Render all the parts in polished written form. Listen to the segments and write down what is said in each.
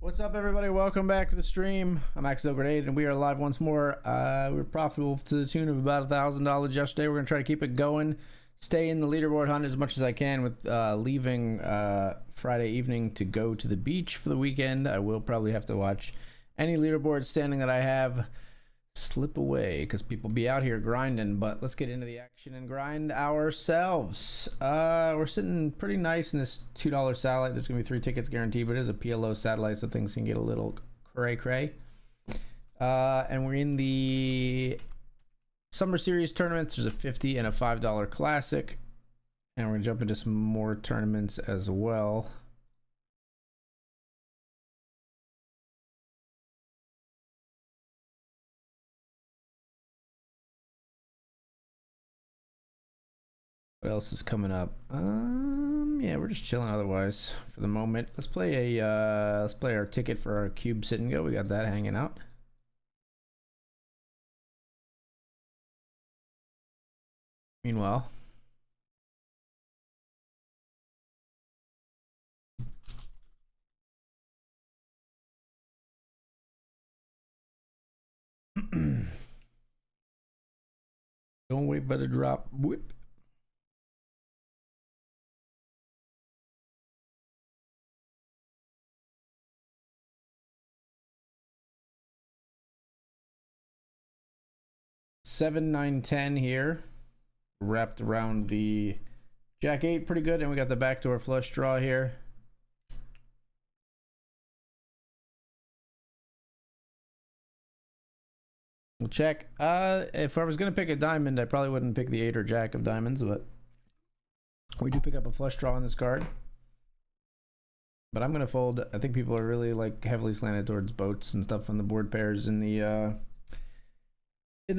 What's up, everybody? Welcome back to the stream. I'm Axel Grenade, and we are live once more. We were profitable to the tune of about $1,000 yesterday. We're going to try to keep it going, stay in the leaderboard hunt as much as I can with leaving Friday evening to go to the beach for the weekend. I will probably have to watch any leaderboard standing that I have slip away because people be out here grinding. But let's get into the action and grind ourselves. We're sitting pretty nice in this $2 satellite. There's gonna be 3 tickets guaranteed, but it is a PLO satellite, so things can get a little cray. And we're in the summer series tournaments. There's a $50 and a $5 classic, and we're gonna jump into some more tournaments as well. What else is coming up? Yeah, we're just chilling otherwise for the moment. Let's play our ticket for our cube sit and go. We got that hanging out. Meanwhile, don't wait for the drop. Whip. Seven, 9, 10 here, wrapped around the Jack 8 pretty good, and we got the backdoor flush draw here. We'll check. If I was gonna pick a diamond, I probably wouldn't pick the 8 or Jack of diamonds, but we do pick up a flush draw on this card. But I'm gonna fold. I think people are really like heavily slanted towards boats and stuff on the board pairs in the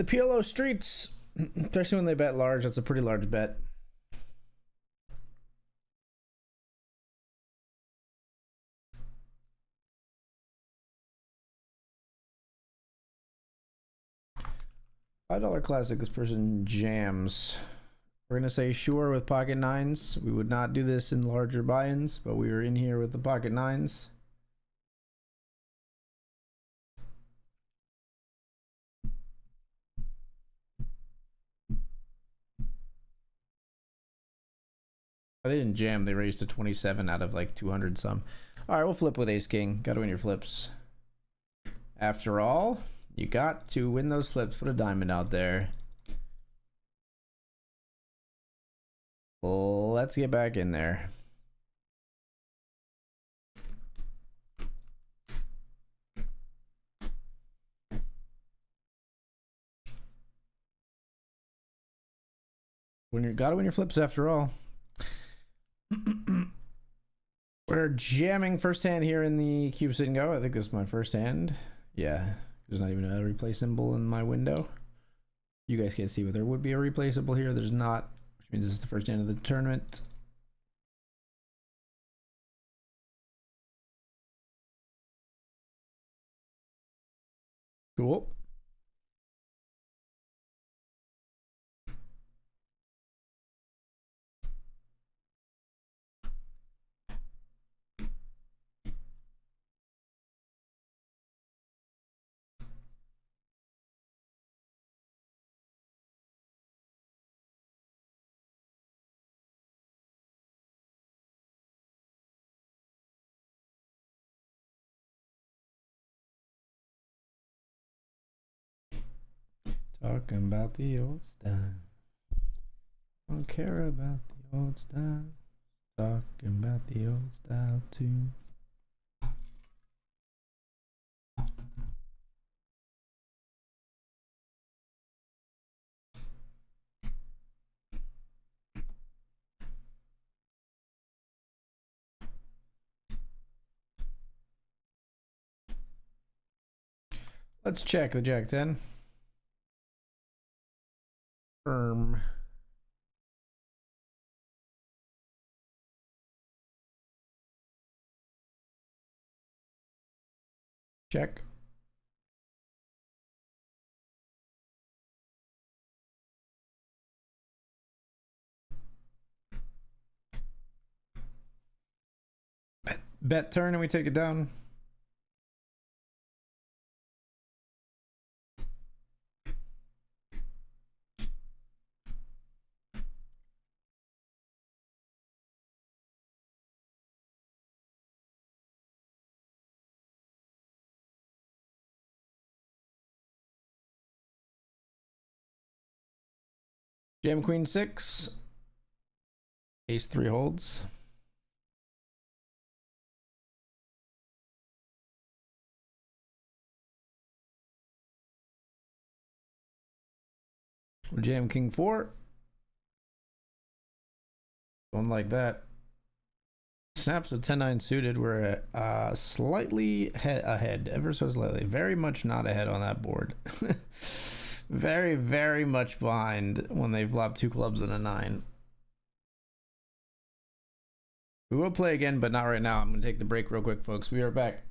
PLO streets, especially when they bet large. That's a pretty large bet. $5 classic. This person jams. We're gonna say sure with pocket nines. We would not do this in larger buy-ins, but we are in here with the pocket nines. They didn't jam. They raised to 27 out of like 200 some. All right, we'll flip with ace king. Got to win your flips. After all, you got to win those flips. Put a diamond out there. Let's get back in there. When you gotta win your flips after all. We're jamming first hand here in the cube sit and go. I think this is my first hand. Yeah, there's not even a replay symbol in my window. You guys can't see, but there would be a replay symbol here. There's not, which means this is the first hand of the tournament. Cool. Talking about the old style. Don't care about the old style. Talking about the old style too. Let's check the Jack 10. Firm. Check. Bet turn and we take it down. Jam queen 6. Ace 3 holds. Jam king 4. Going like that. Snaps with 10-9 suited. We're slightly ahead, ever so slightly. Very much not ahead on that board. Very, very much behind when they flop 2 clubs and a 9. We will play again, but not right now. I'm going to take the break real quick, folks. We are back.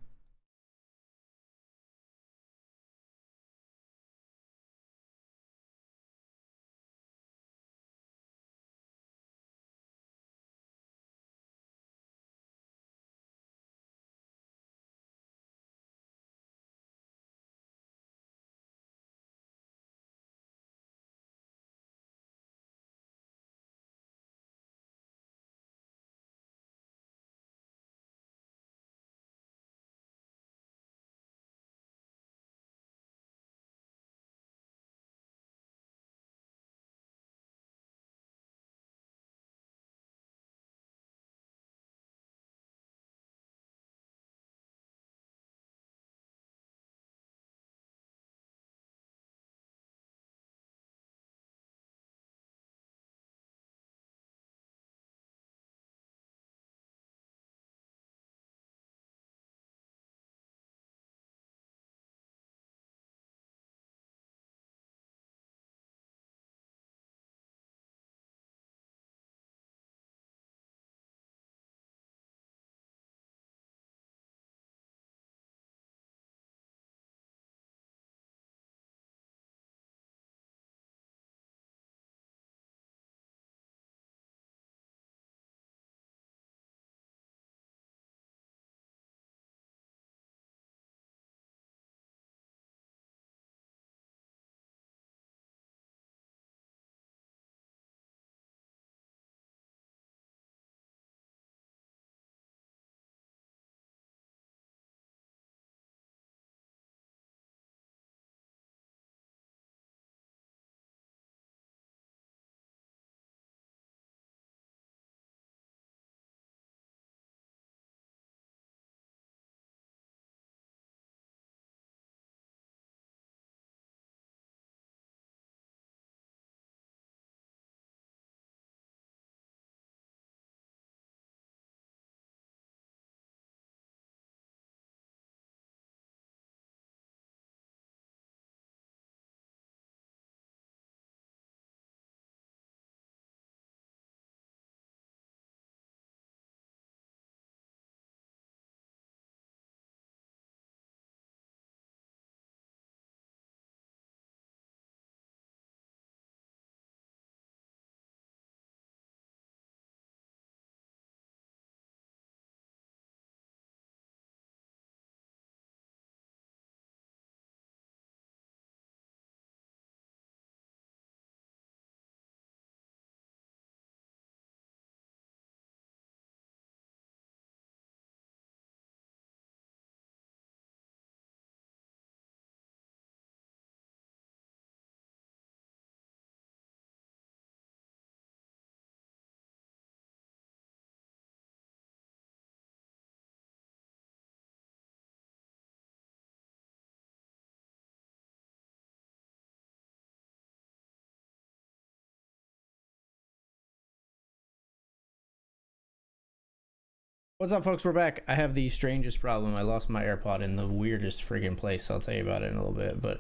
What's up, folks? We're back. I have the strangest problem. I lost my AirPod in the weirdest friggin' place. I'll tell you about it in a little bit, but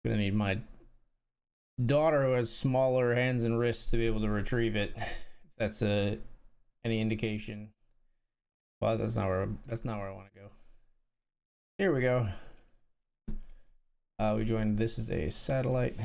I'm gonna need my daughter, who has smaller hands and wrists, to be able to retrieve it. If that's any indication. Well, that's not where I want to go. Here we go. We joined. This is a satellite.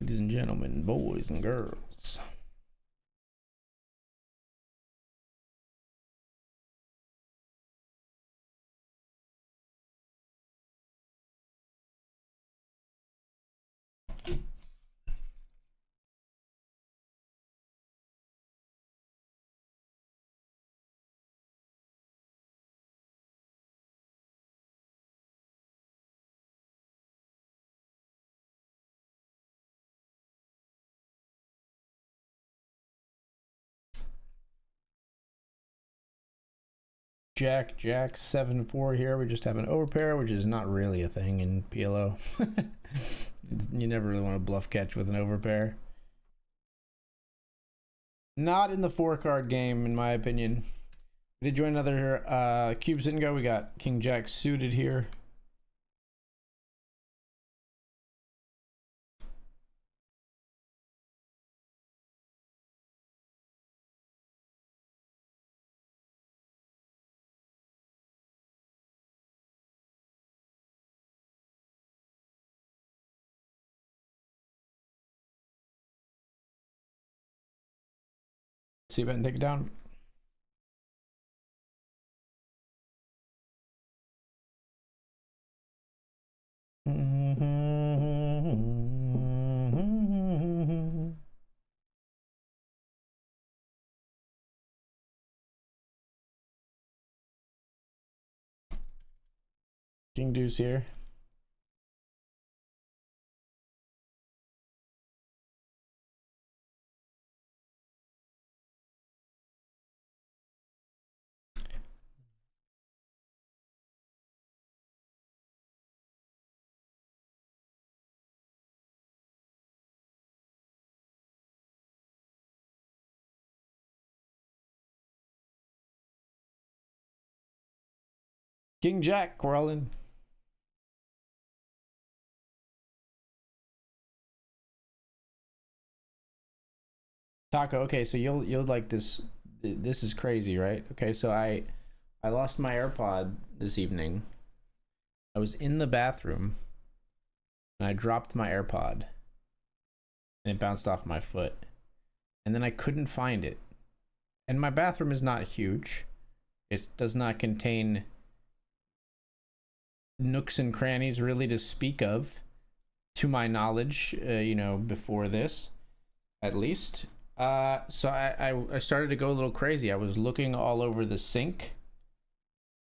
Ladies and gentlemen, boys and girls. Jack, Jack, 7-4 here. We just have an overpair, which is not really a thing in PLO. You never really want to bluff catch with an overpair. Not in the 4-card game, in my opinion. We did join another cubes didn't go. We got King Jack suited here. See if I can take it down. King deuce here. King Jack, we're all in. Taco, okay, so you'll like this. This is crazy, right? Okay, so I lost my AirPod this evening. I was in the bathroom and I dropped my AirPod and it bounced off my foot. And then I couldn't find it. And my bathroom is not huge. It does not contain nooks and crannies really to speak of, to my knowledge, you know, before this, at least. So I started to go a little crazy. I was looking all over the sink.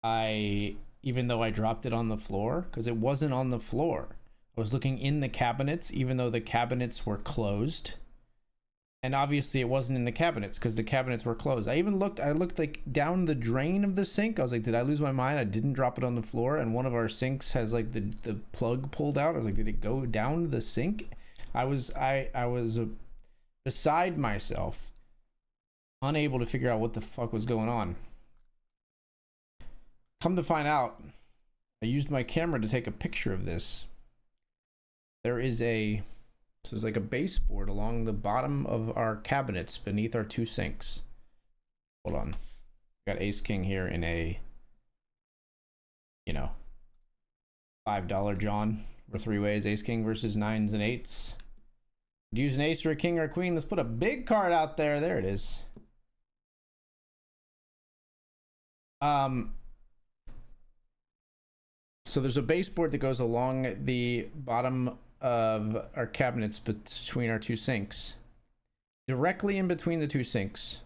Even though I dropped it on the floor, because it wasn't on the floor. I was looking in the cabinets, even though the cabinets were closed. And obviously it wasn't in the cabinets because the cabinets were closed. I looked like down the drain of the sink. I was like, did I lose my mind? I didn't drop it on the floor. And one of our sinks has like the plug pulled out. I was like, did it go down the sink? I was beside myself, unable to figure out what the fuck was going on. Come to find out, I used my camera to take a picture of this. So there's like a baseboard along the bottom of our cabinets beneath our 2 sinks. Hold on. Got ace king here in a, you know, $5 John. We're 3 ways, ace king versus 9s and 8s. Use an ace or a king or a queen. Let's put a big card out there. There it is. So there's a baseboard that goes along the bottom of our cabinets between our 2 sinks, directly in between the 2 sinks,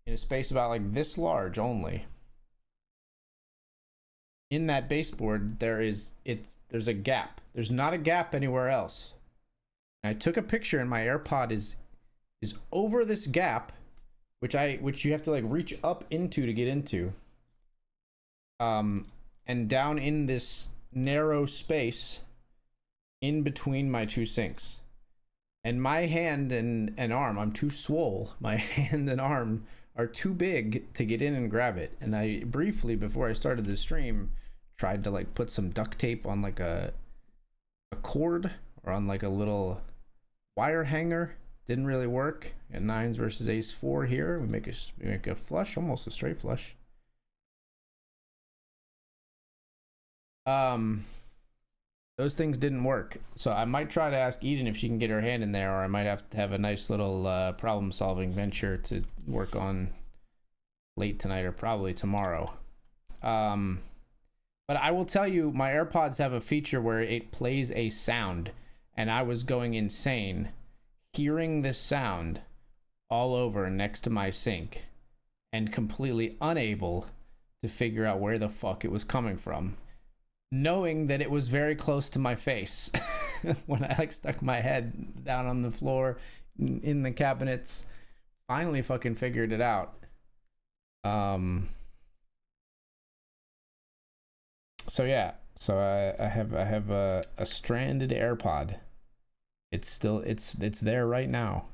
in a space about like this large only. In that baseboard there's a gap. There's not a gap anywhere else. And I took a picture and my AirPod is over this gap, which you have to like reach up into to get into. And down in this narrow space in between my 2 sinks. And my hand and arm, I'm too swole. My hand and arm are too big to get in and grab it. And I briefly, before I started the stream, tried to like put some duct tape on like a cord or on like a little wire hanger. Didn't really work. At 9s versus ace 4 here. We make a flush, almost a straight flush. Those things didn't work, so I might try to ask Eden if she can get her hand in there, or I might have to have a nice little problem-solving venture to work on late tonight or probably tomorrow. But I will tell you, my AirPods have a feature where it plays a sound, and I was going insane hearing this sound all over next to my sink and completely unable to figure out where the fuck it was coming from, knowing that it was very close to my face. When I like stuck my head down on the floor in the cabinets, finally fucking figured it out. So yeah, so I have a stranded AirPod. It's still it's there right now.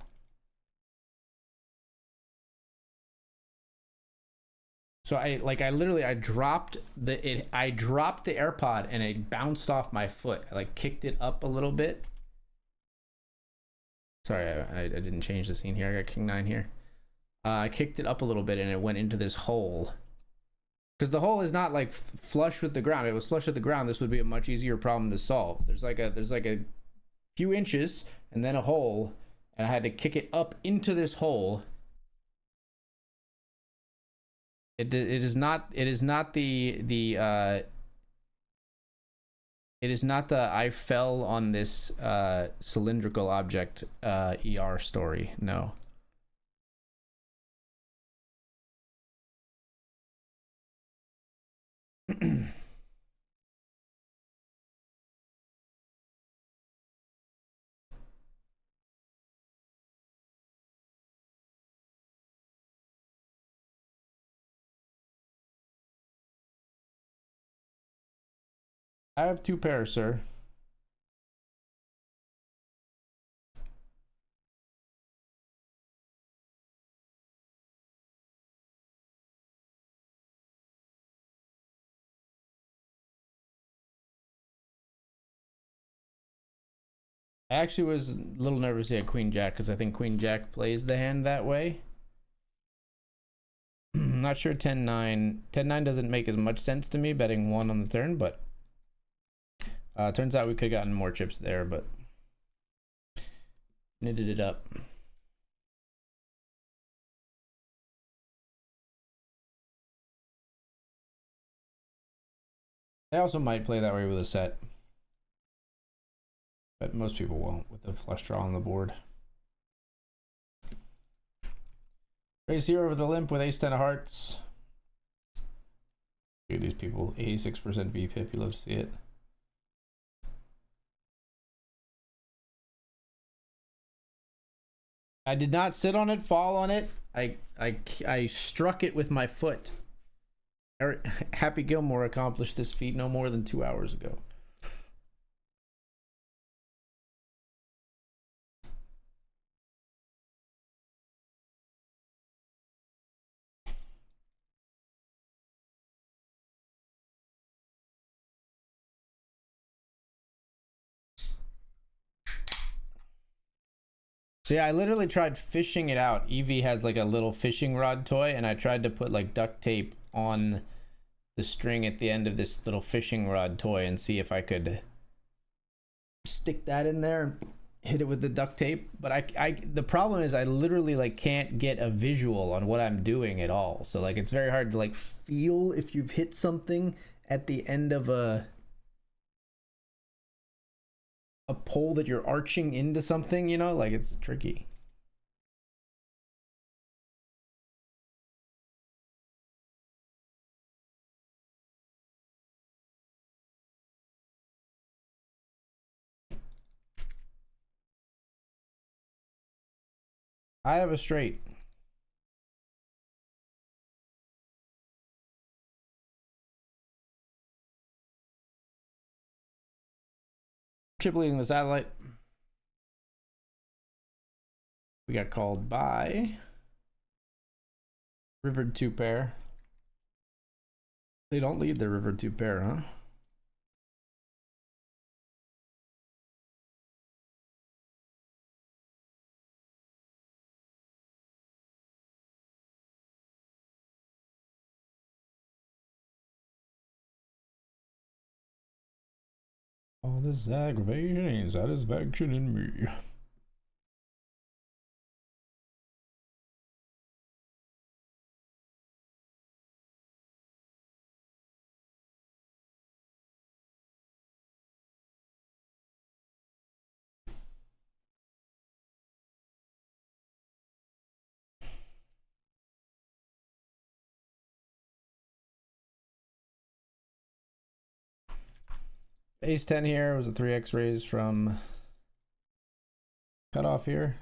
So I literally I dropped the AirPod and it bounced off my foot. I like kicked it up a little bit. Sorry, I didn't change the scene here. I got King 9 here. I kicked it up a little bit and it went into this hole. Because the hole is not like flush with the ground. If it was flush with the ground, this would be a much easier problem to solve. There's like a few inches and then a hole, and I had to kick it up into this hole. It is not the I fell on this cylindrical object ER story. No. I have 2 pairs, sir. I actually was a little nervous to get Queen Jack because I think Queen Jack plays the hand that way. I'm not sure 10-9. 10-9 doesn't make as much sense to me betting 1 on the turn, but turns out we could have gotten more chips there, but knitted it up. They also might play that way with a set, but most people won't with the flush draw on the board. Raise 0 over the limp with ace 10 of hearts. Look at these people, 86% VPIP, you love to see it. I did not sit on it, fall on it. I struck it with my foot. Happy Gilmore accomplished this feat no more than 2 hours ago. So yeah, I literally tried fishing it out. Evie has like a little fishing rod toy, and I tried to put like duct tape on the string at the end of this little fishing rod toy and see if I could stick that in there and hit it with the duct tape. But the problem is I literally like can't get a visual on what I'm doing at all. So like it's very hard to like feel if you've hit something at the end of a pole that you're arching into something, you know, like it's tricky. I have a straight. Chip leading the satellite. We got called by Rivered 2 pair. They don't lead their Rivered 2 pair, huh? All this aggravation ain't satisfaction in me. Ace 10 here was a 3x raise from cutoff here.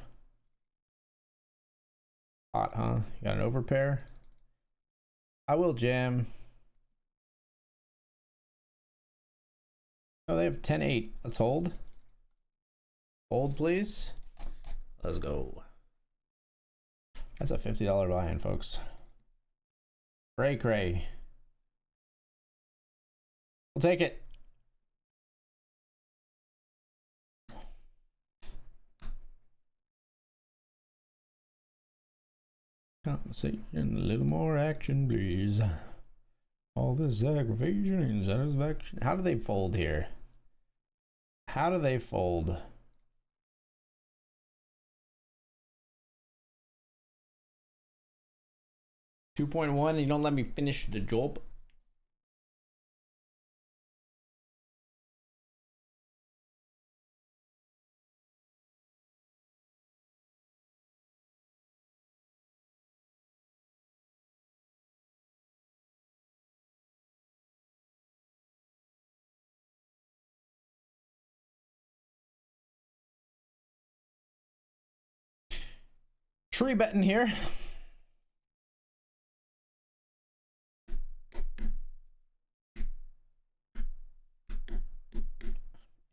Hot, huh? You got an overpair. I will jam. Oh, they have 10-8. Let's hold. Hold, please. Let's go. That's a $50 buy-in, folks. Cray cray. We'll take it. Conversation, a little more action, please. All this aggravation and satisfaction. How do they fold here? How do they fold? 2.1 and you don't let me finish the job. Tree betting here.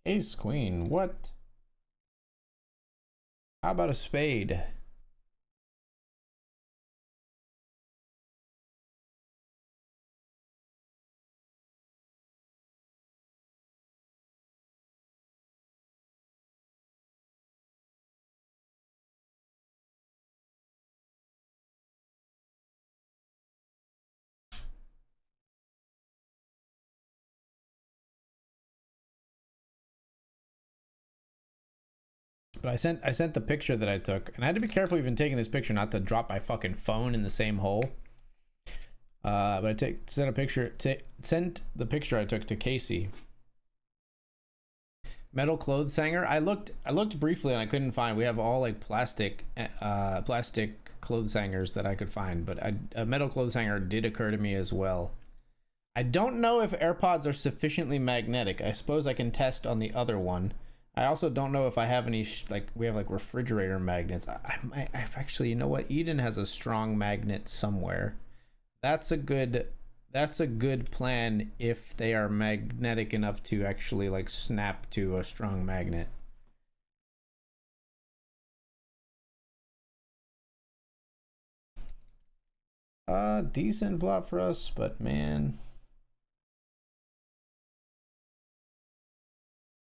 Ace queen. What? How about a spade? But I sent the picture that I took, and I had to be careful even taking this picture not to drop my fucking phone in the same hole. But I sent the picture I took to Casey. Metal clothes hanger. I looked briefly and I couldn't find. We have all like plastic clothes hangers that I could find, but a metal clothes hanger did occur to me as well. I don't know if AirPods are sufficiently magnetic. I suppose I can test on the other one. I also don't know if I have any we have like refrigerator magnets. I actually, you know what? Eden has a strong magnet somewhere. That's a good plan if they are magnetic enough to actually like snap to a strong magnet. Decent flop for us, but man,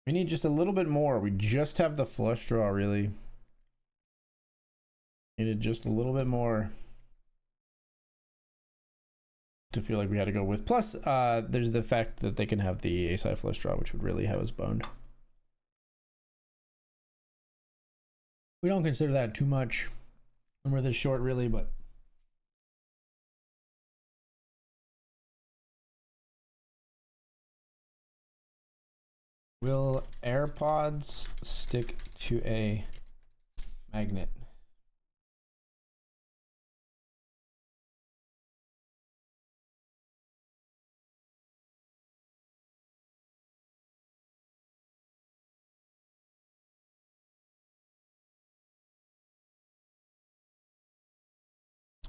we need just a little bit more. We just have the flush draw, really. Needed just a little bit more to feel like we had to go with. Plus, there's the fact that they can have the ace-high flush draw, which would really have us boned. We don't consider that too much when we're this short, really, but will AirPods stick to a magnet?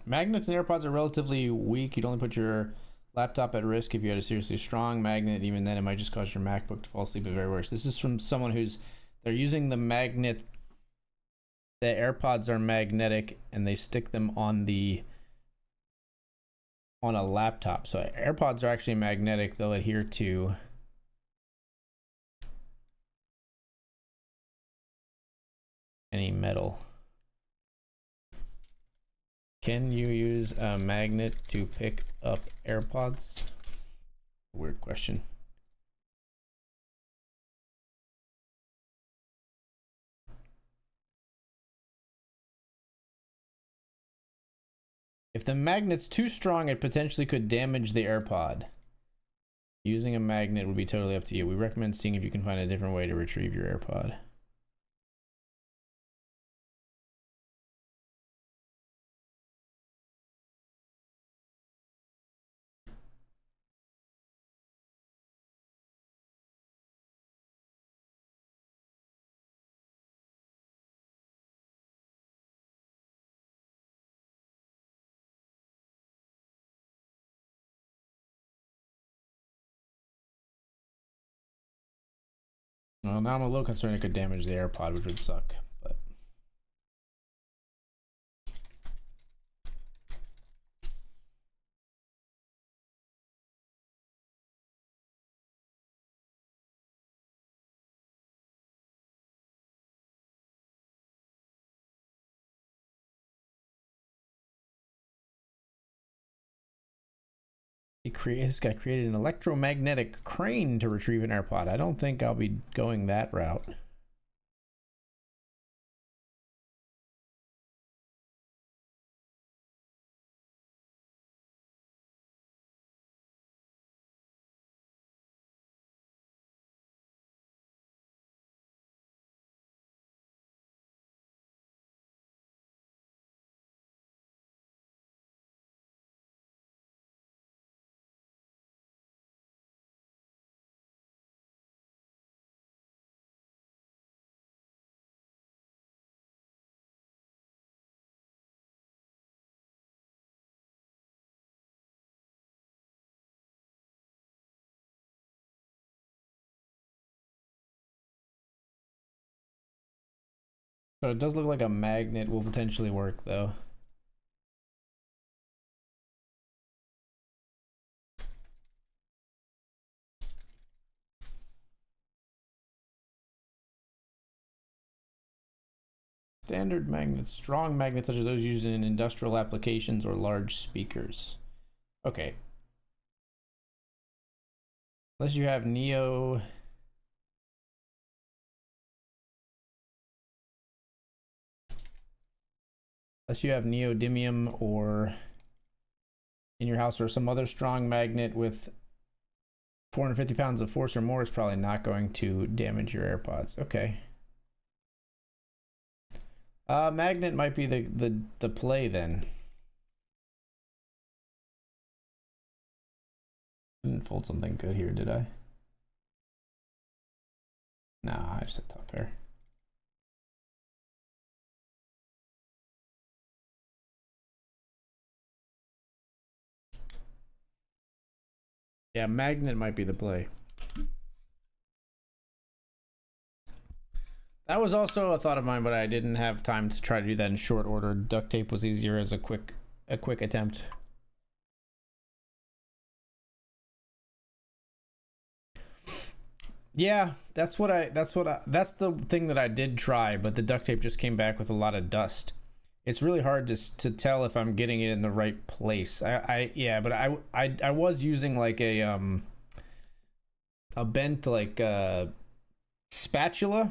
Magnets and AirPods are relatively weak. You'd only put your laptop at risk if you had a seriously strong magnet. Even then, it might just cause your MacBook to fall asleep at very worst. This is from someone they're using the magnet. The AirPods are magnetic, and they stick them on a laptop. So AirPods are actually magnetic. They'll adhere to any metal. Can you use a magnet to pick up AirPods? Weird question. If the magnet's too strong, it potentially could damage the AirPod. Using a magnet would be totally up to you. We recommend seeing if you can find a different way to retrieve your AirPod. Well, now I'm a little concerned it could damage the AirPod, which would suck. But this guy created an electromagnetic crane to retrieve an AirPod. I don't think I'll be going that route. So it does look like a magnet will potentially work, though. Standard magnets, strong magnets such as those used in industrial applications or large speakers. Okay. Unless you have neo... Unless you have neodymium or in your house or some other strong magnet with 450 pounds of force or more, is probably not going to damage your AirPods. Okay. Magnet might be the play then. Didn't fold something good here, did I? Nah, I just had top pair. Yeah, magnet might be the play. That was also a thought of mine, but I didn't have time to try to do that in short order. Duct tape was easier as a quick attempt. Yeah, that's the thing that I did try, but the duct tape just came back with a lot of dust. It's really hard to tell if I'm getting it in the right place. Yeah, but I was using like a bent like spatula,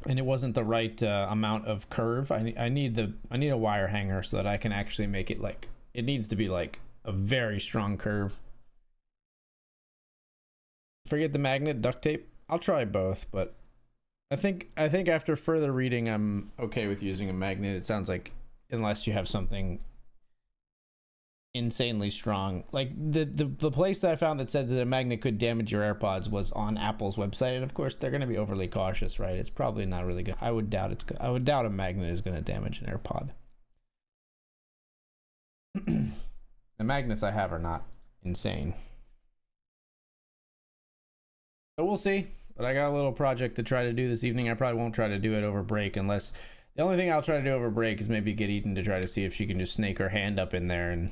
and it wasn't the right amount of curve. I need a wire hanger so that I can actually make it like, it needs to be like a very strong curve. Forget the magnet, duct tape. I'll try both, but I think after further reading, I'm okay with using a magnet. It sounds like, unless you have something insanely strong. Like the place that I found that said that a magnet could damage your AirPods was on Apple's website, and of course they're going to be overly cautious, right? It's probably not really good. I would doubt a magnet is going to damage an AirPod. The magnets I have are not insane. So we'll see. But I got a little project to try to do this evening. I probably won't try to do it over break, unless the only thing I'll try to do over break is maybe get Eden to try to see if she can just snake her hand up in there and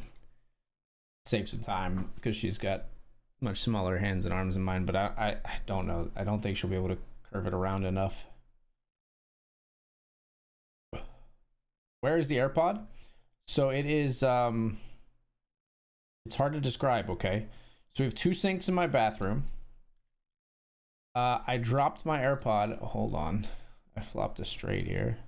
save some time, because she's got much smaller hands and arms than mine. But I don't know. I don't think she'll be able to curve it around enough. Where is the AirPod? So it is it's hard to describe, okay? So we have two sinks in my bathroom. I dropped my AirPod. Hold on. I flopped it straight here.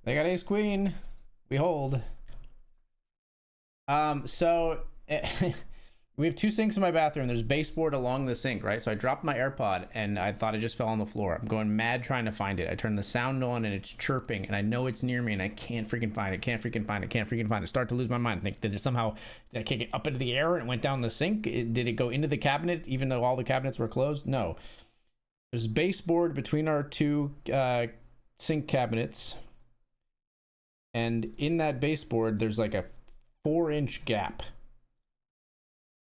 They got ace queen. We hold. So We have two sinks in my bathroom. There's baseboard along the sink, right? So I dropped my AirPod and I thought it just fell on the floor. I'm going mad trying to find it. I turn the sound on and it's chirping and I know it's near me and I can't freaking find it. Can't freaking find it. Can't freaking find it. Start to lose my mind. Think, did I kick it up into the air and it went down the sink? Did it go into the cabinet even though all the cabinets were closed? No. There's baseboard between our two sink cabinets. And in that baseboard, there's like a 4-inch gap.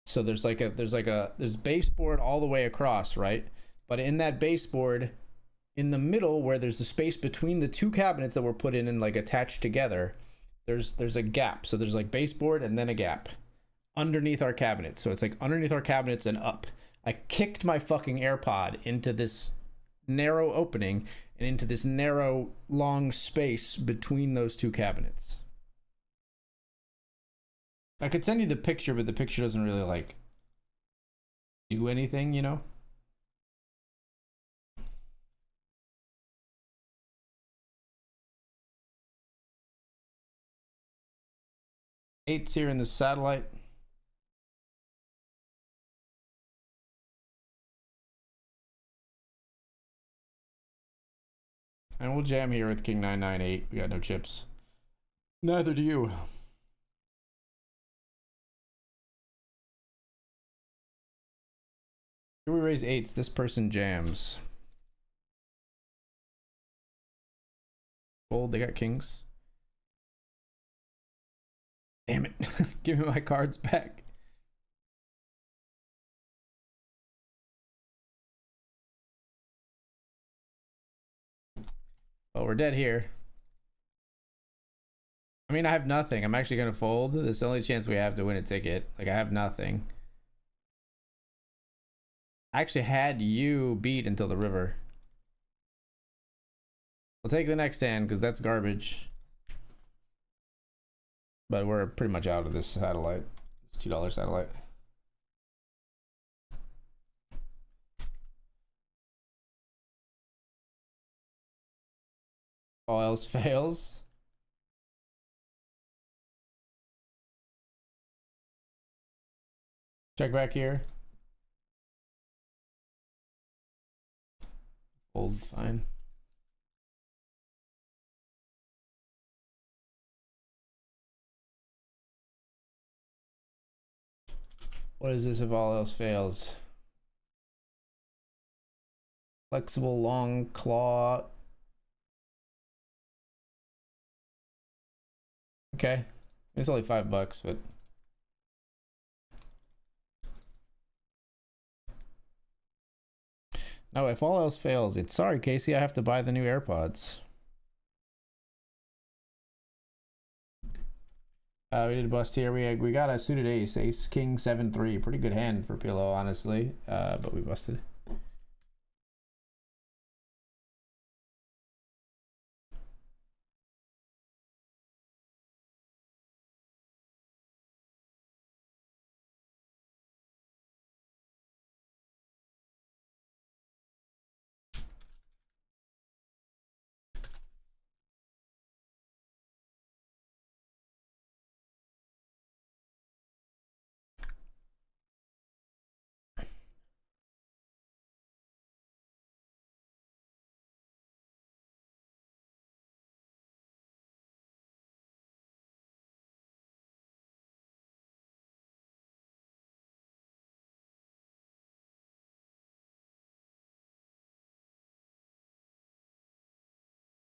So there's baseboard all the way across, right? But in that baseboard, in the middle where there's the space between the two cabinets that were put in and like attached together, there's a gap. So there's like baseboard and then a gap underneath our cabinets. So it's like underneath our cabinets and up. I kicked my fucking AirPod into this narrow opening and into this narrow long space between those two cabinets. I could send you the picture, but the picture doesn't really like do anything, you know? Eight's here in the satellite. And we'll jam here with King 998. We got no chips. Neither do you. Here we raise eights. This person jams. Fold. They got kings. Damn it. Give me my cards back. Well, we're dead here. I mean, I have nothing. I'm actually going to fold. This is the only chance we have to win a ticket. Like, I have nothing. I actually had you beat until the river. We'll take the next hand because that's garbage. But we're pretty much out of this satellite. It's $2 satellite. All else fails. Check back here. Fold, fine. What is this if all else fails? Flexible long claw. Okay. It's only $5, but no, if all else fails, it's sorry, Casey, I have to buy the new AirPods. We did a bust here. We got a suited ace king 7-3. Pretty good hand for Pillow, honestly. But we busted.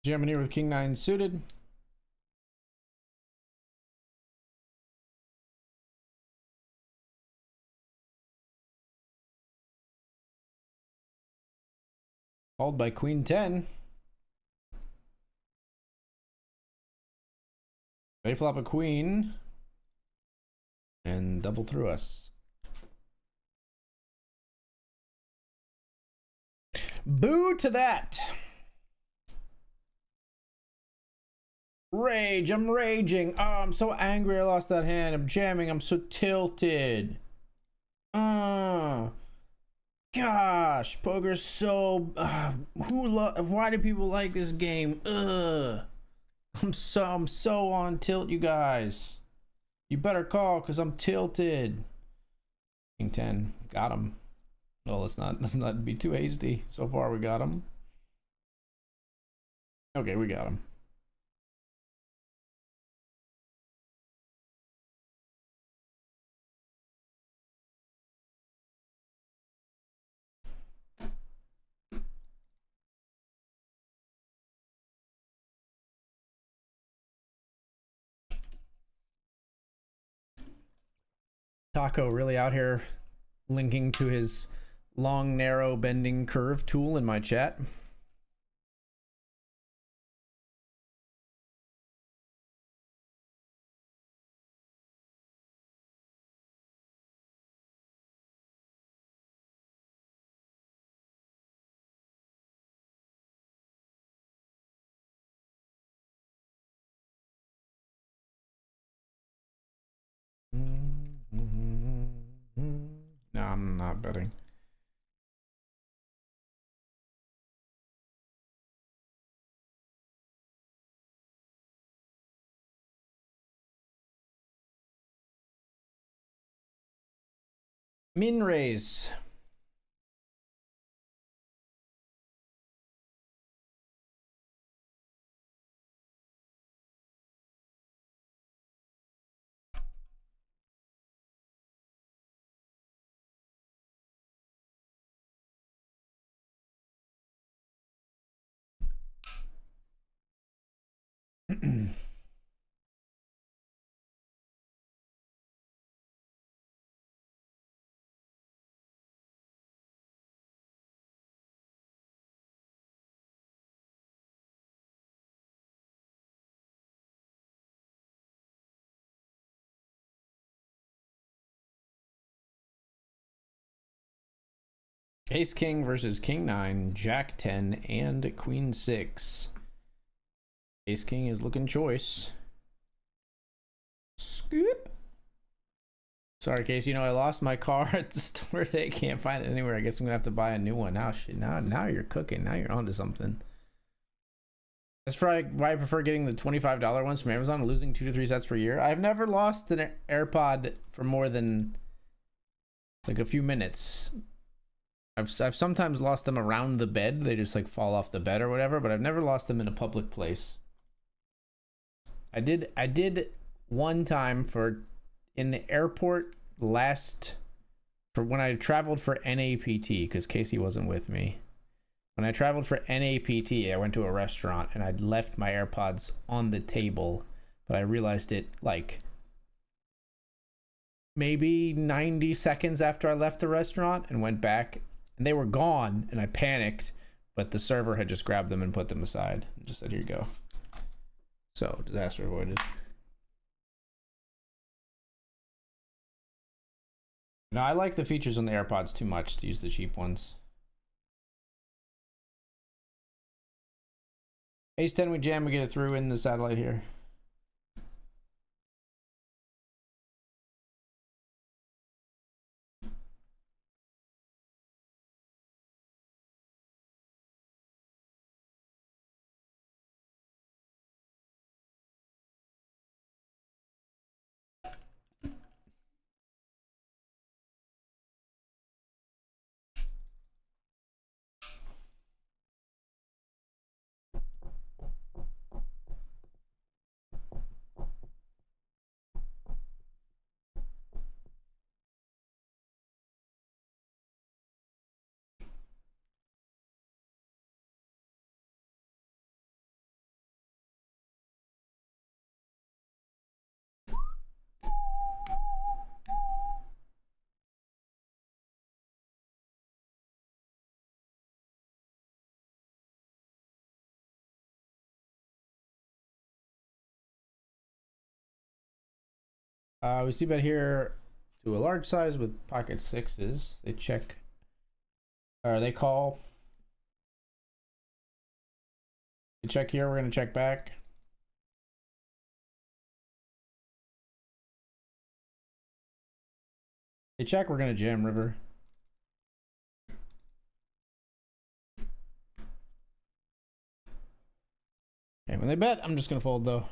Jamming here with King 9 suited. Called by Queen 10. They flop a queen. And double through us. Boo to that. Rage, I'm raging. Oh, I'm so angry I lost that hand. I'm jamming, I'm so tilted. Gosh, poker's so why do people like this game? I'm so on tilt, you guys. You better call because I'm tilted. King 10. Got him. Well, let's not be too hasty. So far we got him. Okay, we got him. Taco really out here linking to his long, narrow, bending curve tool in my chat. No, I'm not betting. Min raise. Ace King versus King 9, Jack 10, and Queen 6. Ace King is looking choice. Scoop. Sorry, Casey. You know, I lost my car at the store today. Can't find it anywhere. I guess I'm gonna have to buy a new one. Now, shit. Now you're cooking. Now you're onto something. That's why I prefer getting the $25 ones from Amazon, losing 2 to 3 sets per year. I've never lost an AirPod for more than like a few minutes. I've sometimes lost them around the bed. They just like fall off the bed or whatever, but I've never lost them in a public place. I did one time in the airport for when I traveled for NAPT, because Casey wasn't with me. When I traveled for NAPT, I went to a restaurant and I'd left my AirPods on the table, but I realized it like maybe 90 seconds after I left the restaurant and went back, and they were gone, and I panicked, but the server had just grabbed them and put them aside and just said, here you go. So, disaster avoided. No, I like the features on the AirPods too much to use the cheap ones. Ace 10, we jam, we get it through in the satellite here. We see bet here to a large size with pocket sixes. They check, or they call. They check here, we're gonna check back. They check, we're gonna jam river. Okay, when they bet, I'm just gonna fold though.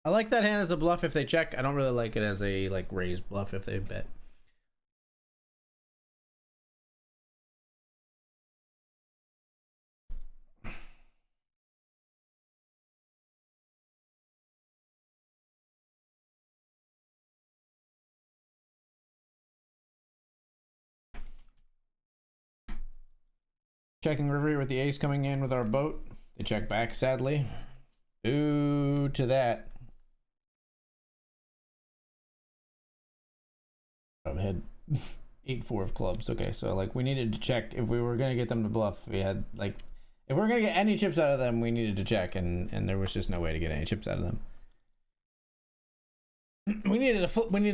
I like that hand as a bluff if they check. I don't really like it as a like raised bluff if they bet. Checking river with the ace coming in with our boat. They check back, sadly. Due to that. I had 8-4 of clubs. Okay, so like we needed to check if we were gonna get them to bluff. We had like if we were gonna get any chips out of them, we needed to check, and there was just no way to get any chips out of them. We needed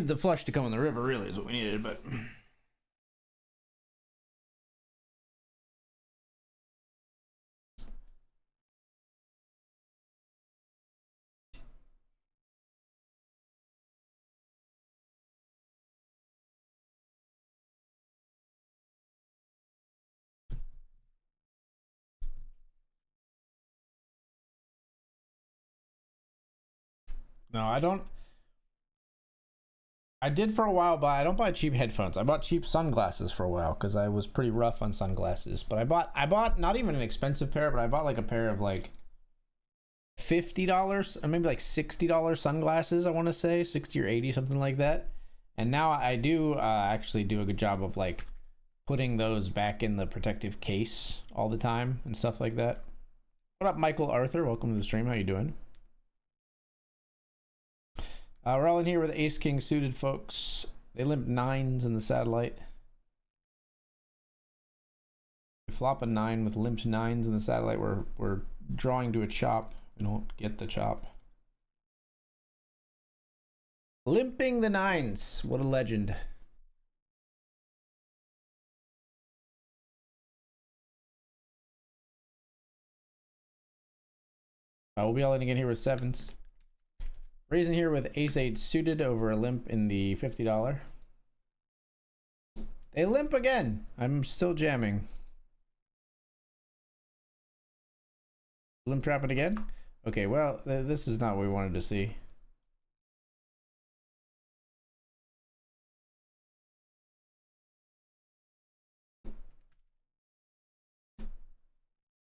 the flush to come on the river. Really, is what we needed, but. No, I don't. I did for a while, but I don't buy cheap headphones. I bought cheap sunglasses for a while because I was pretty rough on sunglasses. But I bought not even an expensive pair, but I bought like a pair of like $50 or maybe like $60 sunglasses. I want to say 60 or 80, something like that. And now I do actually do a good job of like putting those back in the protective case all the time and stuff like that. What up, Michael Arthur? Welcome to the stream. How you doing? We're all in here with ace king suited, folks. They limp nines in the satellite. We flop a 9 with limped nines in the satellite. We're drawing to a chop. We don't get the chop. Limping the nines. What a legend. We'll be all in again here with sevens. Raising here with ace-8 suited over a limp in the $50. They limp again. I'm still jamming. Limp trap it again? Okay, well, this is not what we wanted to see.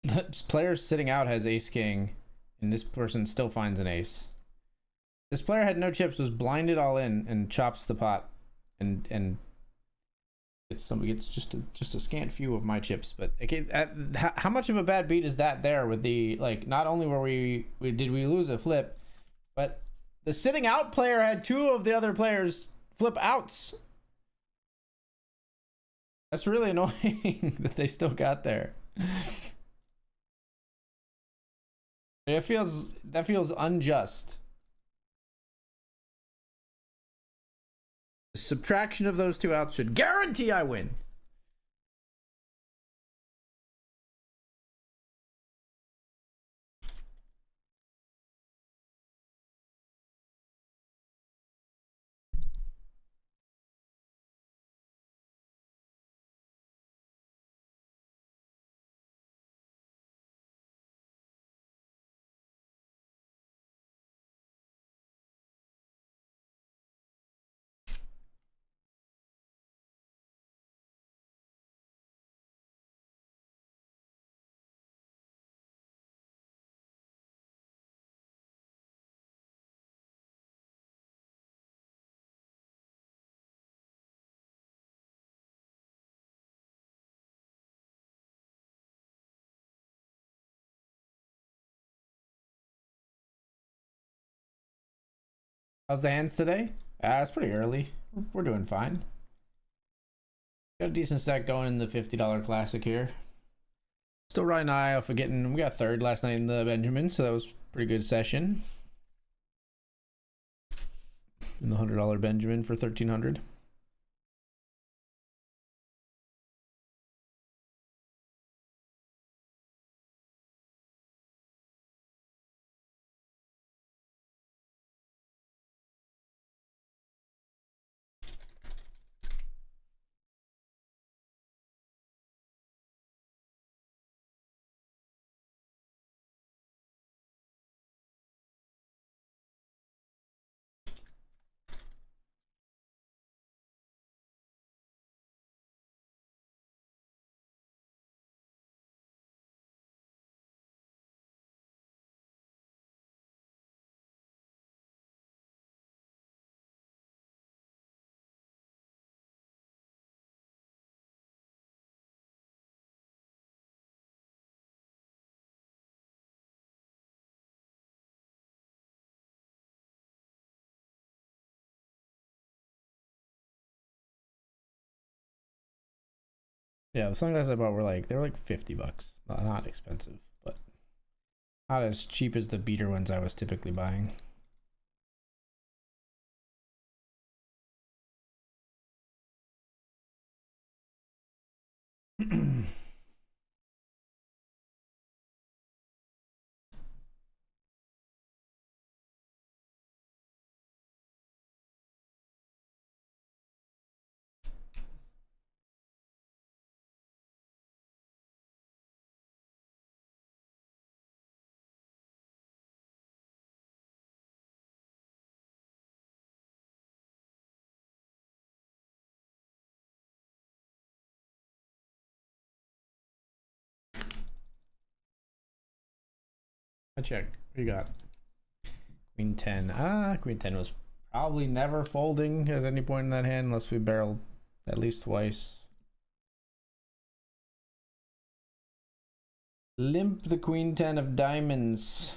This player sitting out has ace-king, and this person still finds an ace. This player had no chips, was blinded all in, and chops the pot, and it's just a scant few of my chips. But okay, how much of a bad beat is that there with the like? Not only were we did we lose a flip, but the sitting out player had 2 of the other players flip outs. That's really annoying that they still got there. That feels unjust. The subtraction of those 2 outs should guarantee I win. How's the hands today? It's pretty early. We're doing fine. Got a decent stack going in the $50 classic here. Still riding eye off of getting. We got 3rd last night in the Benjamin, so that was a pretty good session. In the $100 Benjamin for 1,300. Yeah, the sunglasses I bought were like, they were like $50. Not expensive, but not as cheap as the beater ones I was typically buying. I check. What you got? Queen 10. Queen 10 was probably never folding at any point in that hand unless we barreled at least twice. Limp the Queen 10 of diamonds.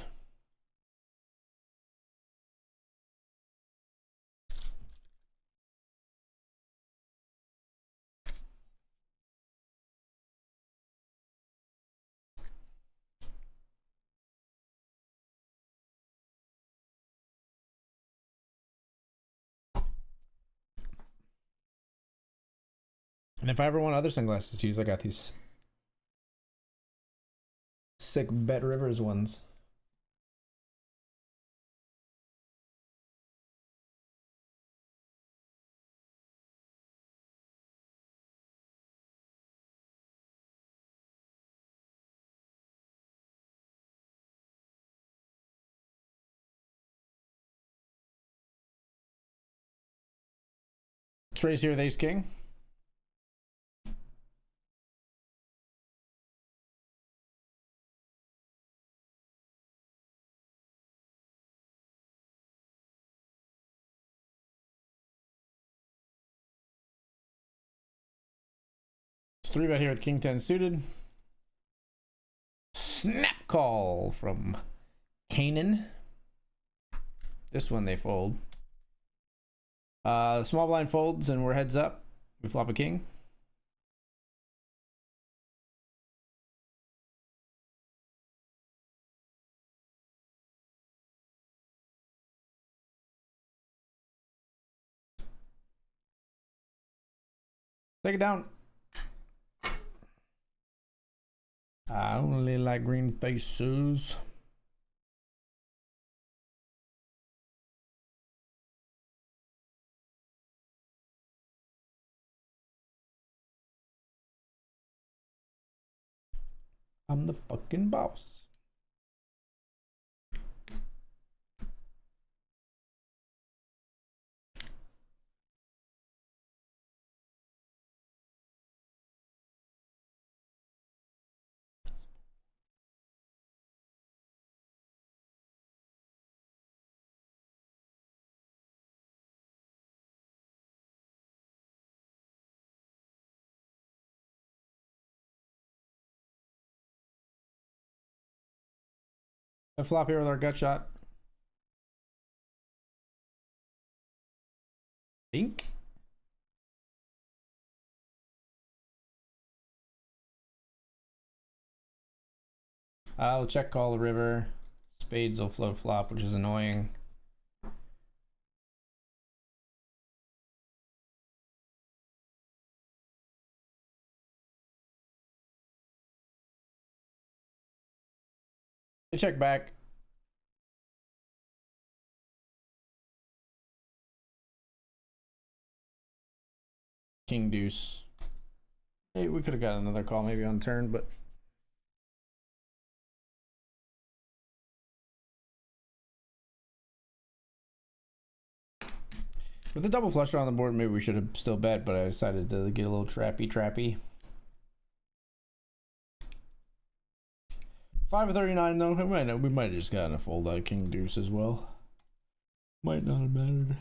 And if I ever want other sunglasses to use, I got these sick BetRivers ones. Trace here with Ace King. It's 3-bet here with King 10 suited. Snap call from Kanan. This one they fold. Small blind folds and we're heads up. We flop a king. Take it down. I only like green faces. I'm the fucking boss. I flop here with our gut shot. Think. I'll check call the river. Spades will float flop, which is annoying. I check back. King deuce. Hey, we could have got another call maybe on turn, but with the double flush on the board, maybe we should have still bet, but I decided to get a little trappy. 5 of 39 though. We might have just gotten a fold out of king deuce as well. Might not have mattered.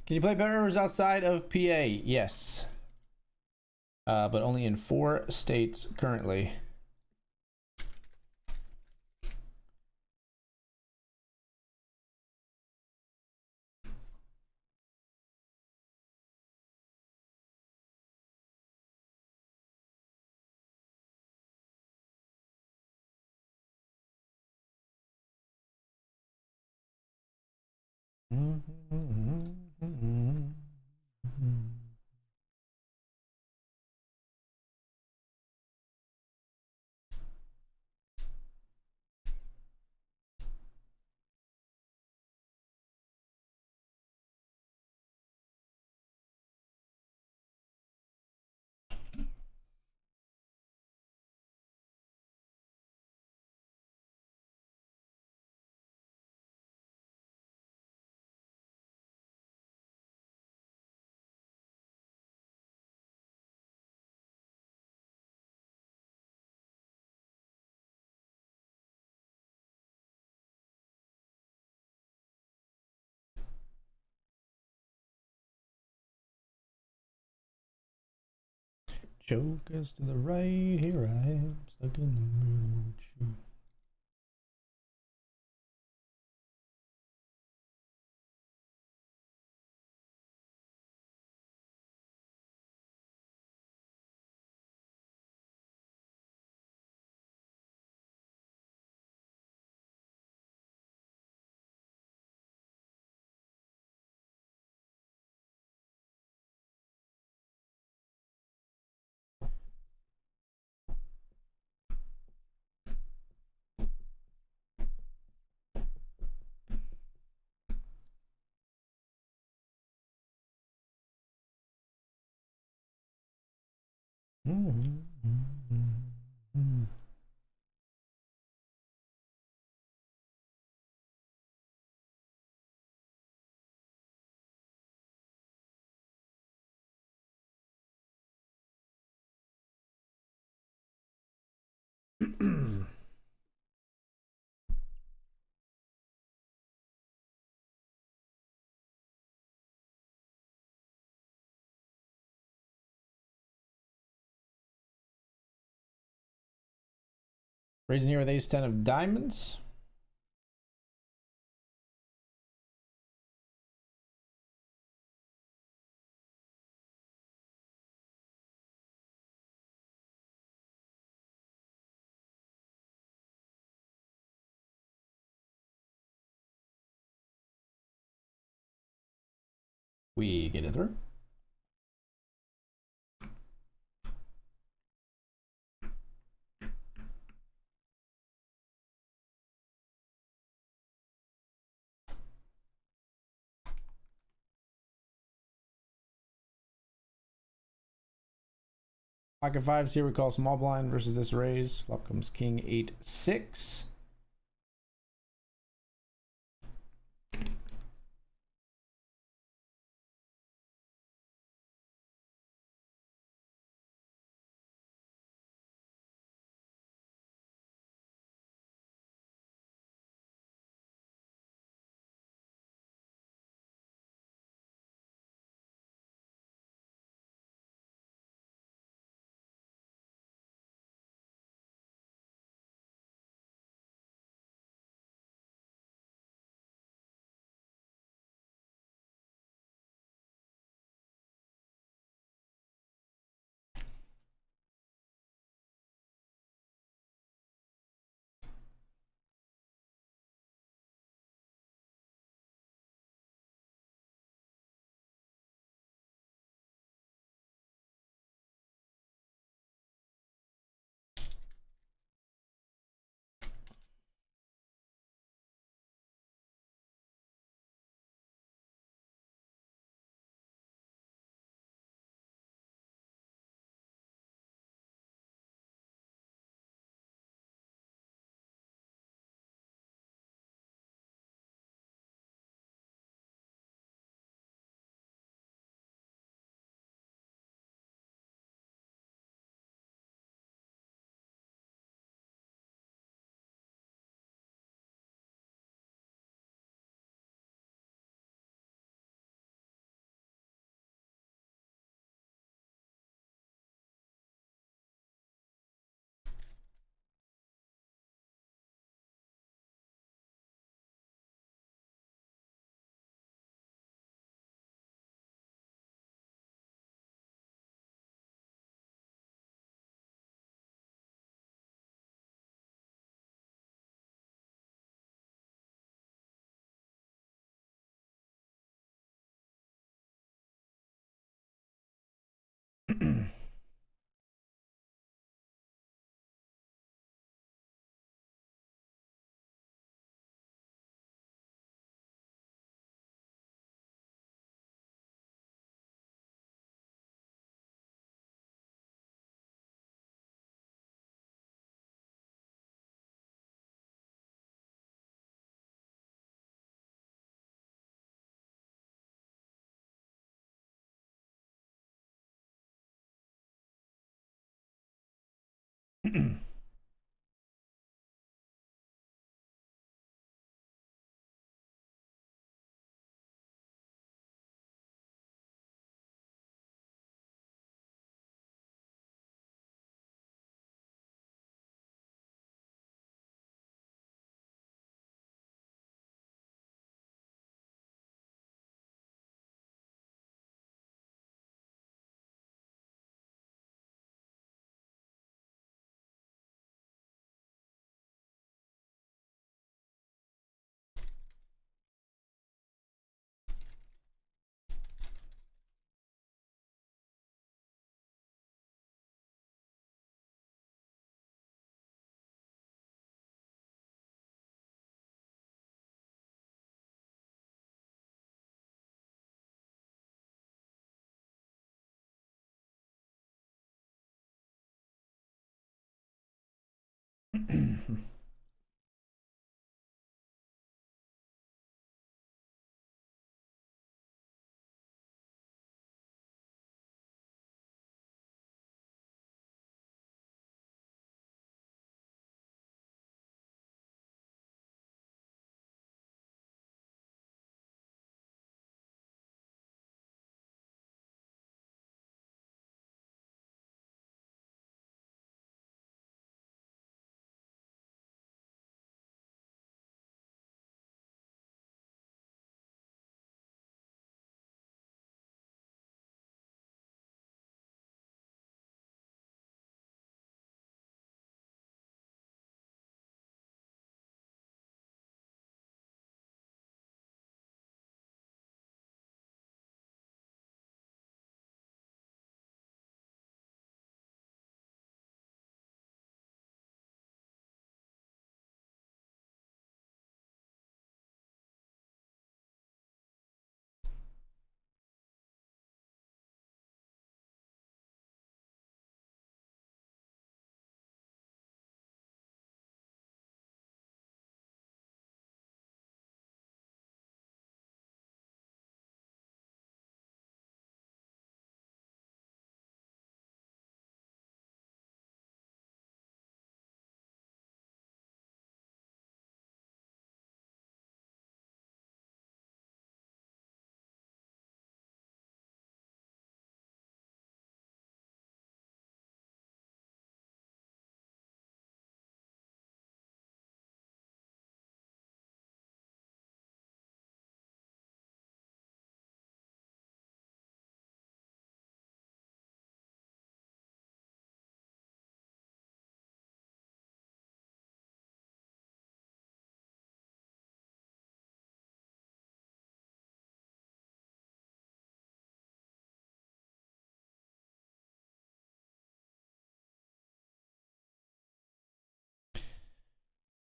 Can you play BetRivers outside of PA? Yes. But only in 4 states currently. Jokers to the right, here I am, stuck in the middle with you. Raising here with ace 10 of diamonds. We get it through. Pocket fives here we call small blind versus this raise. Flop comes king 8-6.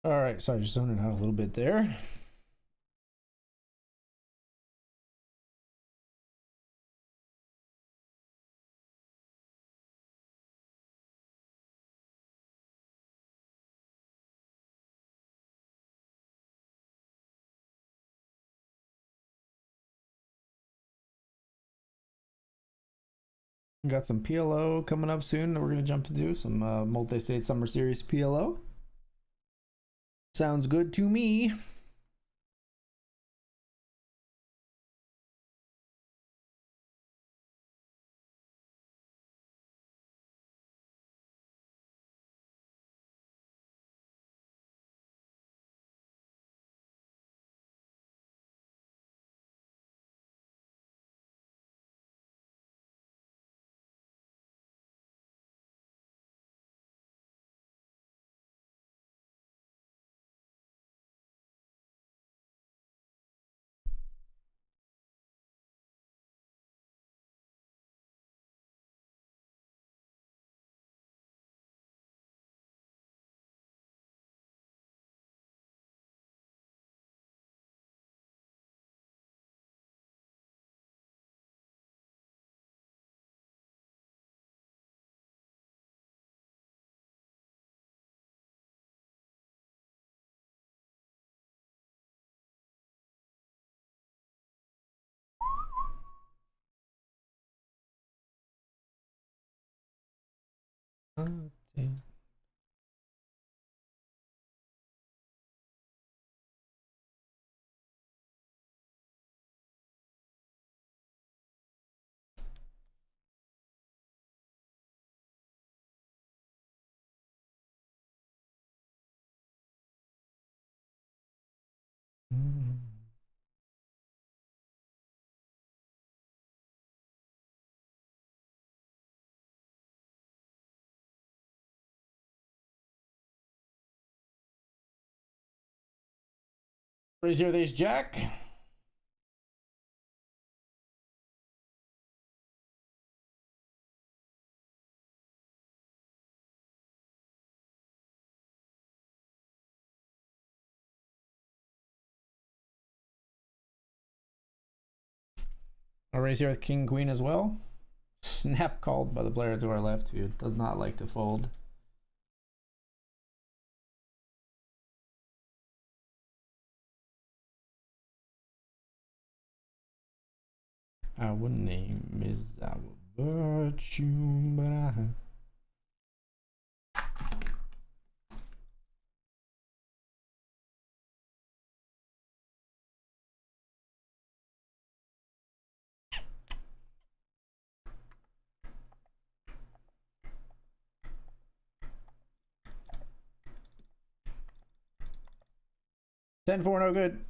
All right, sorry, just zoning out a little bit there. Got some PLO coming up soon that we're going to jump into, some multi-state summer series PLO. Sounds good to me. Raise here with ace jack. I'll raise here with king queen as well. Snap called by the player to our left, who does not like to fold. Our name is our virtue, but I... 10-4, no good.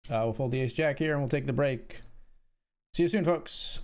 We'll fold the ace jack here and we'll take the break. See you soon, folks.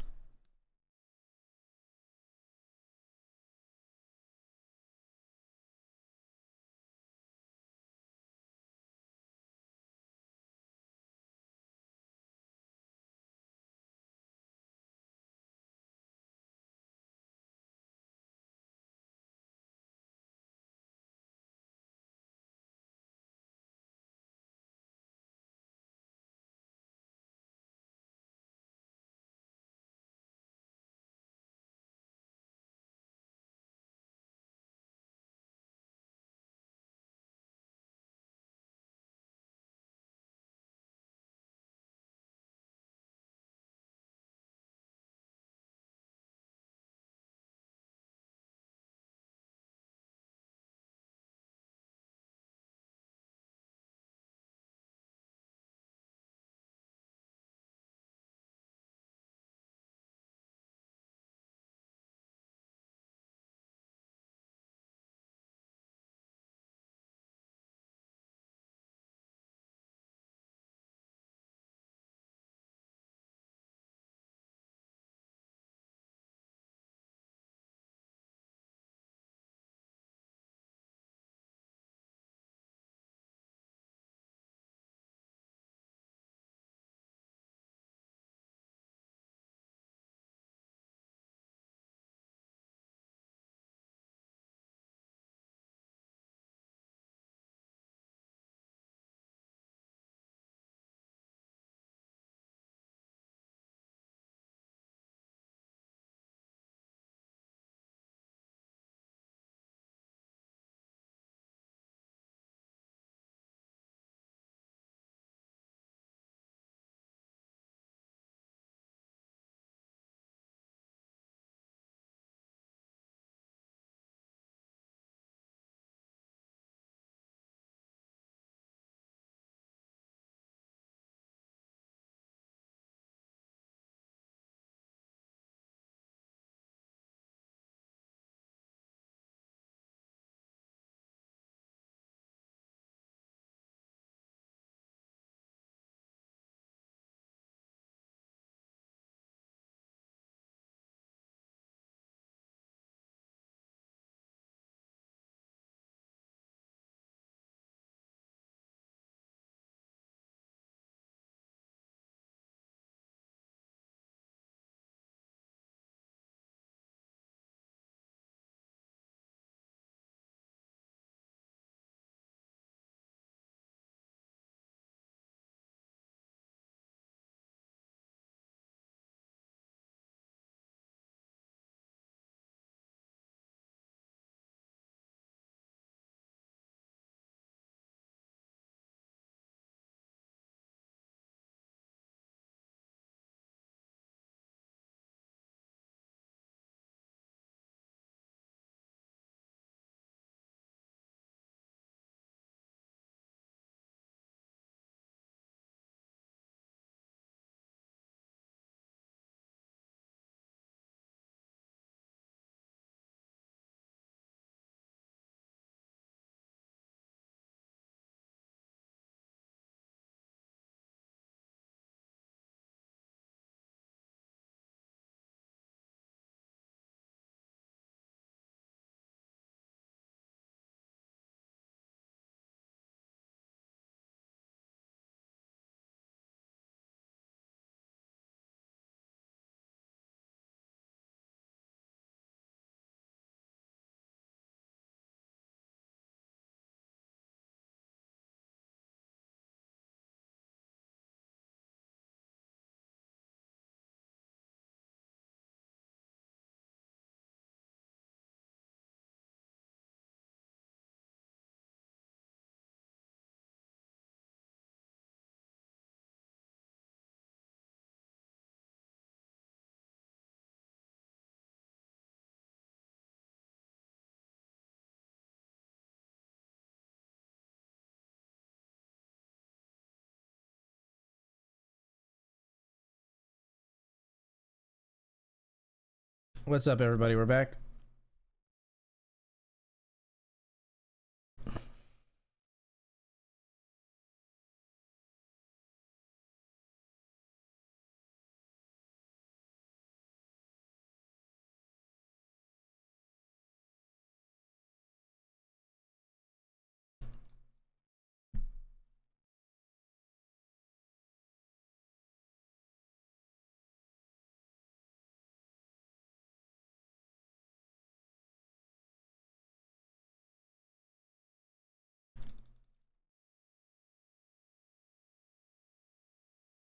What's up, everybody? We're back.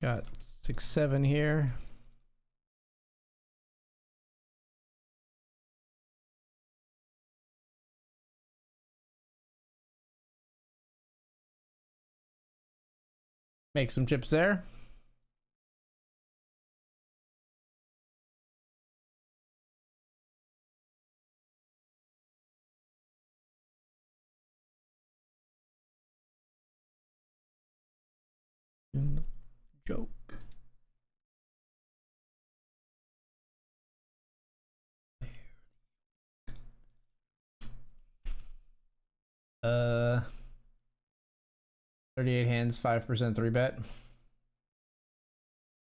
Got 6-7 here. Make some chips there. Joke. Uh, 38 hands, 5% 3-bet.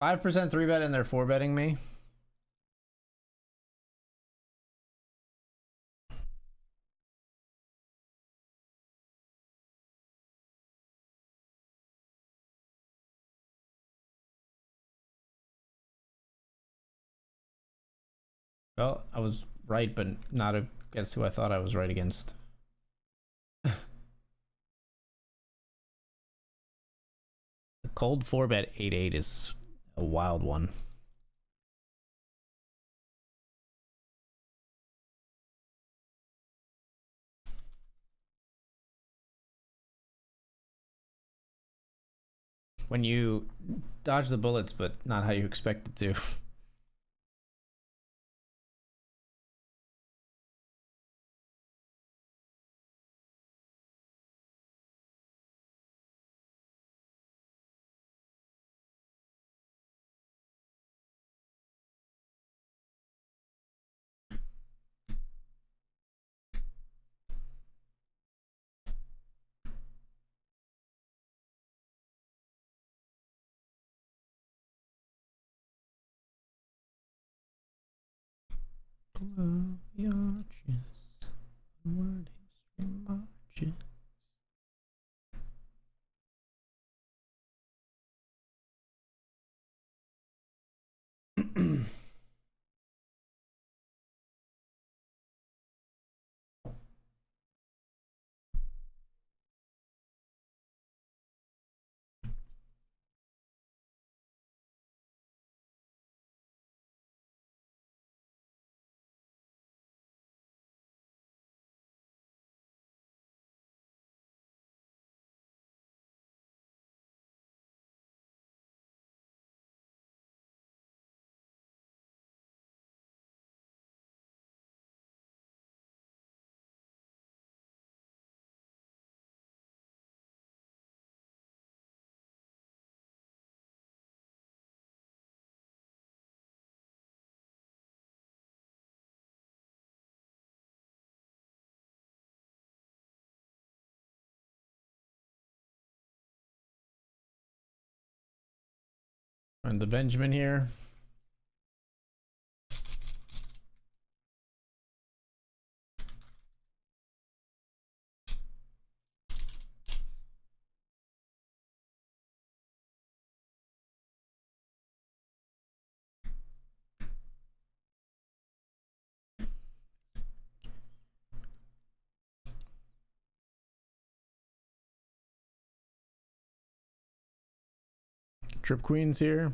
5% 3-bet, and they're 4-betting me. Well, I was right, but not against who I thought I was right against. The cold 4-bet 8-8 is a wild one. When you dodge the bullets, but not how you expect it to. Your arches, word history marches. And the Benjamin here. Trip Queens here.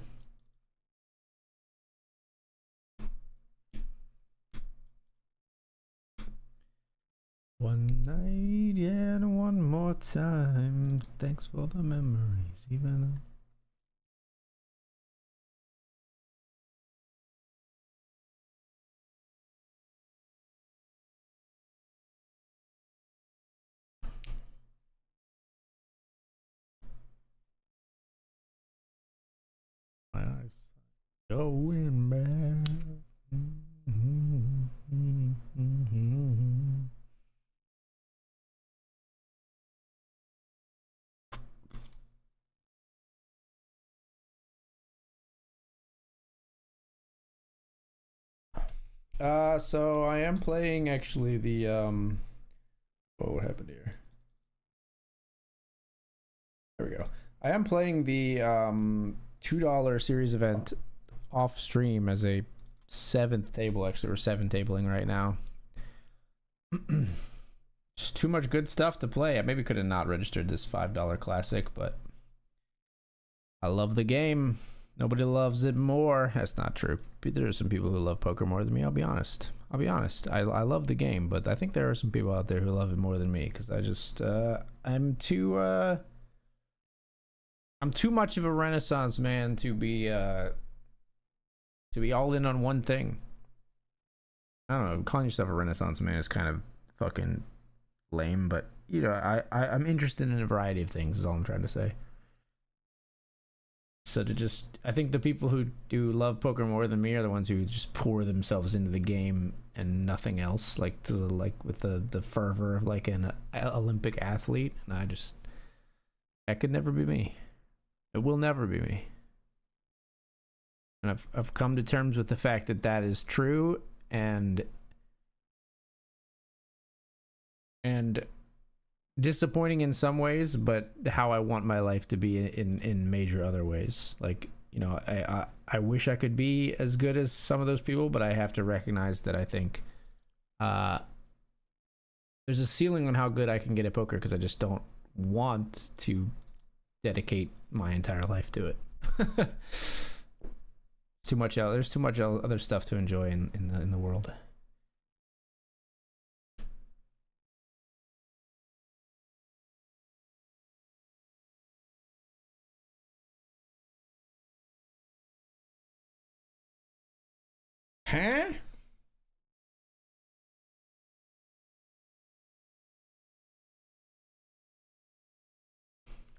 One night, yeah, and one more time. Thanks for the memories, even. My eyes going back. So I am playing actually the what happened here? There we go. I am playing the $2 series event off stream as a seventh table. Actually, we're seven tabling right now. Just too much good stuff to play. I maybe could have not registered this $5 classic, but I love the game. Nobody loves it more. That's not true. There are some people who love poker more than me. I'll be honest. I love the game, but I think there are some people out there who love it more than me because I just I'm too much of a Renaissance man to be all in on one thing. I don't know. Calling yourself a Renaissance man is kind of fucking lame, but you know, I'm interested in a variety of things. Is all I'm trying to say. So I think the people who do love poker more than me are the ones who just pour themselves into the game and nothing else, like with the fervor of like an Olympic athlete. And that could never be me. It will never be me. And I've come to terms with the fact that that is true, and disappointing in some ways, but how I want my life to be in major other ways. Like, you know, I wish I could be as good as some of those people, but I have to recognize that I think there's a ceiling on how good I can get at poker because I just don't want to dedicate my entire life to it. Too much out. There's too much other stuff to enjoy in the world. Huh?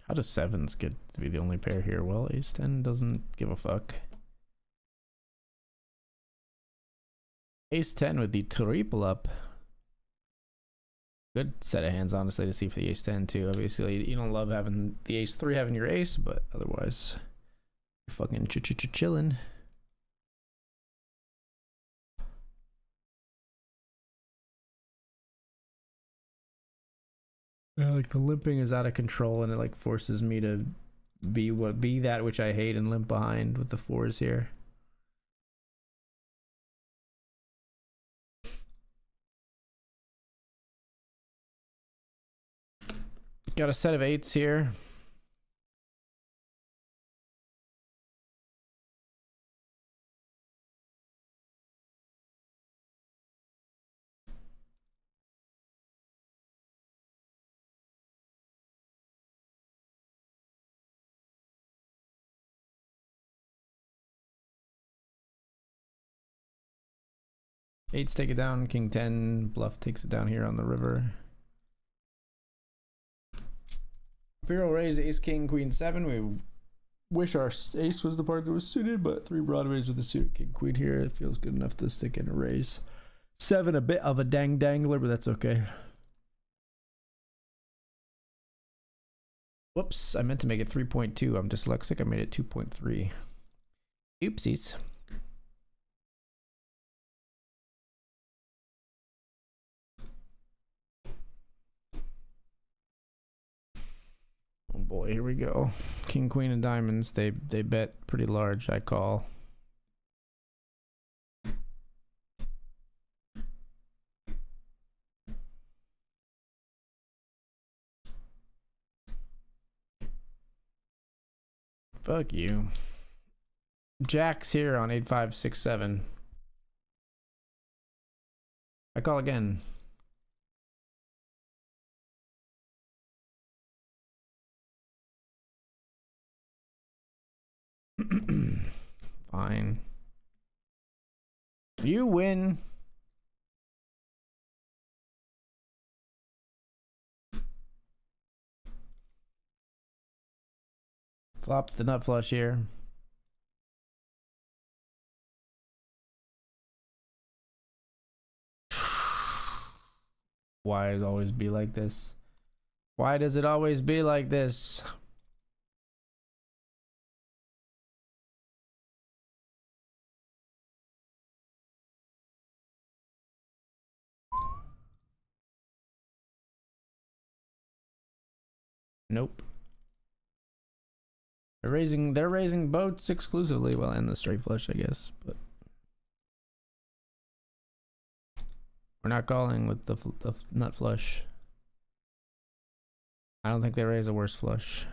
How does sevens get to be the only pair here? Well, ace 10 doesn't give a fuck. Ace 10 with the triple up. Good set of hands, honestly, to see for the ace 10 too. Obviously, you don't love having the ace 3 having your ace, but otherwise, you're fucking chilling. Like the limping is out of control, and it like forces me to be that which I hate and limp behind with the fours here. Got a set of eights here. Eights take it down. King 10 bluff takes it down here on the river. Imperial raise ace king queen 7. We wish our ace was the part that was suited, but 3 broadways with the suited king queen here. It feels good enough to stick in a raise. 7 a bit of a dangler, but that's okay. Whoops, I meant to make it 3.2. I'm dyslexic. I made it 2.3. Oopsies. Oh boy, here we go. King, queen, and diamonds. They bet pretty large. I call. Fuck you. Jack's here on 8567. I call again. Fine. You win. Flop the nut flush here. Why does it always be like this? Why does it always be like this? Nope. They're raising boats exclusively. Well, and the straight flush, I guess, but we're not calling with the nut flush. I don't think they raise a worse flush.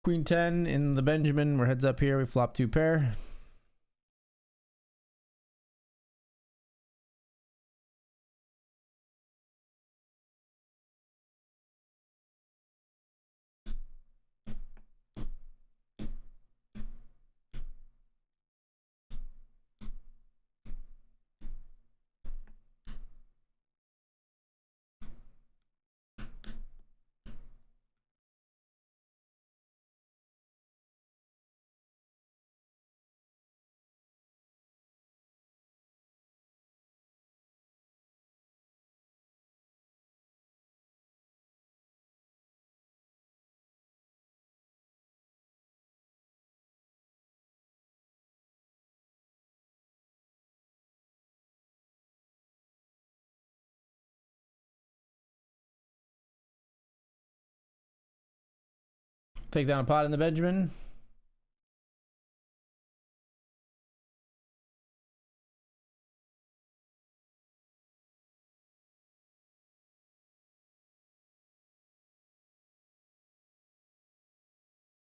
Queen 10 in the Benjamin. We're heads up here. We flop 2 pair. Take down a pot in the Benjamin.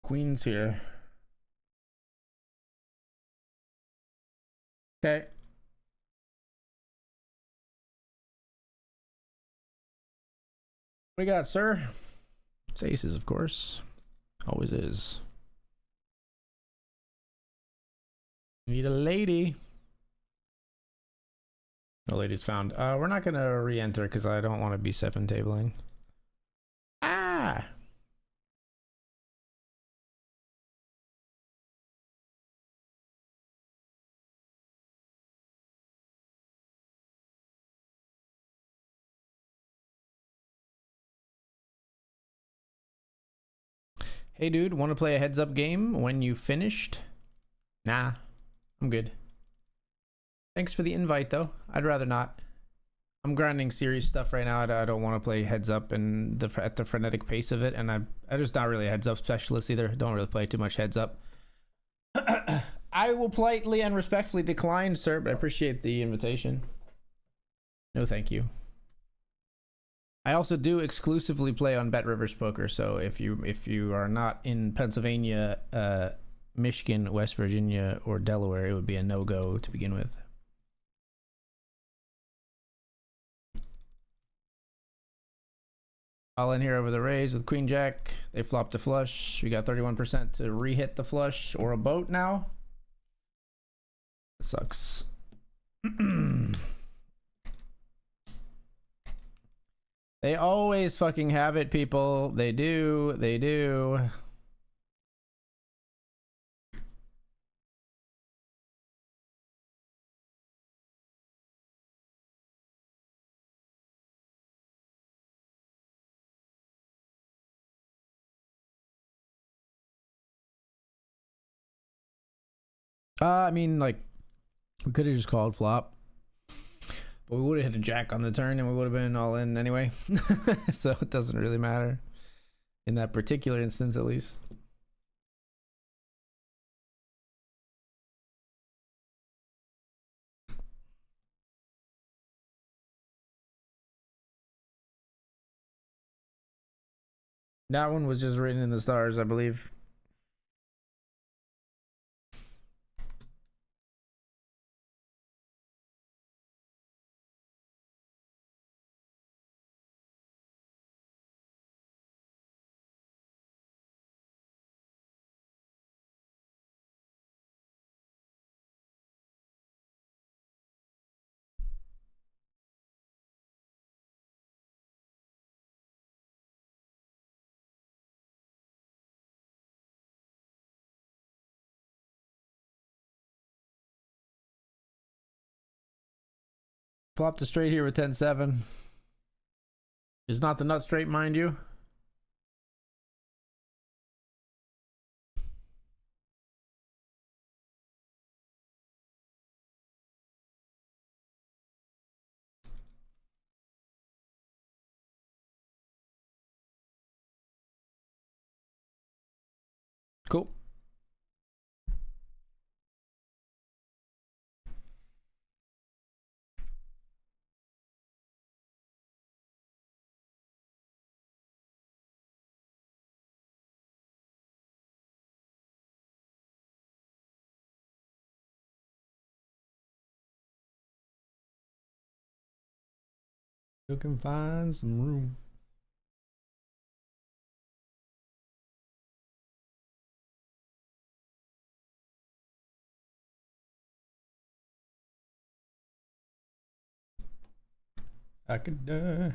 Queen's here. Okay. What do you got, sir? It's aces, of course. Always is. Need a lady. No lady's found. We're not gonna re-enter because I don't want to be 7 tabling. Ah! Hey dude, want to play a heads up game when you finished? Nah, I'm good. Thanks for the invite though. I'd rather not. I'm grinding serious stuff right now. I don't want to play heads up and at the frenetic pace of it, and I'm just not really a heads up specialist either. Don't really play too much heads up. I will politely and respectfully decline, sir, but I appreciate the invitation. No, thank you. I also do exclusively play on BetRivers Poker, so if you are not in Pennsylvania, Michigan, West Virginia, or Delaware, it would be a no-go to begin with. All in here over the raise with Queen Jack. They flopped a flush. We got 31% to re-hit the flush or a boat now. It sucks. They always fucking have it, people. They do. They do. I mean, like, we could have just called flop. But we would have hit a jack on the turn and we would have been all in anyway. So it doesn't really matter. In that particular instance, at least. That one was just written in the stars, I believe. Flop to straight here with 10-7. Is not the nut straight, mind you. Cool. You can find some room. I could die.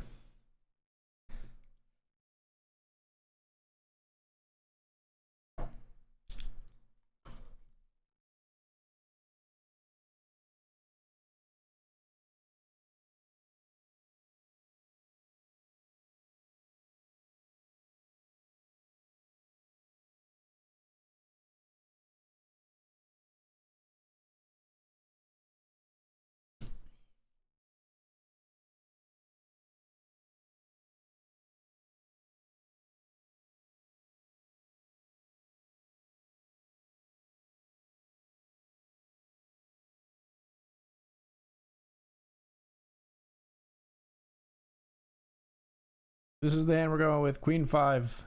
This is the hand we're going with. Queen 5.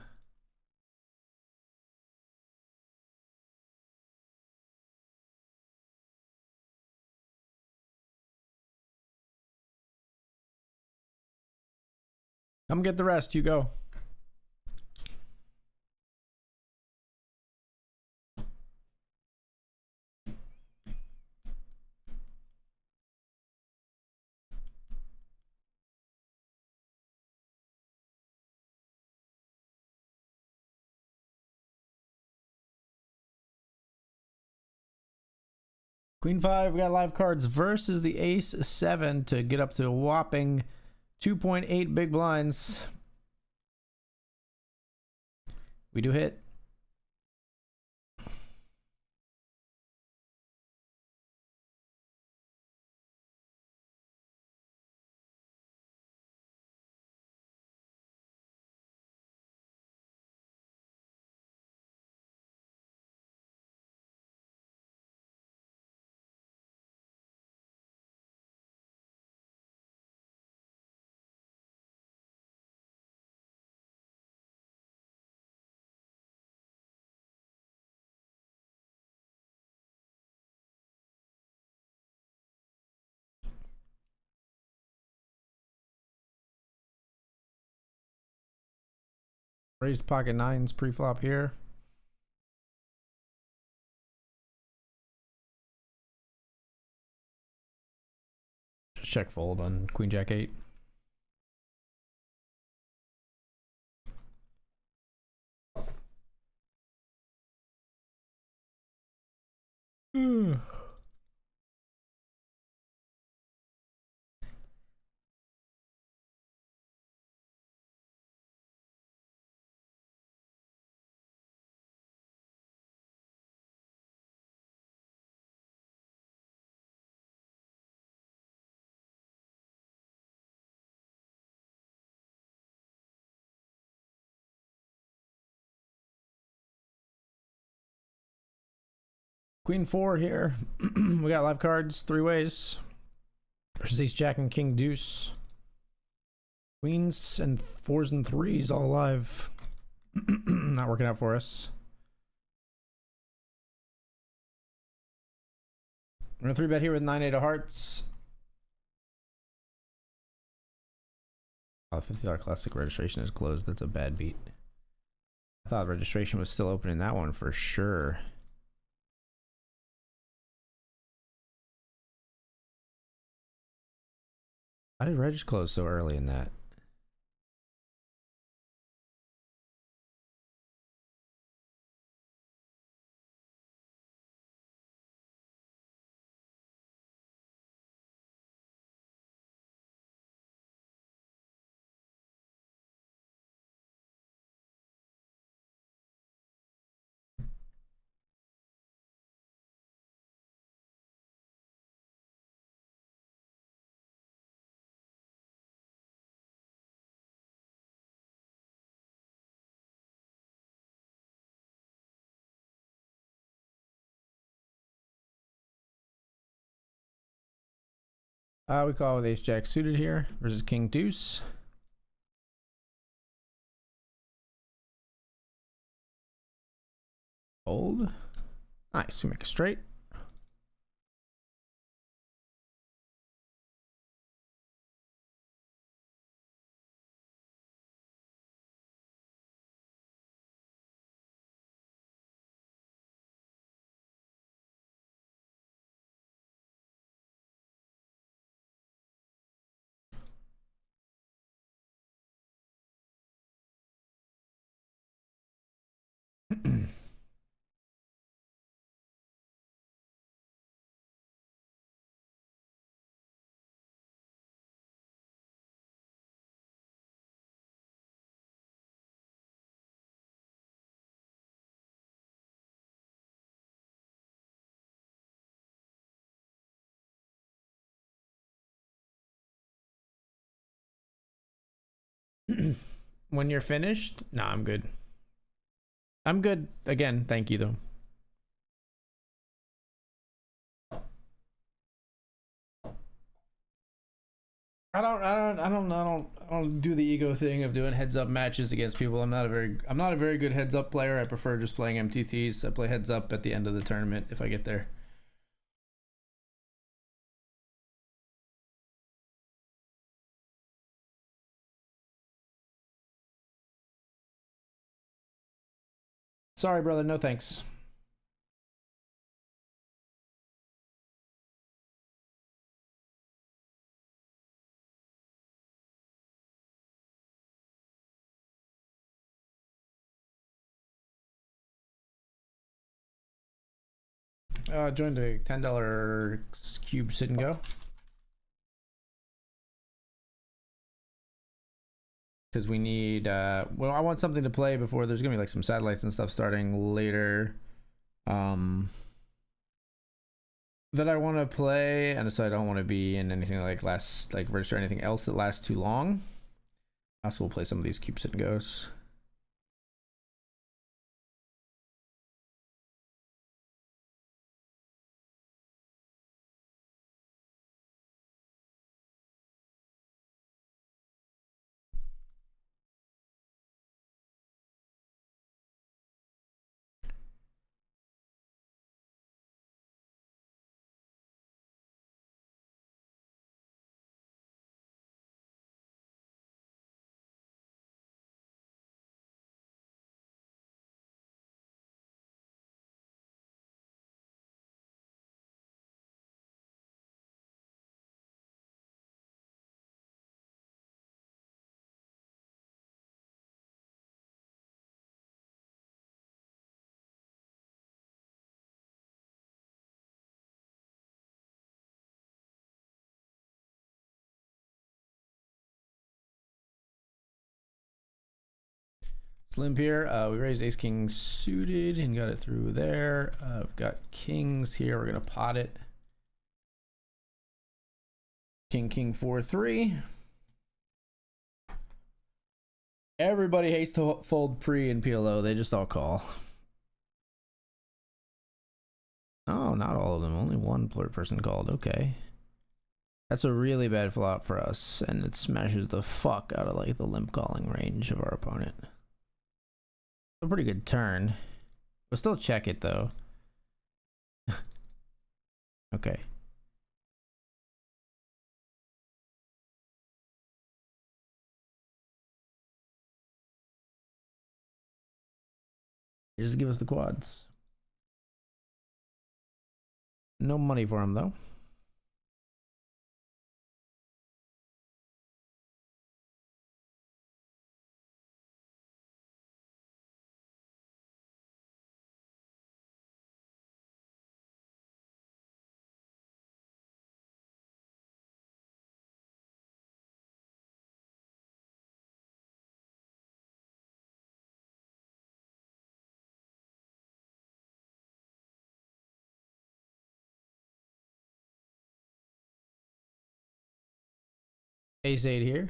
Come get the rest. You go. Queen 5, we got live cards versus the Ace 7 to get up to a whopping 2.8 big blinds. We do hit. Raised pocket 9s pre-flop here. Just check fold on Queen Jack 8. Queen 4 here. We got live cards 3 ways. Versus Ace Jack and King Deuce. Queens and 4s and 3s all live. Not working out for us. We're gonna 3-bet here with 9-8 of hearts. Oh, the $50 classic registration is closed. That's a bad beat. I thought registration was still open in that one for sure. Why did Reg close so early in that? We call with ace jack suited here versus king deuce. Fold. Nice. We make a straight. When you're finished? Nah, I'm good. I'm good. Again, thank you though. I don't do the ego thing of doing heads up matches against people. I'm not a very good heads up player. I prefer just playing MTTs. I play heads up at the end of the tournament if I get there. Sorry, brother. No thanks. Joined a $10 cube sit and go. Because we need, well, I want something to play before there's gonna be like some satellites and stuff starting later. That I want to play, and so I don't want to be in anything like register anything else that lasts too long. Also, we'll play some of these cube sit and goes. Limp here. We raised ace king suited and got it through there. We've got kings here. We're gonna pot it. King 4-3. Everybody hates to fold pre and PLO. They just all call. Oh, not all of them. Only one person called. Okay. That's a really bad flop for us, and it smashes the fuck out of like the limp calling range of our opponent. A pretty good turn. We'll still check it though. Okay. Just give us the quads. No money for him though. Ace 8 here.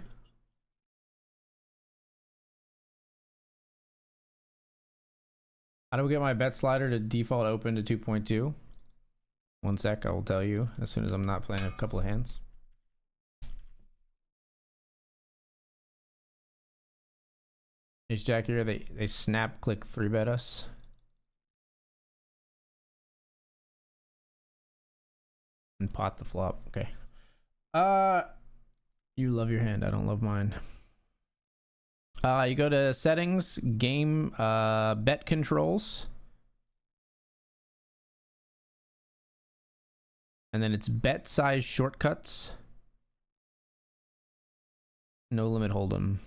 How do we get my bet slider to default open to 2.2? One sec, I will tell you as soon as I'm not playing a couple of hands. Ace Jack here. They snap click 3-bet us. And pot the flop. Okay. You love your hand. I don't love mine. You go to settings, game, bet controls. And then it's bet size shortcuts. No limit hold'em.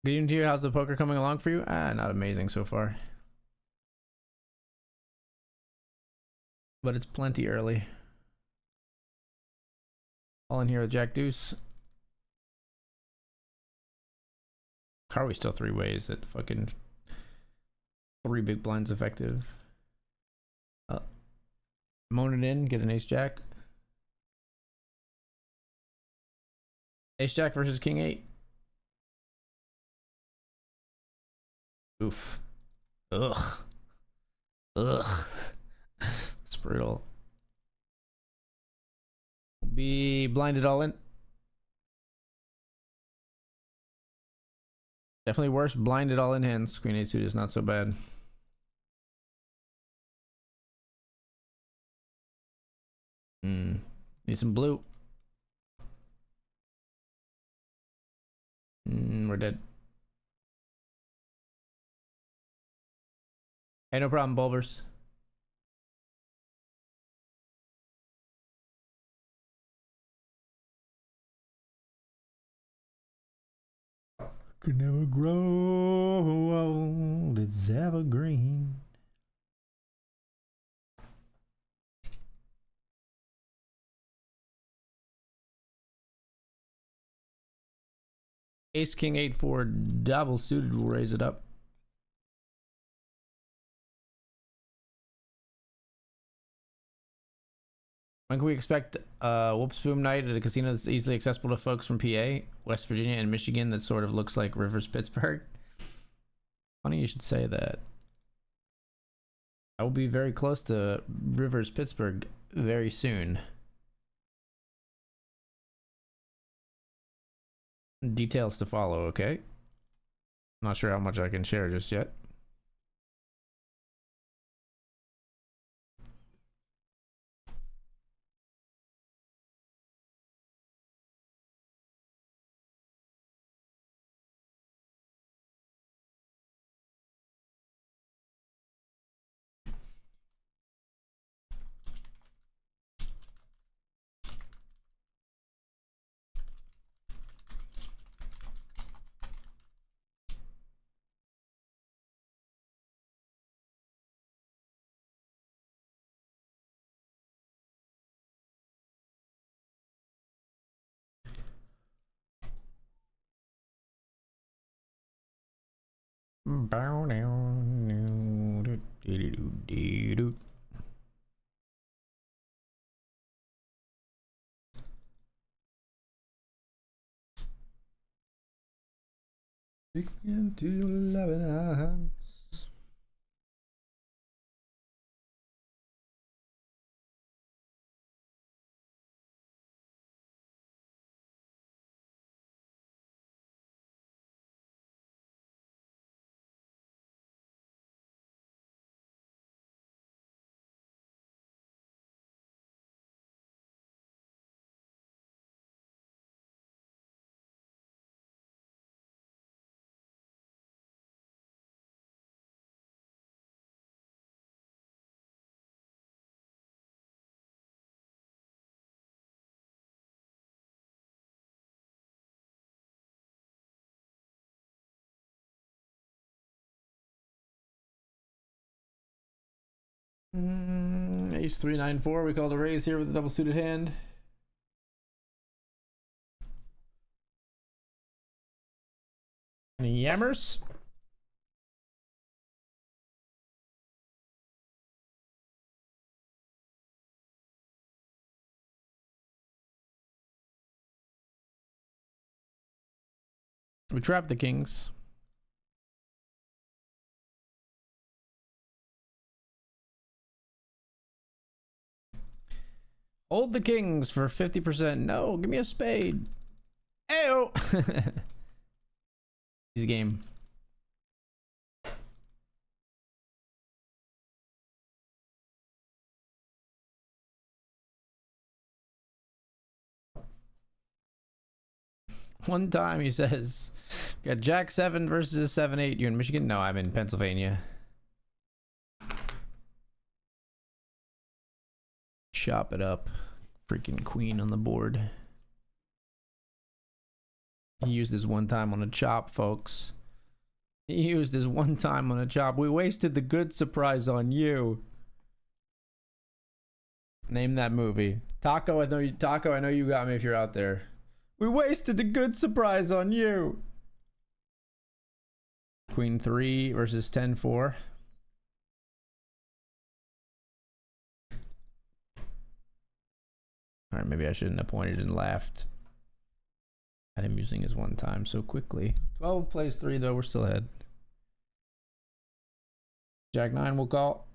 Good evening to you. How's the poker coming along for you? Not amazing so far. But it's plenty early. All in here with Jack Deuce. How are we still 3 ways at fucking 3 big blinds effective? Moan it in, get an Ace Jack. Ace Jack versus King 8. Oof. Ugh. Ugh. It's brutal. We'll be blinded all in. Definitely worse blinded all in hands. Queen 8 suit is not so bad. Need some blue. We're dead. Hey, no problem, Bulbers. Could never grow old, it's evergreen. Ace King 8-4 double suited will raise it up. When can we expect Whoops Boom Night at a casino that's easily accessible to folks from PA, West Virginia, and Michigan that sort of looks like Rivers Pittsburgh? Funny you should say that. I will be very close to Rivers Pittsburgh very soon. Details to follow, okay? Not sure how much I can share just yet. Bow down. Take me into your loving arms. Ace 394. We called a raise here with a double suited hand. Any yammers? We trapped the kings. Hold the kings for 50%. No, give me a spade. Ayo! Easy game. One time, he says. Got Jack 7 versus a 7-8. You in Michigan? No, I'm in Pennsylvania. Chop it up. Freaking queen on the board. He used his one time on a chop, folks. He used his one time on a chop. We wasted the good surprise on you. Name that movie. Taco, I know you got me if you're out there. We wasted the good surprise on you. Queen 3 versus 10-4. Alright, maybe I shouldn't have pointed and laughed at him using his one time so quickly. 12 plays 3 though, we're still ahead. Jack 9 will call.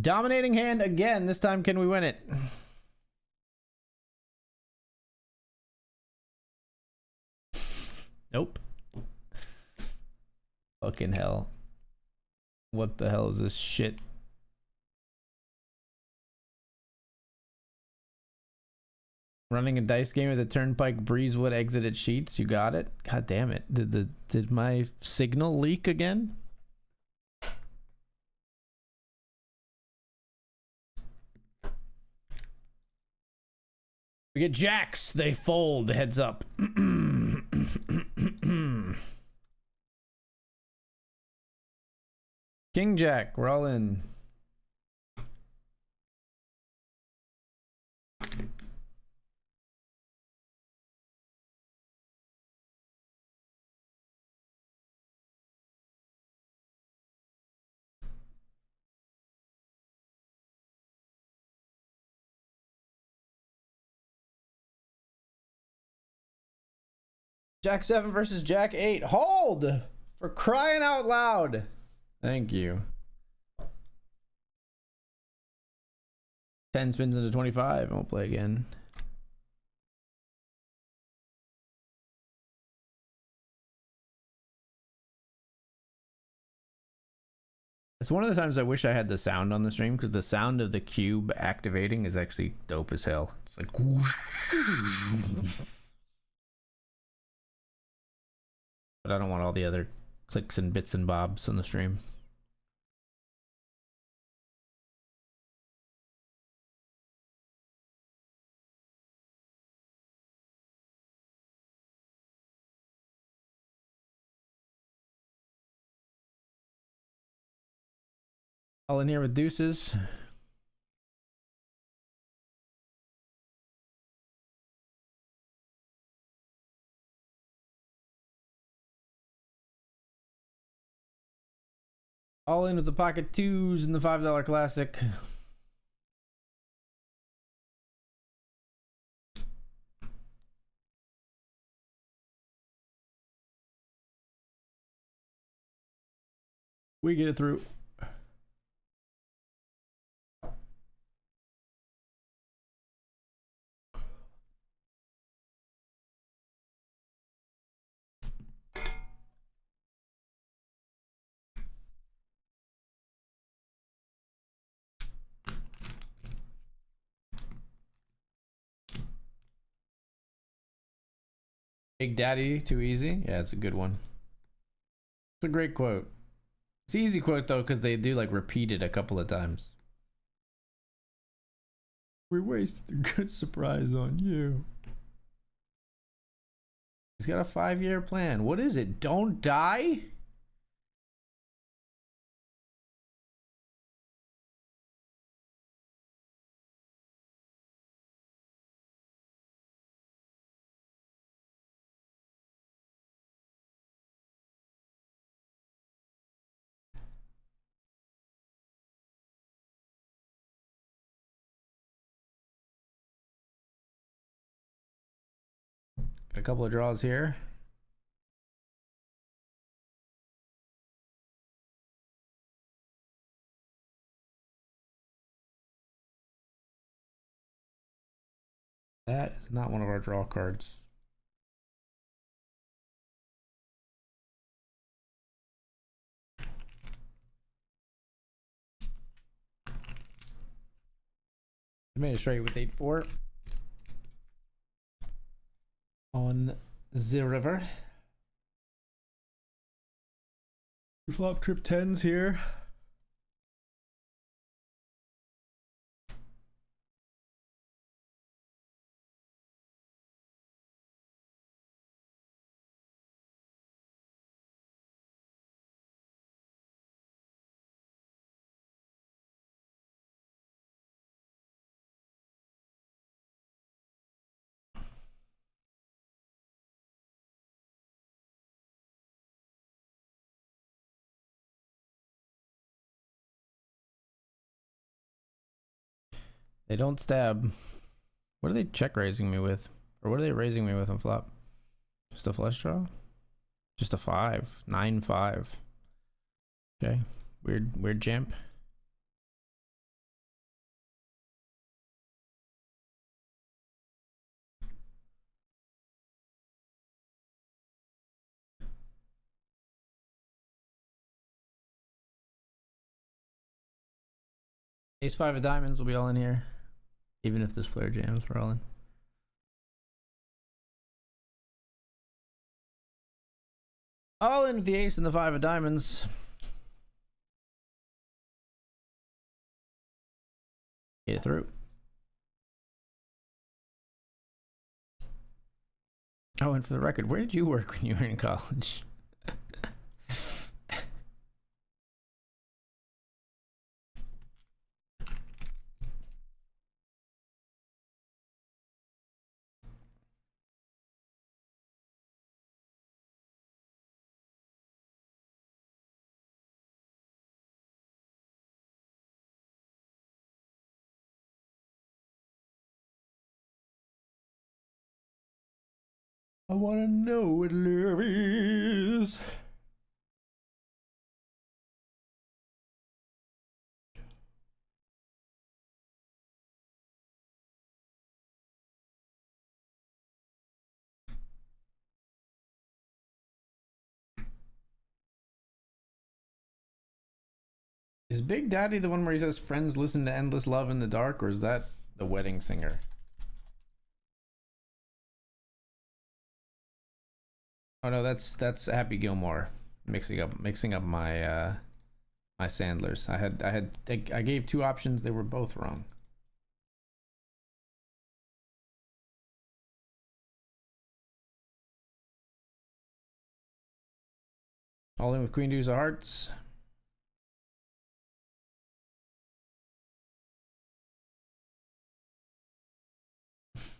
Dominating hand again. This time, can we win it? Nope. Fucking hell. What the hell is this shit? Running a dice game at the Turnpike Breezewood exit at Sheets. You got it? God damn it. Did my signal leak again? We get jacks. They fold. Heads up. King Jack. We're all in. Jack 7 versus Jack 8. Hold! For crying out loud. Thank you. 10 spins into 25 and we'll play again. It's one of the times I wish I had the sound on the stream because the sound of the cube activating is actually dope as hell. It's like but I don't want all the other clicks and bits and bobs on the stream. All in here with deuces. All in with the pocket twos and the $5 classic. We get it through. Big Daddy, too easy? Yeah, it's a good one. It's a great quote. It's an easy quote though, because they do like repeat it a couple of times. We wasted a good surprise on you. He's got a 5-year plan. What is it? Don't die? couple of draws here. That is not one of our draw cards. I made it straight with 8-4 on the river. Flop trip 10s here. They don't stab. What are they check raising me with? Or what are they raising me with on flop? Just a flush draw? Just a 5. 9-5. Okay. Weird jump. Ace-5 of diamonds will be all in here. Even if this player jams, we're all in. All in with the ace and the 5 of diamonds. Get it through. Oh, and for the record, where did you work when you were in college? I want to know what love is. Is Big Daddy the one where he says friends listen to Endless Love in the Dark, or is that the Wedding Singer? Oh no, that's Happy Gilmore. Mixing up my my Sandlers. I gave 2 options, they were both wrong. All in with Queen Deuce of Hearts.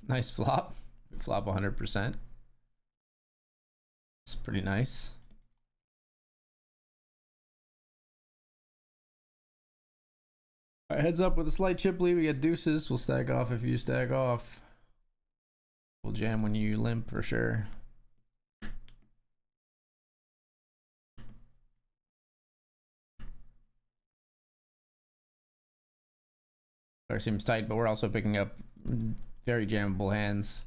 Nice flop. Flop 100%. It's pretty nice. All right, heads up with a slight chip lead. We get deuces. We'll stag off if you stag off. We'll jam when you limp for sure. Our seems tight, but we're also picking up very jammable hands.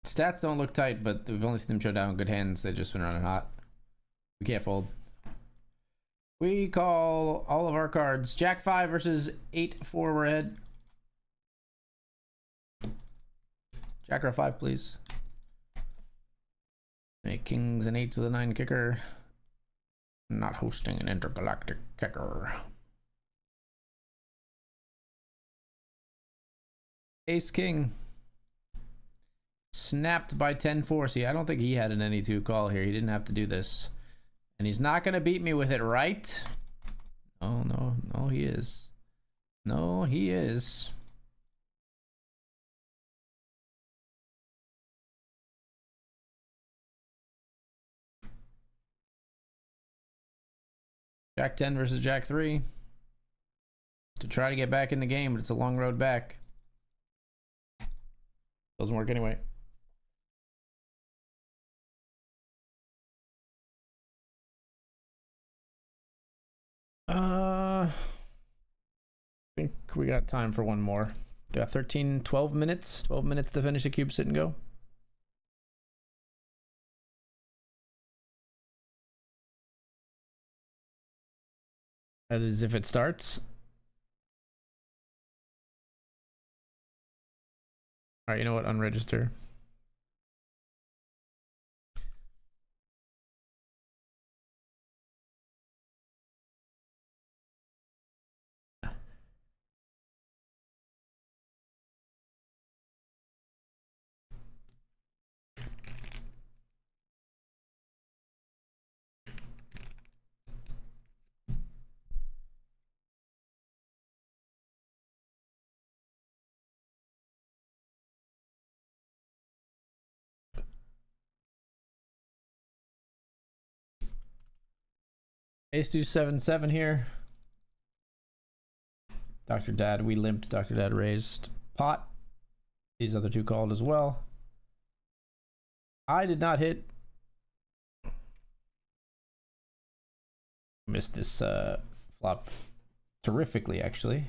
Stats don't look tight, but we've only seen them show down good hands. They've just been running hot. We can't fold. We call all of our cards. Jack 5 versus 8-4. We're ahead. Jack or 5, please. Make kings and 8s with a 9 kicker. Not hosting an intergalactic kicker. Ace King. Snapped by 10-4. See, I don't think he had an any 2 call here. He didn't have to do this. And he's not going to beat me with it, right? Oh, no, he is. No, he is. Jack 10 versus Jack 3. to try to get back in the game, but it's a long road back. Doesn't work anyway. I think we got time for one more. We got 12 minutes to finish the cube sit and go. As if it starts. All right, you know what? Unregister. Ace deuce 7-7 here. Dr. Dad, we limped. Dr. Dad raised pot. These other two called as well. I did not hit. Missed this flop terrifically, actually.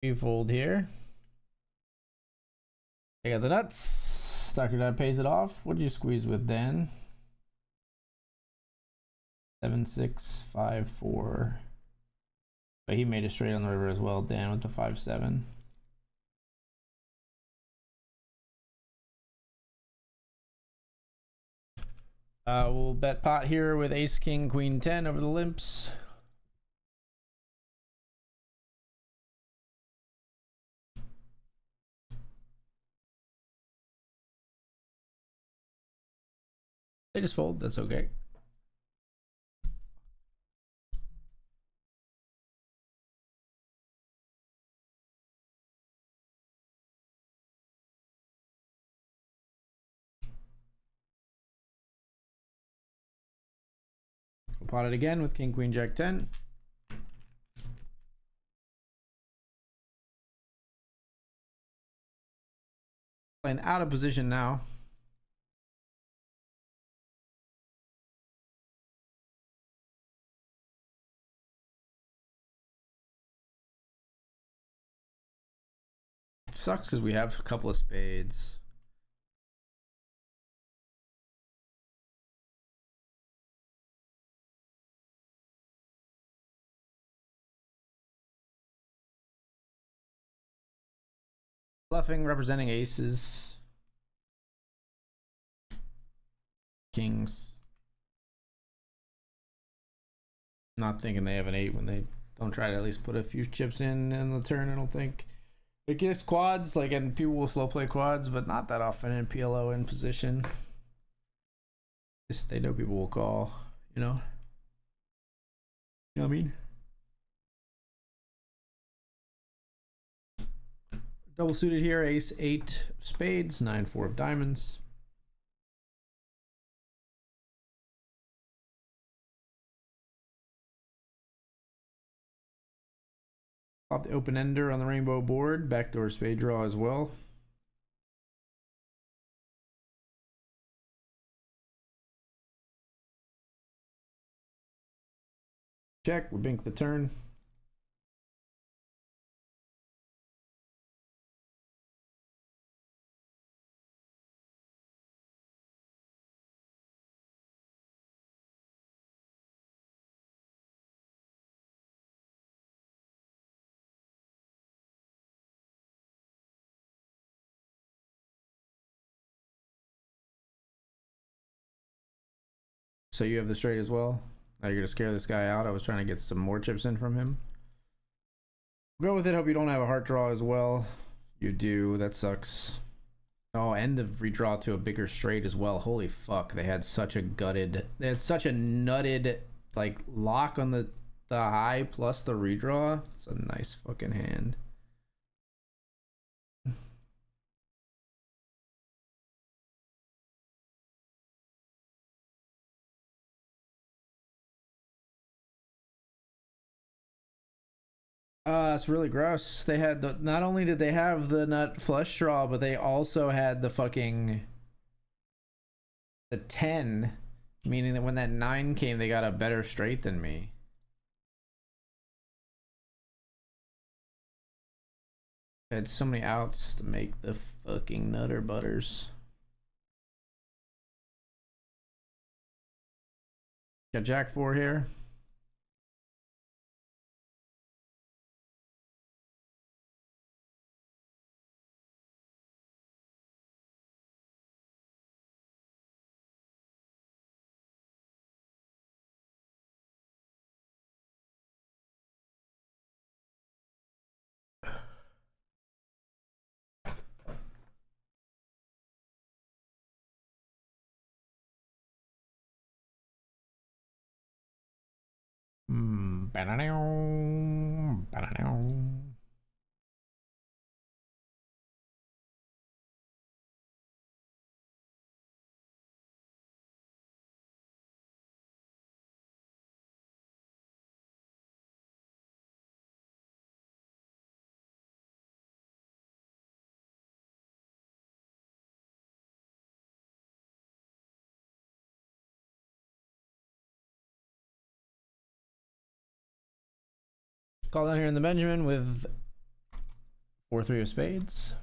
We fold here. I got the nuts. Dr. Dad pays it off. What'd you squeeze with, Dan? 7-6, 5-4. But he made it straight on the river as well. Dan with the 5-7. We'll bet pot here with ace, king, queen, 10 over the limps. They just fold. That's okay. We'll pot it again with king, queen, jack, 10. Playing out of position now. It sucks because we have a couple of spades. Bluffing representing aces. Kings. Not thinking they have an 8 when they don't try to at least put a few chips in the turn, I don't think. It gets quads, like, and people will slow play quads, but not that often in PLO in position. They know people will call, you know? You know what I mean? Double suited here, ace, 8 of spades, 9-4 of diamonds. Pop the open ender on the rainbow board, backdoor spade draw as well. Check, we bink the turn. So you have the straight as well? Now you're gonna scare this guy out. I was trying to get some more chips in from him. Go with it. Hope you don't have a heart draw as well. You do. That sucks. Oh, and to redraw to a bigger straight as well. Holy fuck. They had such a nutted like lock on the high plus the redraw. It's a nice fucking hand. It's really gross. They had not only did they have the nut flush draw, but they also had the 10, meaning that when that 9 came, they got a better straight than me. I had so many outs to make the fucking nutter butters. Got Jack 4 here. Call down here in the Benjamin with 4-3 of spades.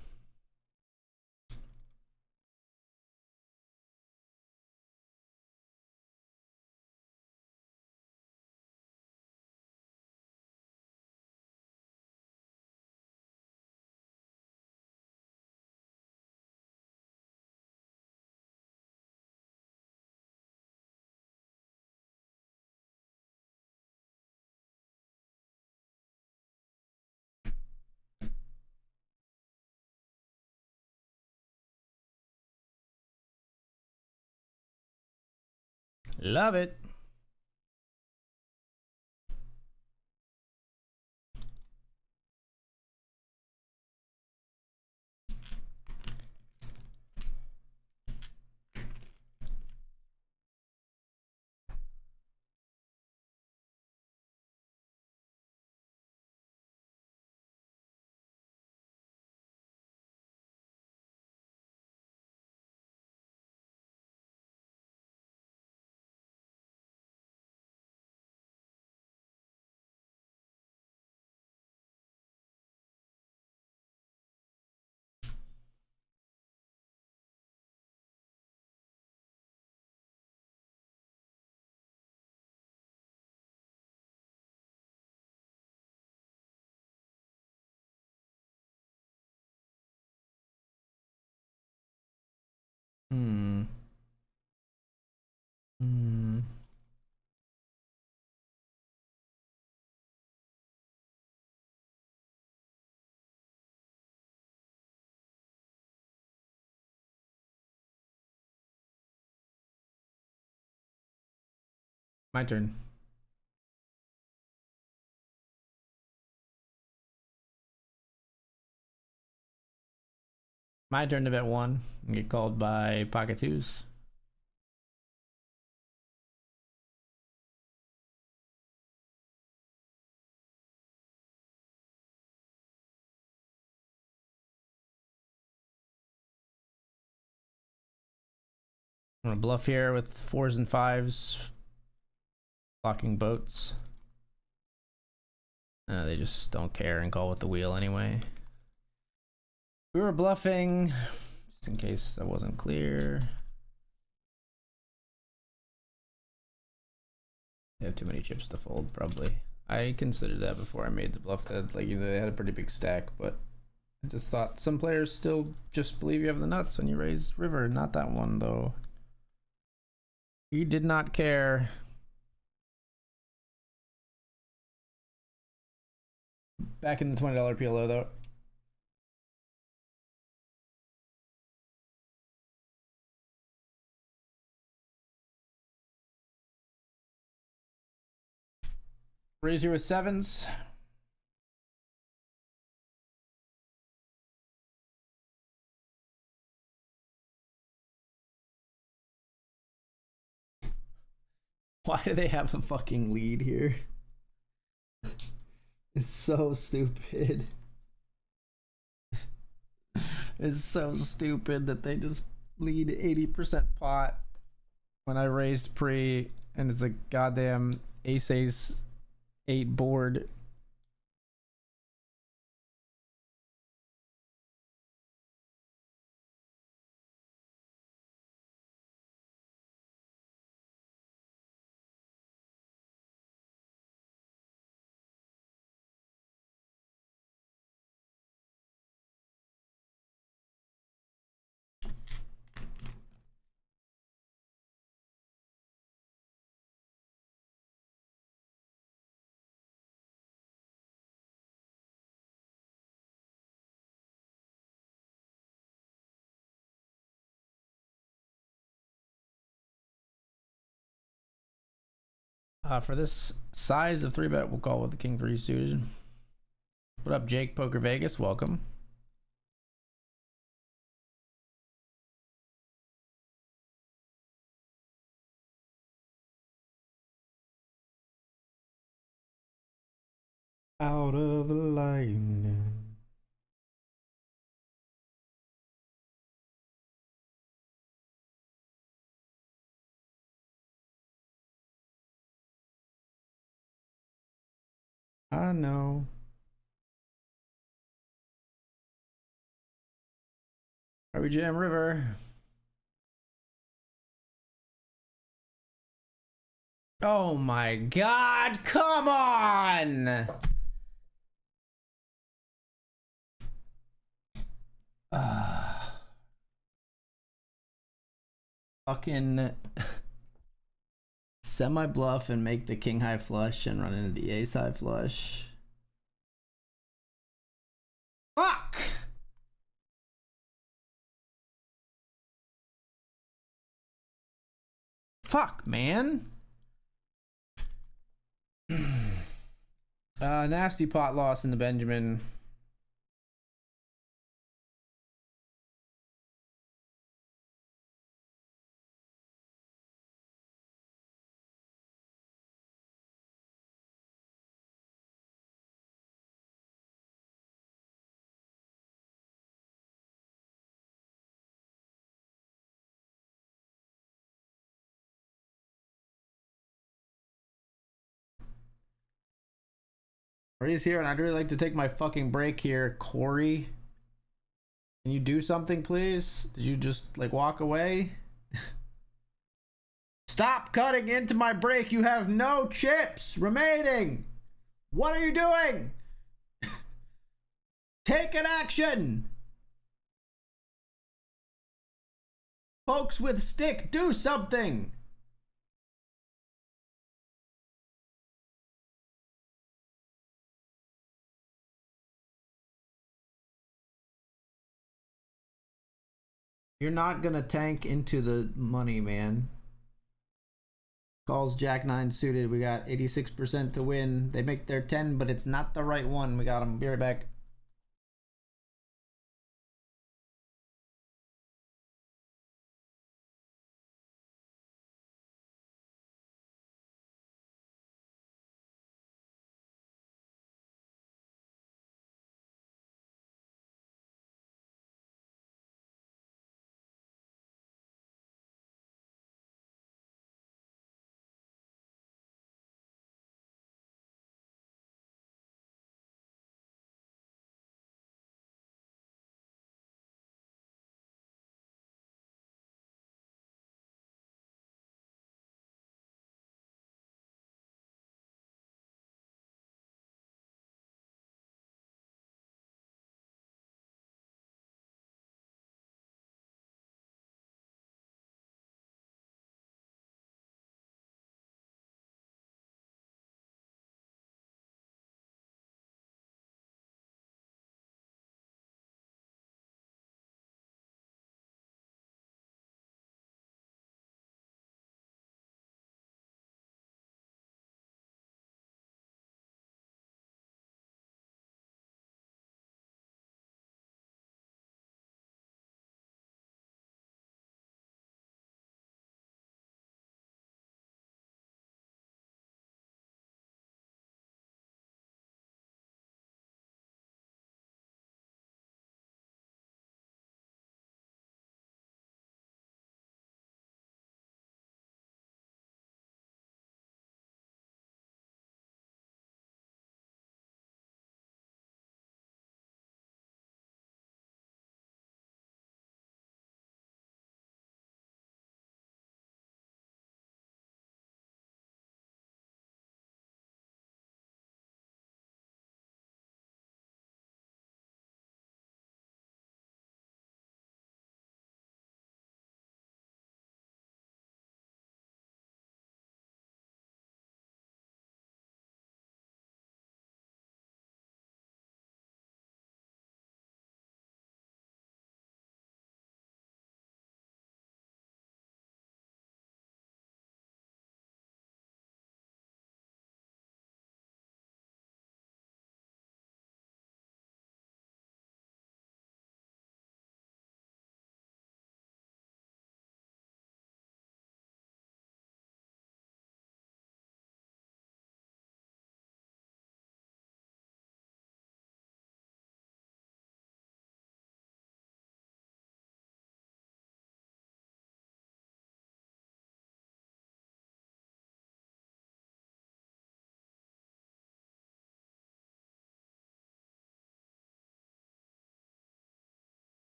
Love it. Hmm. Hmm. My turn. My turn to bet 1 and get called by pocket 2s. I'm gonna bluff here with 4s and 5s, blocking boats. They just don't care and call with the wheel anyway. We were bluffing, just in case that wasn't clear. They have too many chips to fold, probably. I considered that before I made the bluff that like they had a pretty big stack, but I just thought some players still just believe you have the nuts when you raise river. Not that one though. He did not care. Back in the $20 PLO though. Raise you with sevens. Why do they have a fucking lead here? It's so stupid. It's so stupid that they just lead 80% pot when I raised pre and it's a goddamn ace 8 board. For this size of 3-bet, we'll call with the king 3 suited. What up, Jake Poker Vegas? Welcome. Out of the lightning. I know. Are we Jam River? Oh my god, come on! Fucking semi bluff and make the king high flush and run into the ace high flush. Fuck! Fuck, man. Nasty pot loss in the Benjamin. Corey's here, and I'd really like to take my fucking break here. Corey, can you do something, please? Did you just like walk away? Stop cutting into my break. You have no chips remaining. What are you doing? Take an action. Folks with stick, do something. You're not gonna tank into the money, man. Calls Jack 9 suited. We got 86% to win. They make their 10, but it's not the right one. We got them. Be right back.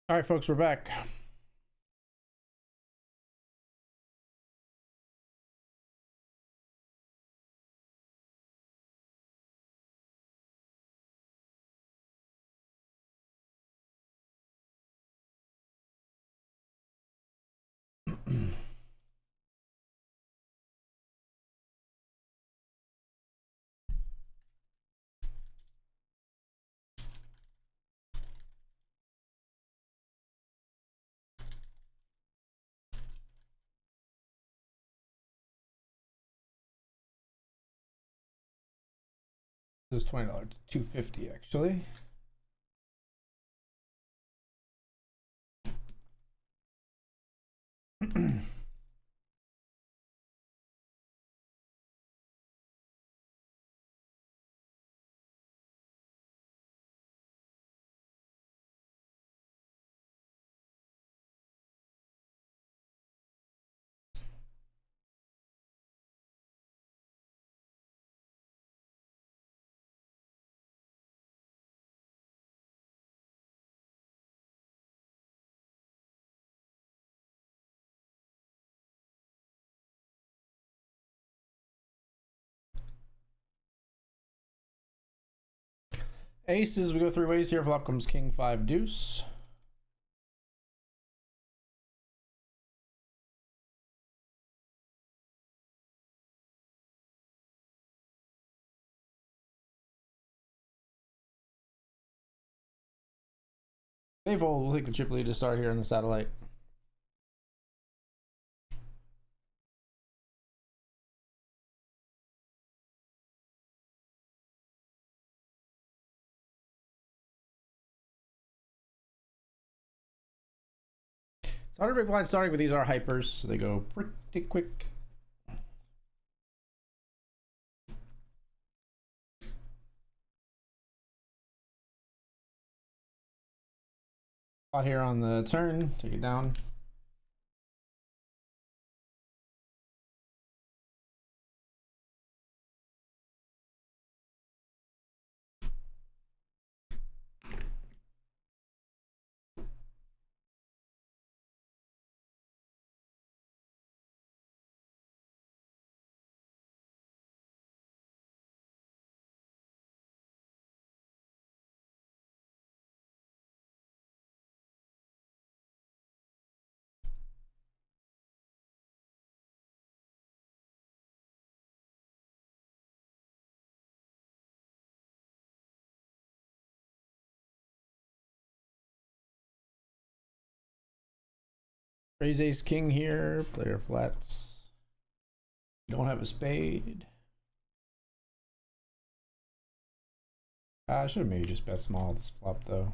All right, folks, we're back. This is $20 to $250 actually. Aces, we go three ways here. Flop comes king, five, deuce. They fold. We'll take the chip lead to start here on the satellite. So 100 big blinds starting, but these are hypers, so they go pretty quick. Pot here on the turn, take it down. Raise ace king here, player flats. Don't have a spade. I should have maybe just bet small this flop though.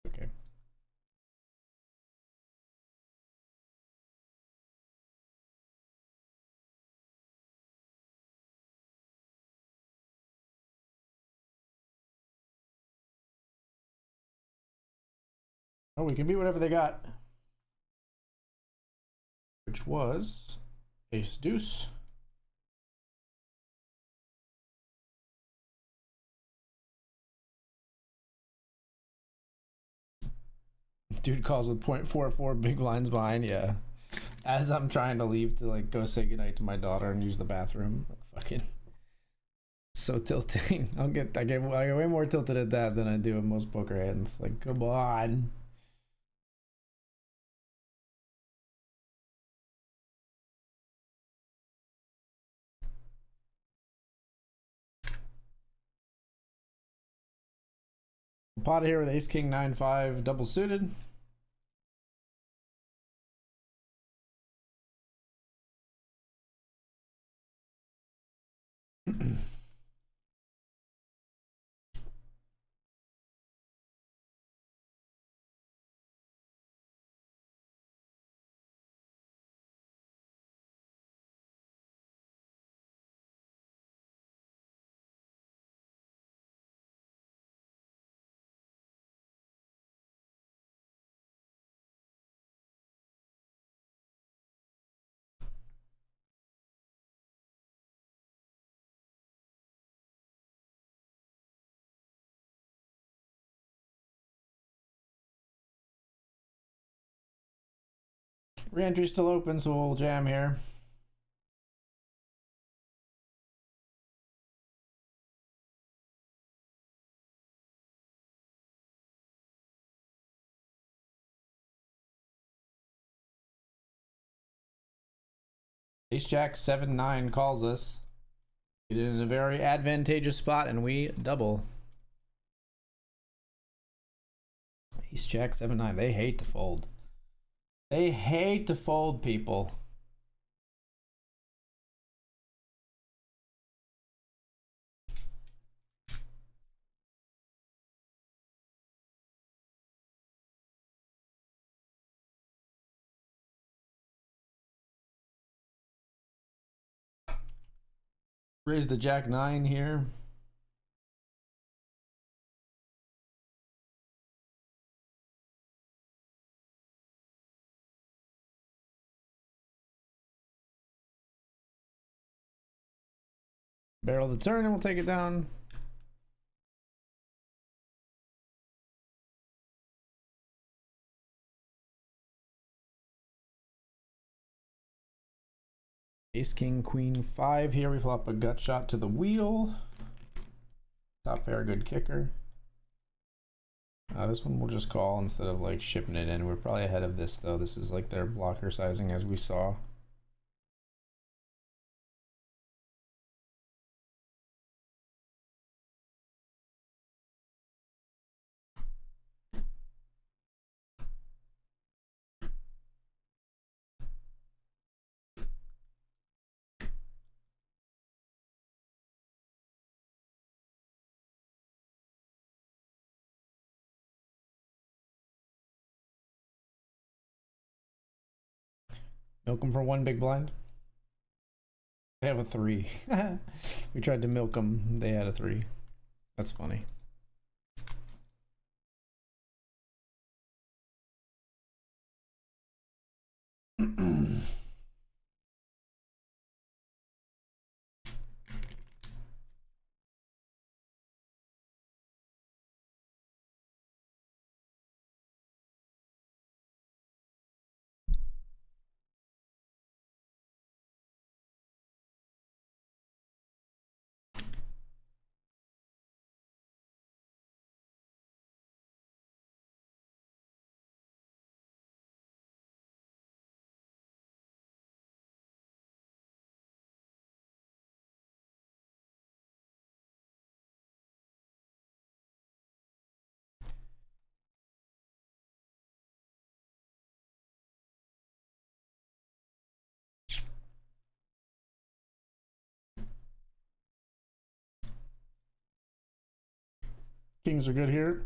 Okay. Oh, we can beat whatever they got. Which was ace deuce. Dude calls with 0.44 big blinds behind. Yeah. As I'm trying to leave to like go say goodnight to my daughter and use the bathroom. Fucking so tilting. I get way more tilted at that than I do in most poker hands. Like, come on. Pot here with ace king 9-5 double suited. Re-entry's still open, so we'll jam here. Ace Jack 7-9 calls us. It is a very advantageous spot, and we double. Ace Jack 7-9. They hate to fold. They hate to fold, people. Raise the Jack 9 here. Barrel the turn and we'll take it down. Ace, King, Queen, 5 here. We flop a gut shot to the wheel. Top pair, good kicker. This one we'll just call instead of like shipping it in. We're probably ahead of this though. This is like their blocker sizing as we saw. Milk them for one big blind. They have a 3. We tried to milk them. They had a 3. That's funny. Kings are good here.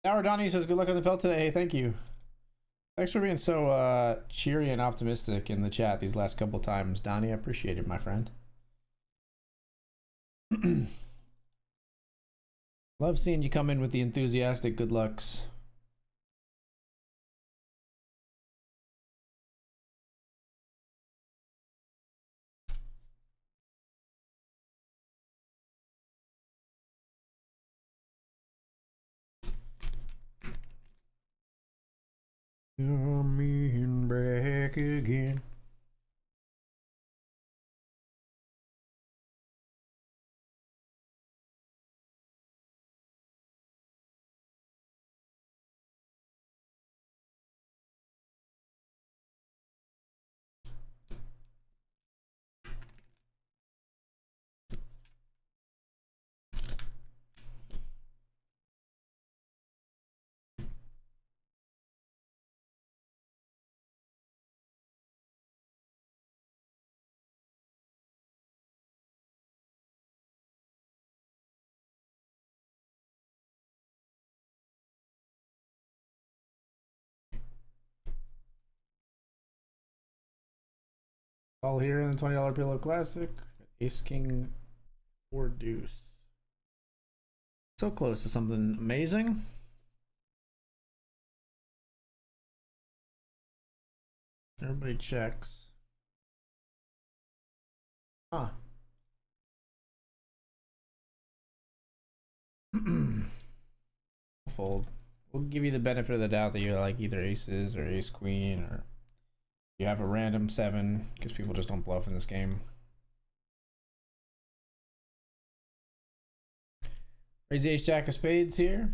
Now Donnie says good luck on the felt today. Hey, thank you. Thanks for being so cheery and optimistic in the chat these last couple times, Donnie. I appreciate it, my friend. Love seeing you come in with the enthusiastic good lucks. Coming back again. All here in the $20 Pillow Classic. Ace, King, or Deuce. So close to something amazing. Everybody checks. Huh. Fold. We'll give you the benefit of the doubt that you're like either aces or ace queen, or you have a random 7 because people just don't bluff in this game. Raise the ace jack of spades here.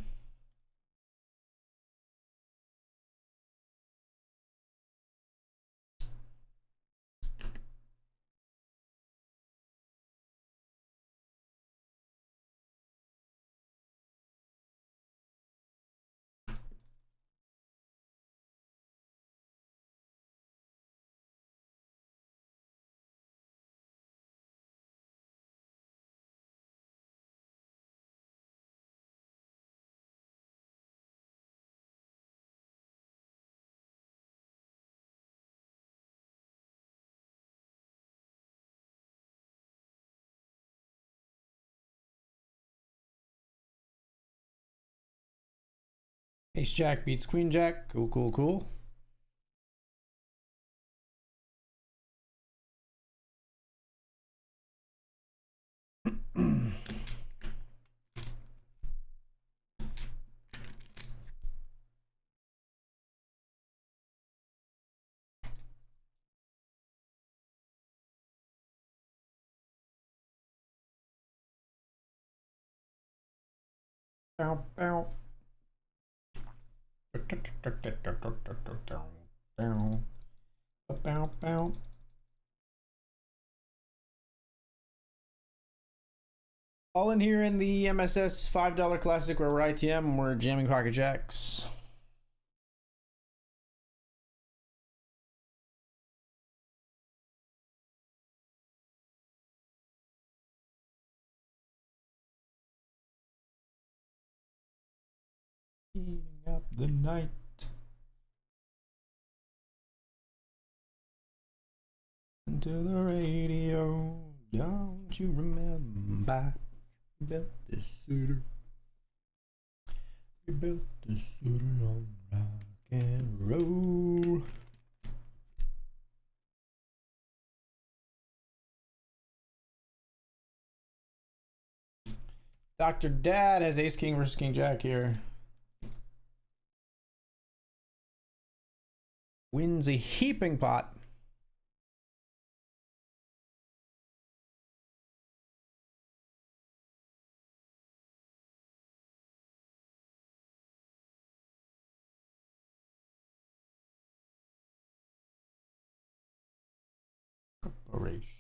Ace jack beats queen jack. Cool, cool, cool. Bow, bow. Bow, bow. All in here in the MSS $5 Classic where we're ITM and we're jamming pocket jacks. Heating up the night. To the radio, don't you remember? We built this suitor. We built this suitor on rock and roll. Dr. Dad has ace king versus king jack here. Wins a heaping pot. Corporation.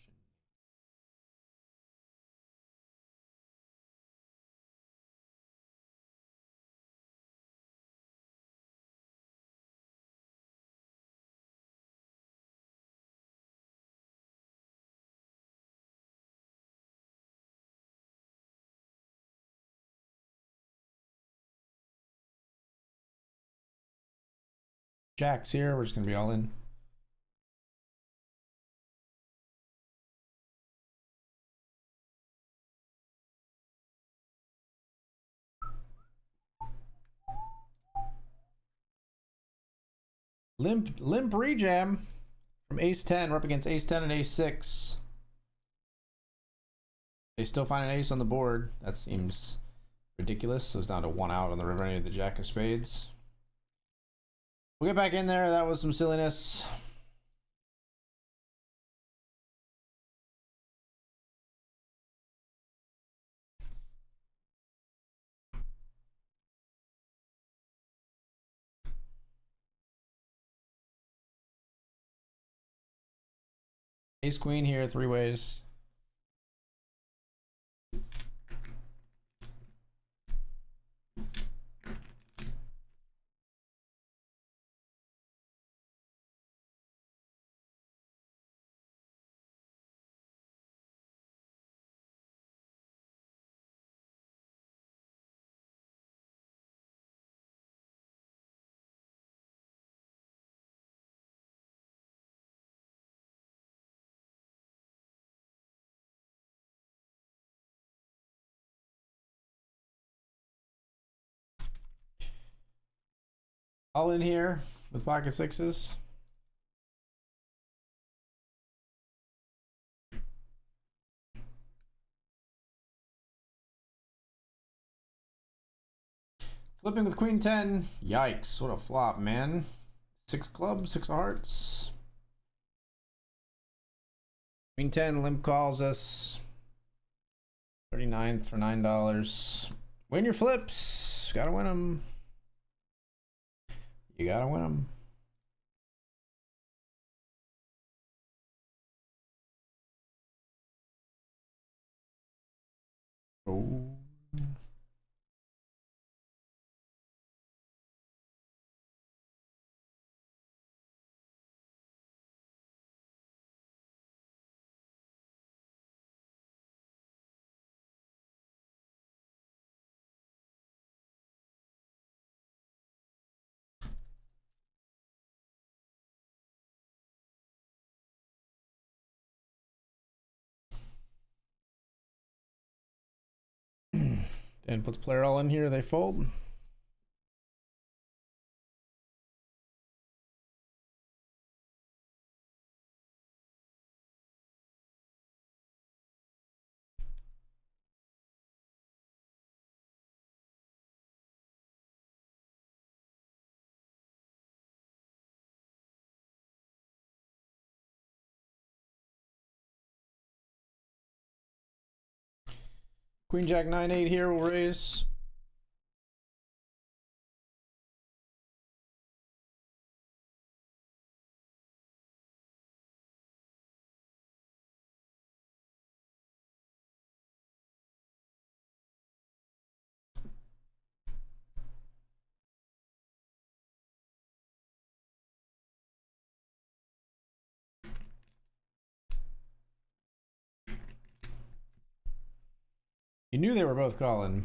Jacks here, we're just gonna be all in. Limp rejam from ace 10. We're up against ace 10 and ace 6. They still find an ace on the board. That seems ridiculous. So it's down to 1 out on the river end of the jack of spades. We'll get back in there. That was some silliness. Ace queen here, 3 ways. All in here with pocket sixes. Flipping with queen 10. Yikes, what a flop, man. 6 clubs, 6 of hearts. Queen 10 limp calls us. 39th for $9. Win your flips. Gotta win them. You gotta win them. Oh. And puts player all in here, they fold. Queen Jack 9-8 here will raise. You knew they were both calling.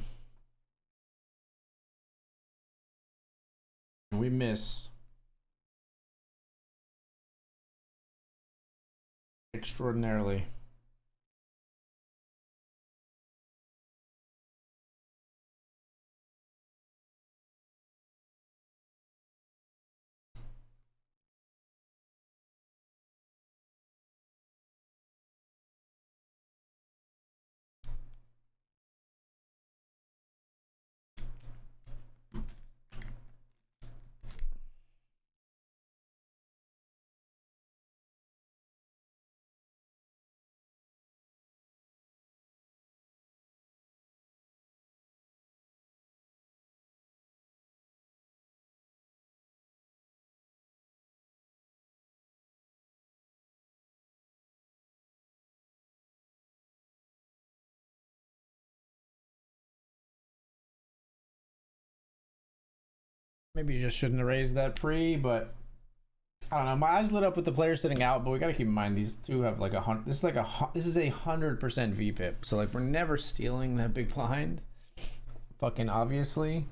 We miss. Extraordinarily. Maybe you just shouldn't have raised that pre, but I don't know. My eyes lit up with the player sitting out, but we got to keep in mind these two have like this is a 100% VPIP. So like we're never stealing that big blind. Fucking obviously.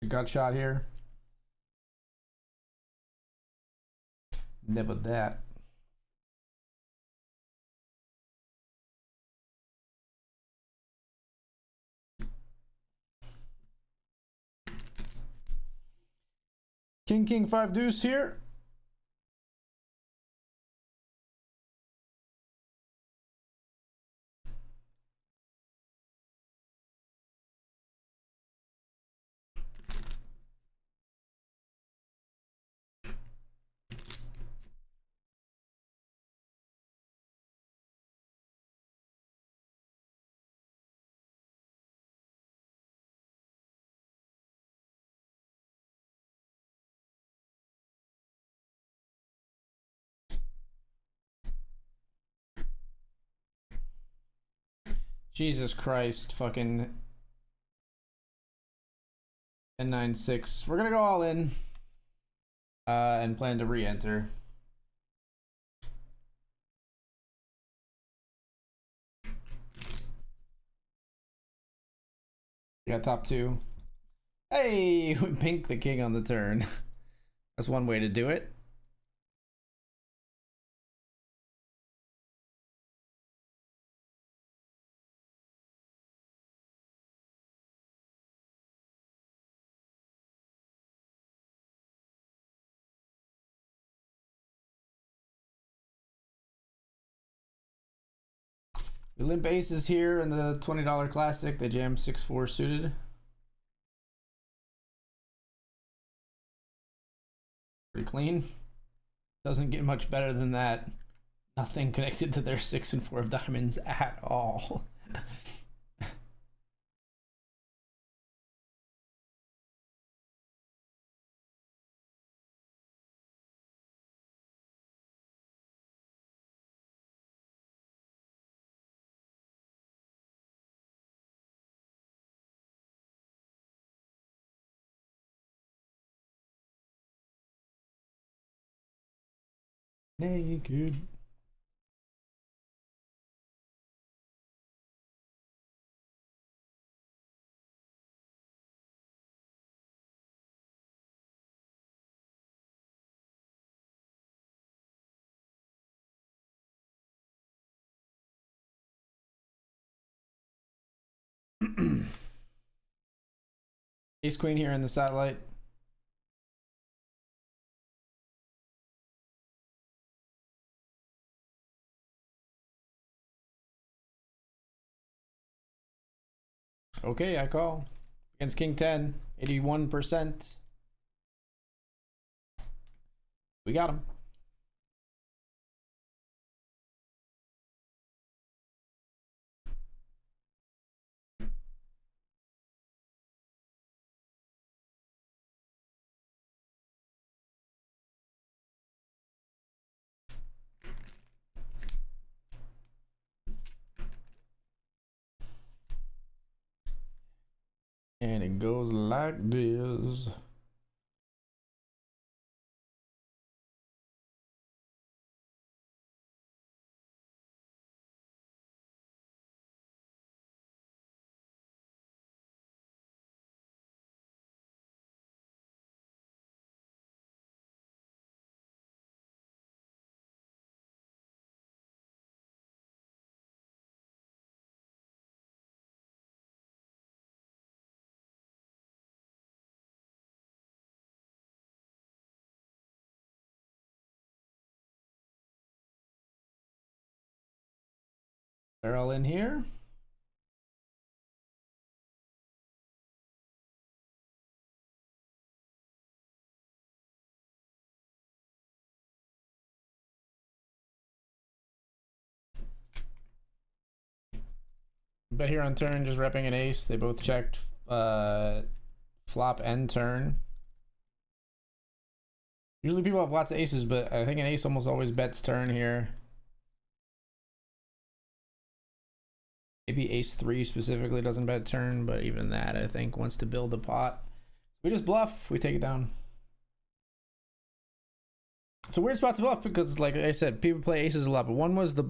Gut shot here. Never that. King 5 deuce here. Jesus Christ, fucking 10-9-6. We're gonna go all in and plan to re-enter. You got top two. Hey, we pink the king on the turn. That's one way to do it. We limp aces here in the $20 classic. They jam 6-4 suited. Pretty clean. Doesn't get much better than that. Nothing connected to their 6 and 4 of diamonds at all. Naked. Ace queen here in the satellite. Okay, I call. Against king 10, 81%. We got him. And it goes like this. They're all in here. Bet here on turn, just repping an ace. They both checked flop and turn. Usually people have lots of aces, but I think an ace almost always bets turn here. Maybe ace 3 specifically doesn't bet turn, but even that I think wants to build a pot. We just bluff, we take it down. It's a weird spot to bluff because, like I said, people play aces a lot, but one was the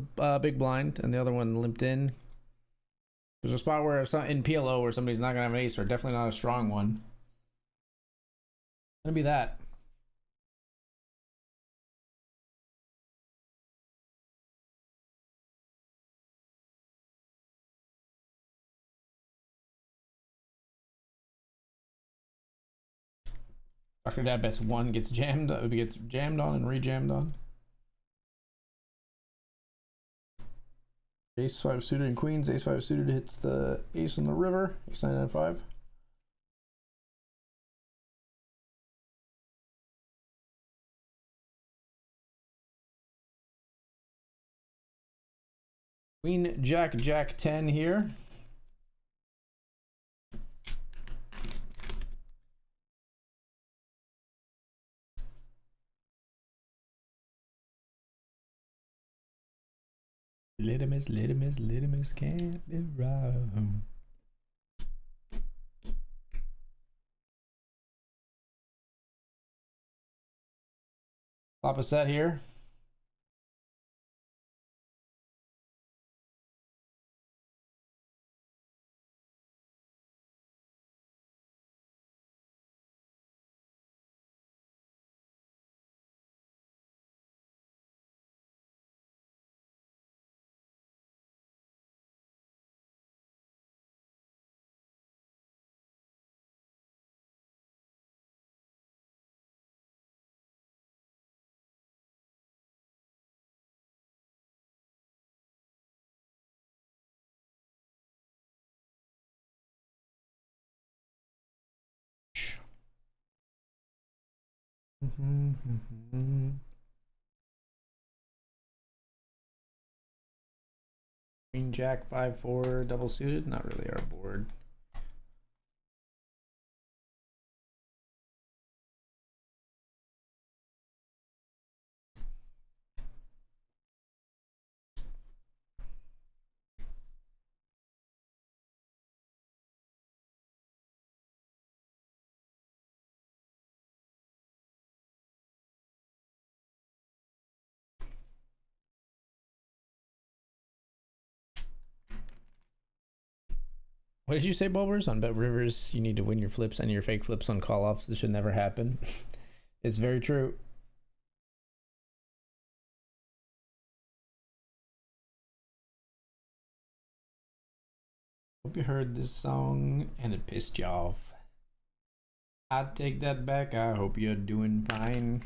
big blind and the other one limped in. There's a spot where in PLO where somebody's not gonna have an ace, or definitely not a strong one. It's gonna be that. Dr. Dad bets 1, gets jammed on and re-jammed on. Ace 5 suited and queens. Ace 5 suited hits the ace on the river. Ace 9 and 5. Queen, Jack, Jack 10 here. Litmus can't be wrong. Flop a set here. Queen Jack 5-4 double suited. Not really our board. What did you say, Bulbers? On BetRivers, you need to win your flips and your fake flips on call-offs. This should never happen. It's very true. Hope you heard this song and it pissed you off. I'd take that back. I hope you're doing fine.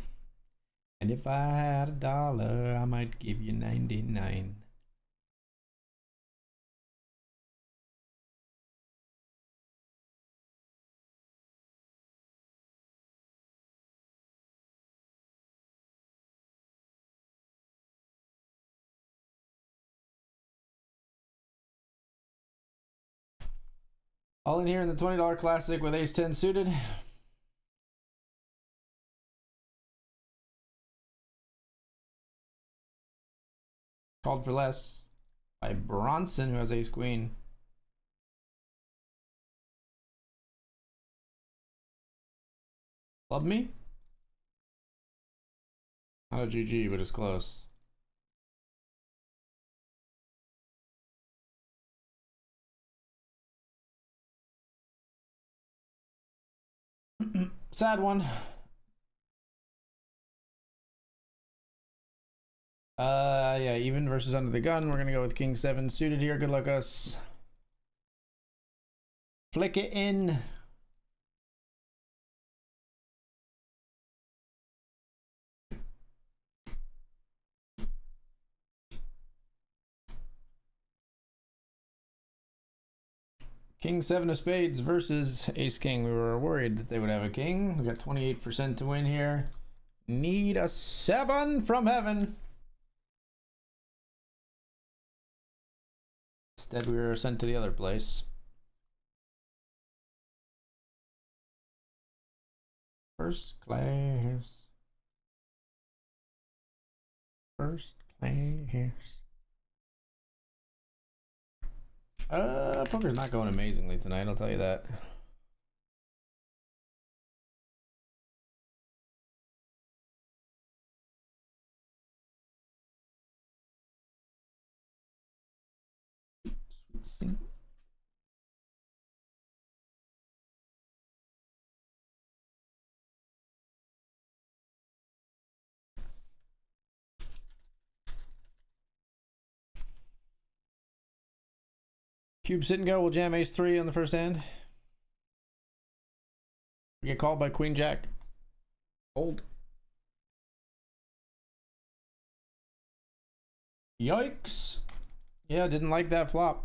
And if I had $1, I might give you 99. All in here in the $20 classic with ace 10 suited. Called for less by Bronson, who has ace queen. Love me? Not a GG, but it's close. Sad one. Yeah, even versus under the gun. We're gonna go with King 7 suited here. Good luck, us. Flick it in. King 7 of spades versus ace king. We were worried that they would have a king. We got 28% to win here. Need a 7 from heaven. Instead, we were sent to the other place. First class. First class. Poker's not going amazingly tonight, I'll tell you that. Sweet. Cube sit and go. We'll jam ace 3 on the first hand. We get called by Queen Jack. Old. Yikes. Yeah, didn't like that flop.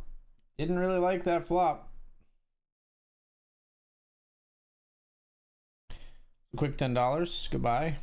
Didn't really like that flop. Quick $10. Goodbye.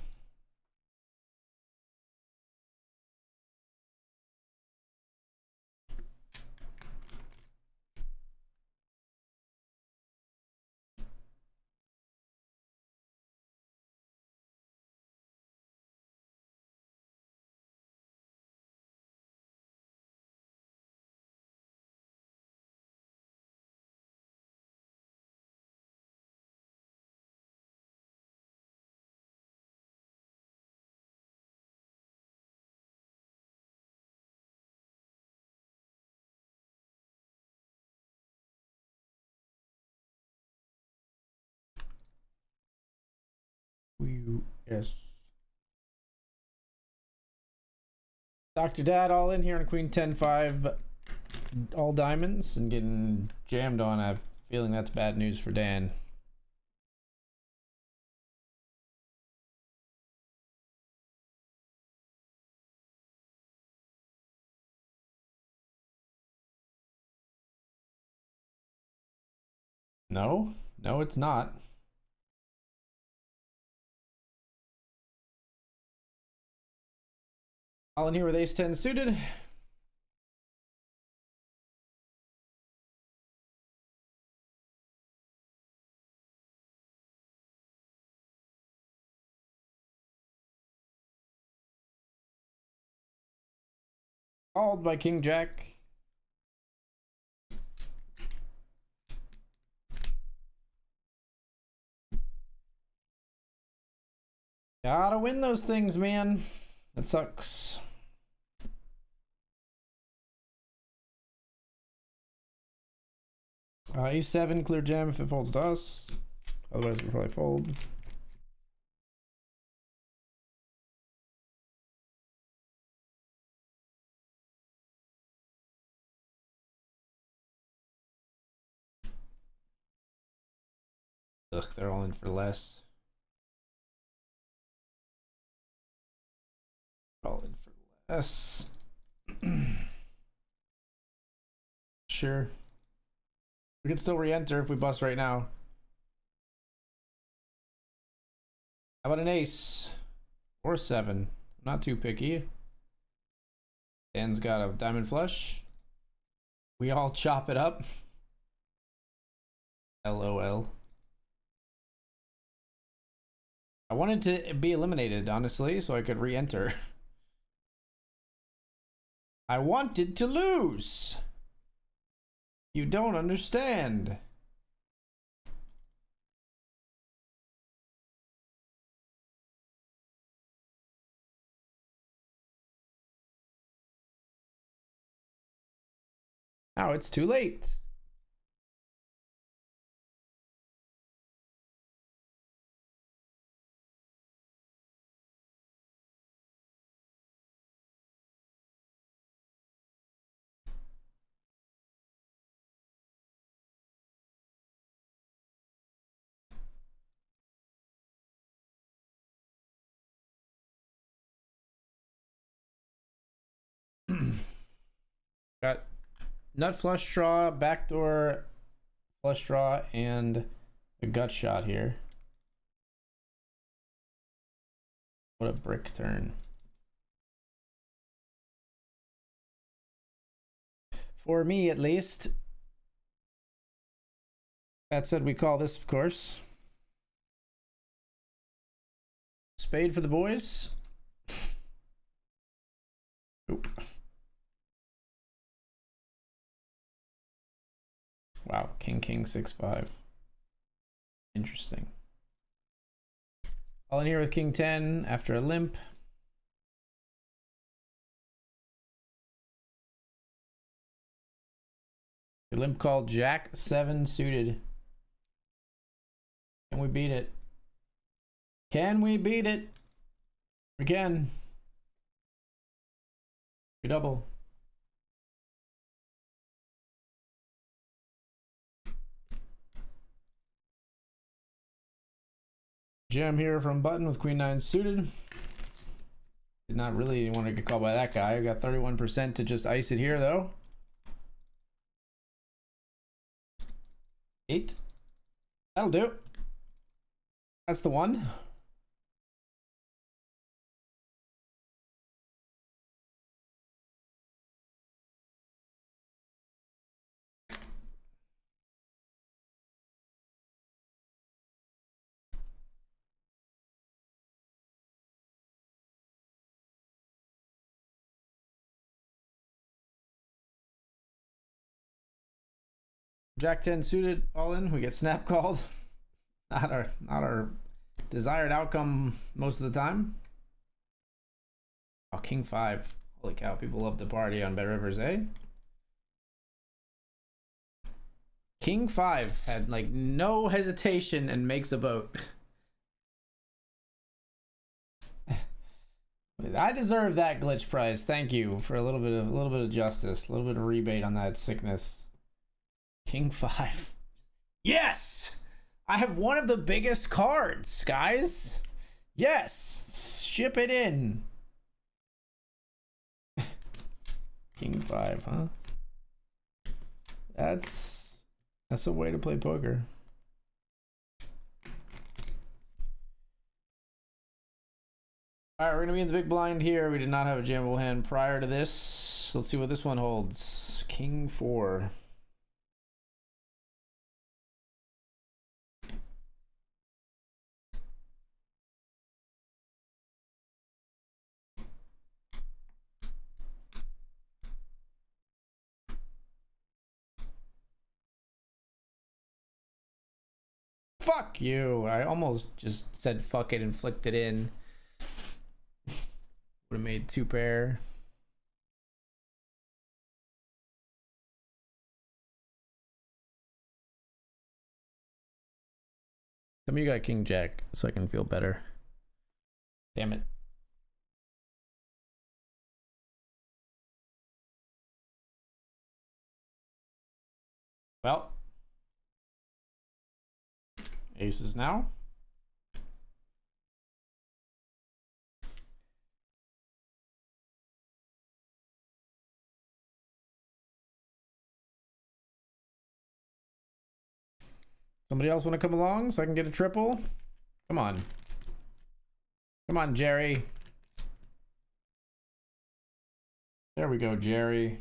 Yes. Dr. Dad all in here on Queen 10-5 all diamonds and getting jammed on. I have a feeling that's bad news for Dan. No, it's not. All in here with ace-10 suited. Called by King Jack. Gotta win those things, man. That sucks. E7, clear jam if it folds to us. Otherwise, we'll probably fold. Ugh, they're all in for less. All in for less. Sure. We can still re-enter if we bust right now. How about an ace? Or 7. Not too picky. Dan's got a diamond flush. We all chop it up. LOL. I wanted to be eliminated, honestly, so I could re-enter. I wanted to lose. You don't understand. Now it's too late. Got nut flush draw, backdoor flush draw, and a gut shot here. What a brick turn. For me, at least. That said, we call this, of course. Spade for the boys. Oop. Wow, king 6-5. Interesting. All in here with king 10 after a limp. The limp called jack 7 suited. Can we beat it? Can we beat it? We can. We double. Jam here from button with queen 9 suited. Did not really want to get called by that guy. I got 31% to just ice it here though. 8. That'll do. That's the one. Jack 10 suited, all in. We get snap called. Not our desired outcome most of the time. Oh, king 5. Holy cow, people love to party on BetRivers, eh? King 5 had like no hesitation and makes a vote. I deserve that glitch prize. Thank you for a little bit of justice, a little bit of rebate on that sickness. King 5. Yes! I have one of the biggest cards, guys. Yes! Ship it in. King 5, huh? That's a way to play poker. All right, we're gonna be in the big blind here. We did not have a jammable hand prior to this. Let's see what this one holds. King 4. Fuck you. I almost just said fuck it and flicked it in. Would have made 2 pair. Tell me you got King Jack so I can feel better. Damn it. Well. Aces now. Somebody else want to come along so I can get a triple? Come on. Come on, Jerry. There we go, Jerry.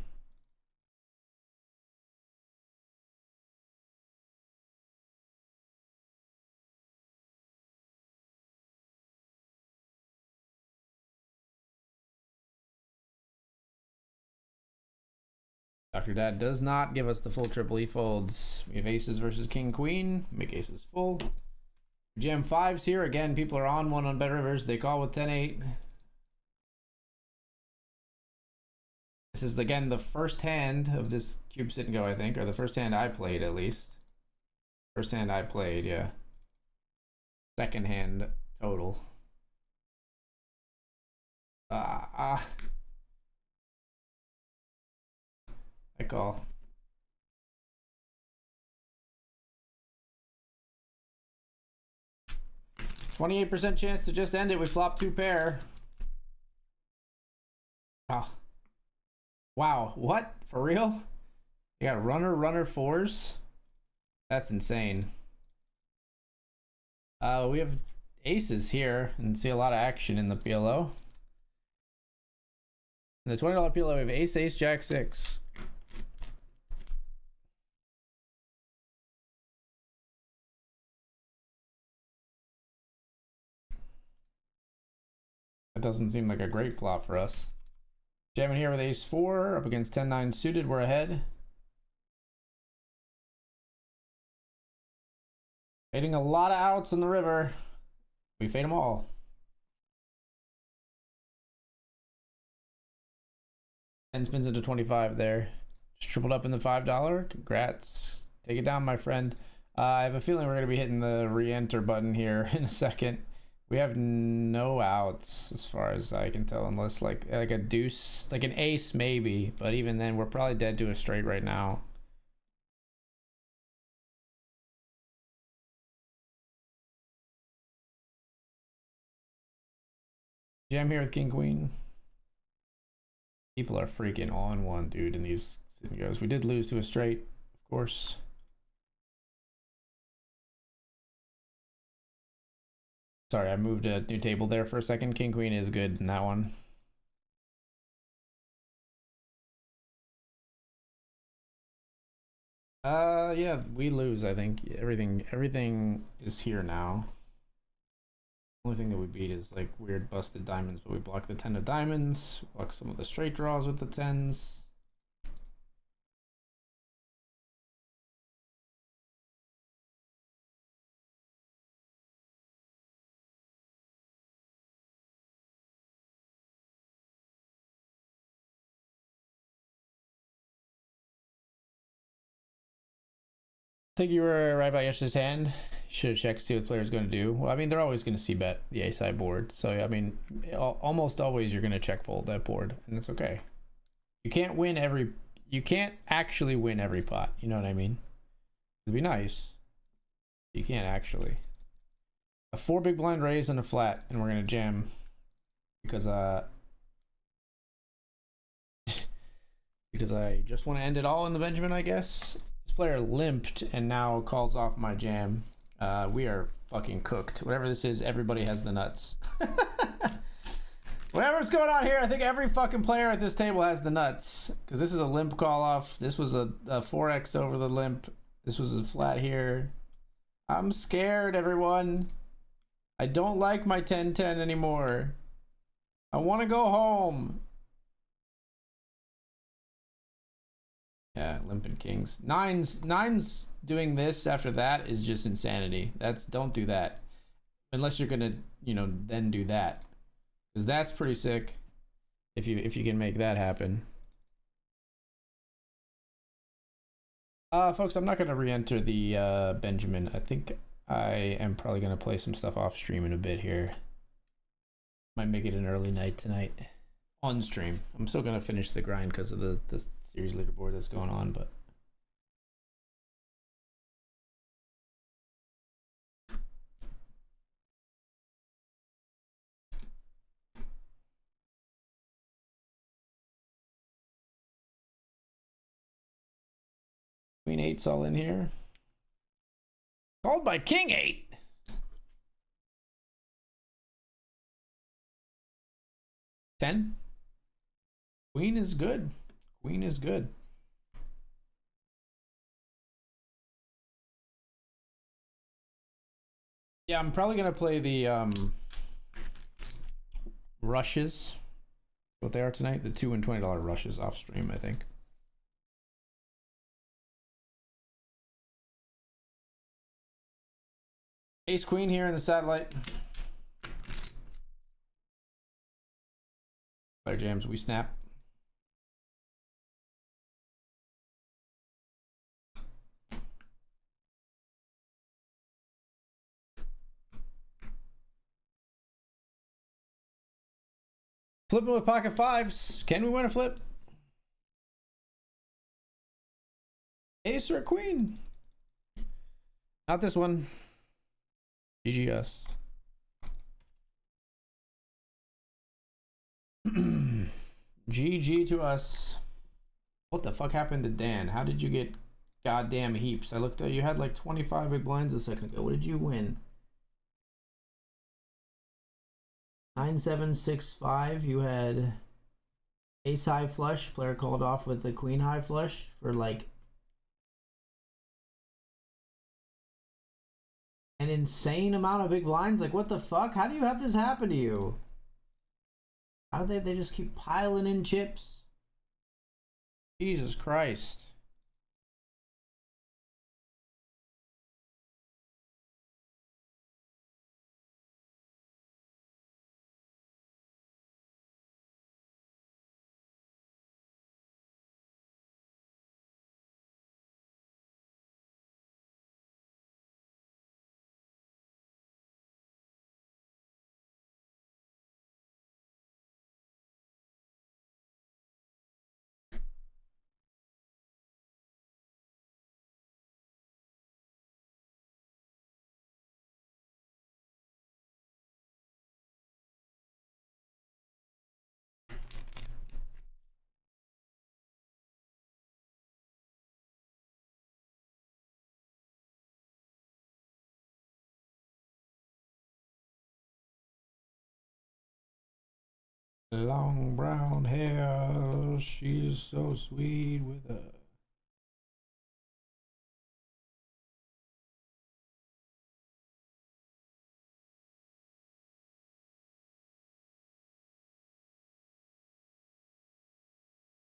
Dr. Dad does not give us the full triple. He folds. We have aces versus king queen. Make aces full. Jam 5s here. Again, people are on one on BetRivers. They call with 10-8. This is, again, the first hand of this cube sit and go, I think. Or the first hand I played, at least. First hand I played, yeah. Second hand total. I call. %28 chance to just end it. We flop 2 pair. Oh. Wow. What? For real? You got runner 4s? That's insane. We have aces here and see a lot of action in the PLO. In the $20 PLO, we have ace, ace, jack 6. That doesn't seem like a great flop for us. Jamming here with ace 4 up against 10-9 suited. We're ahead. Fading a lot of outs in the river. We fade them all. And spins into 25 there. Just tripled up in the $5. Congrats. Take it down, my friend. I have a feeling we're going to be hitting the re-enter button here in a second. We have no outs as far as I can tell, unless like a deuce, like an ace maybe. But even then, we're probably dead to a straight right now. Jam here with king queen. People are freaking on one, dude, in these goes. We did lose to a straight, of course. Sorry, I moved a new table there for a second. King queen is good in that one. Yeah, we lose, I think. Everything is here now. Only thing that we beat is like weird busted diamonds, but we block the 10 of diamonds, block some of the straight draws with the 10s. I think you were right about yesterday's hand. You should have checked to see what the player's going to do. Well, I mean, they're always going to see bet the ace-side board. So, I mean, almost always you're going to check fold that board, and that's okay. You can't win every... You can't actually win every pot. You know what I mean? It'd be nice. You can't actually. A 4 big blind raise and a flat, and we're going to jam. Because, because I just want to end it all in the Benjamin, I guess. Player limped and now calls off my jam. We are fucking cooked. Whatever this is, everybody has the nuts. Whatever's going on here, I think every fucking player at this table has the nuts. Because this is a limp call off. This was a 4x over the limp. This was a flat here. I'm scared, everyone. I don't like my 10-10 anymore. I want to go home. Yeah, limping kings. Nines doing this after that is just insanity. Don't do that. Unless you're gonna, then do that. Because that's pretty sick. If you can make that happen. Folks, I'm not gonna re-enter the Benjamin. I think I am probably gonna play some stuff off stream in a bit here. Might make it an early night tonight. On stream. I'm still gonna finish the grind because of the series leaderboard that's going on, but Queen 8's all in here. Called by King 8. Ten. Queen is good. Queen is good. Yeah, I'm probably gonna play the rushes. What they are tonight, the $2 and $20 rushes off stream, I think. Ace Queen here in the satellite. Player jams, we snap. Flipping with pocket fives. Can we win a flip? Ace or a queen? Not this one. GG us. GG to us. What the fuck happened to Dan? How did you get goddamn heaps? I looked at you had like 25 big blinds a second ago. What did you win? 9765. You had ace high flush. Player called off with the queen high flush for like an insane amount of big blinds. Like, what the fuck? How do you have this happen to you? How do they just keep piling in chips? Jesus Christ. Long brown hair, she's so sweet with a...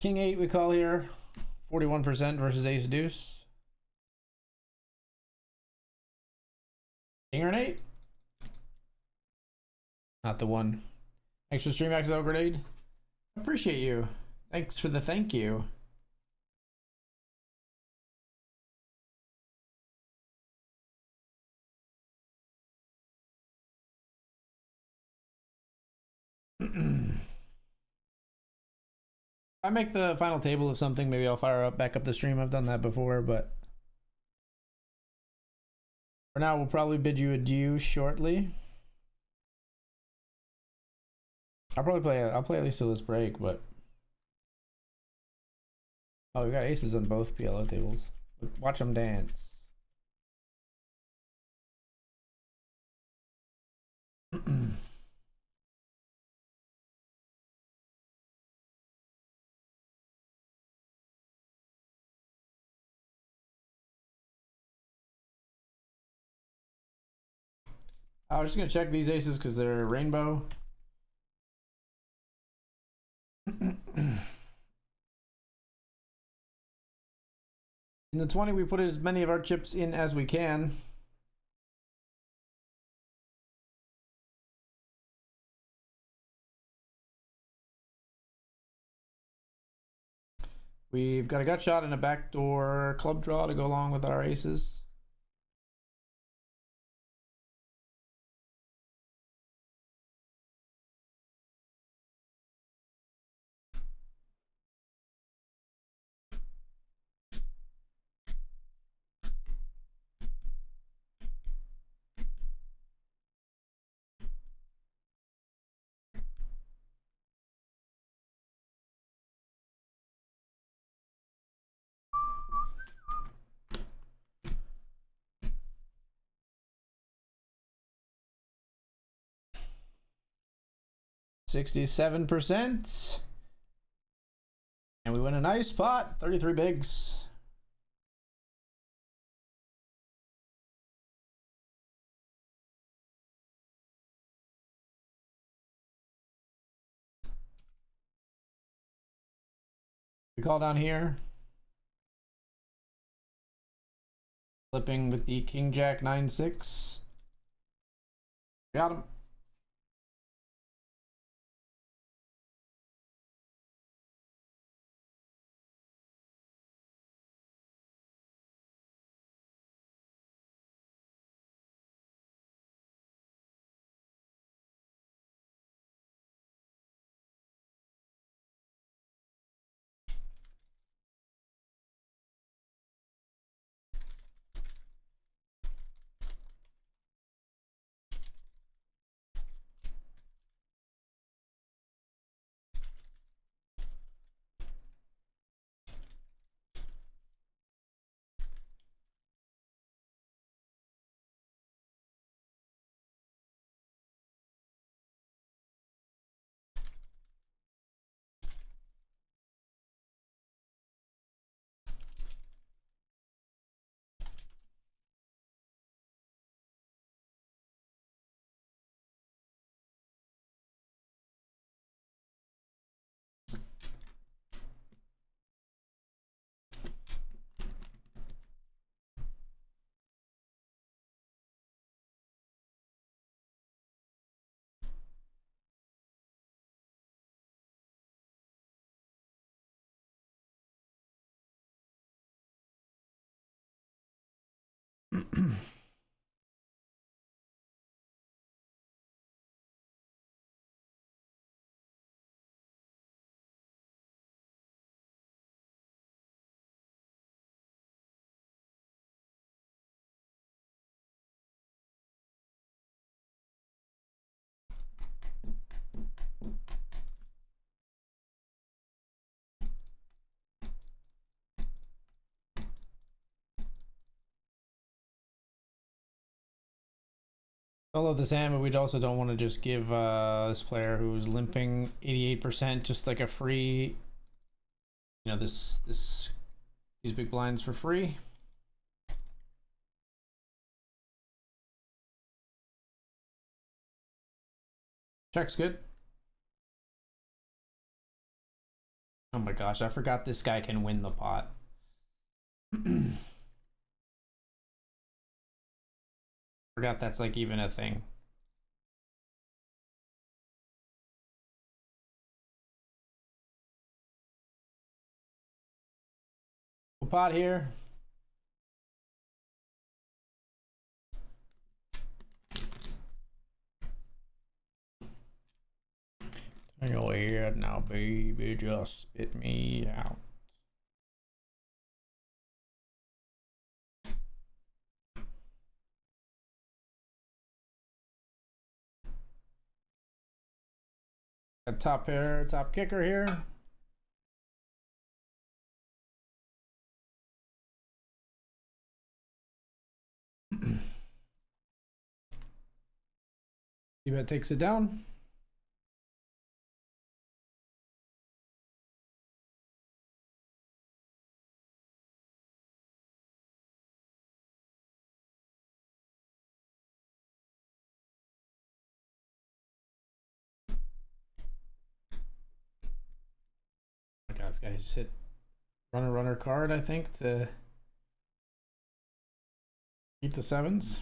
King 8 we call here. 41% versus ace deuce. King or an 8? Not the one. Thanks for the stream, XL Grenade. Appreciate you. Thanks for the thank you. I make the final table of something, maybe I'll fire back up the stream. I've done that before, but for now we'll probably bid you adieu shortly. I'll play at least till this break, but oh, we got aces on both PLO tables. Watch them dance. I was just gonna check these aces because they're rainbow. In the 20, we put as many of our chips in as we can. We've got a gut shot and a backdoor club draw to go along with our aces. $67%. And we win a nice pot, 33 bigs. We call down here. Flipping with the King Jack 9-6. Got him. I love this hand, but we also don't want to just give this player who's limping 88% just like a free, you know, these big blinds for free. Check's good. Oh my gosh, I forgot this guy can win the pot. Forgot that's like even a thing. Pot here. Go ahead now, baby, just spit me out. A top pair, top kicker here. C-bet takes it down. This guy just hit runner card, I think, to keep the sevens.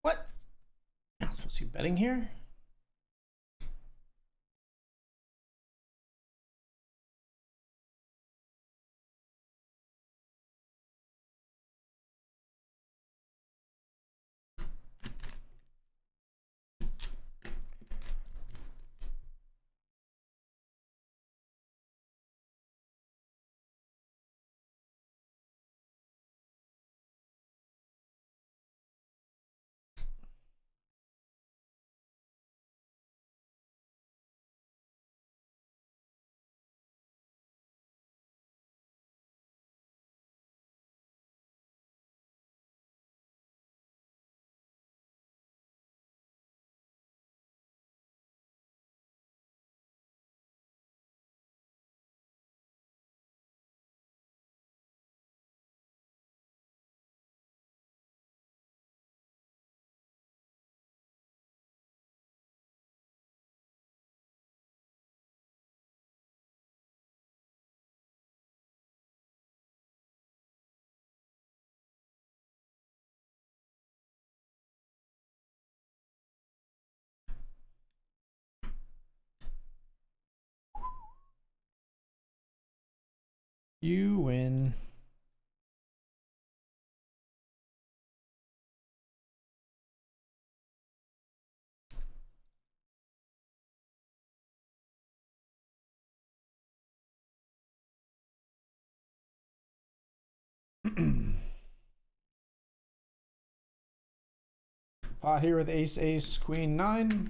What? I'm not supposed to be betting here? You win. Pot here with ace, ace, queen, 9.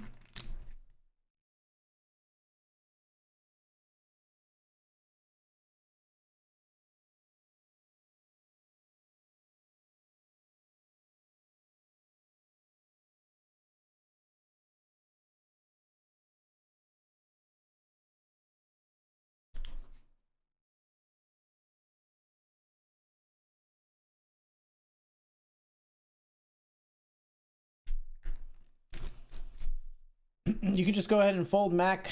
You can just go ahead and fold Mac.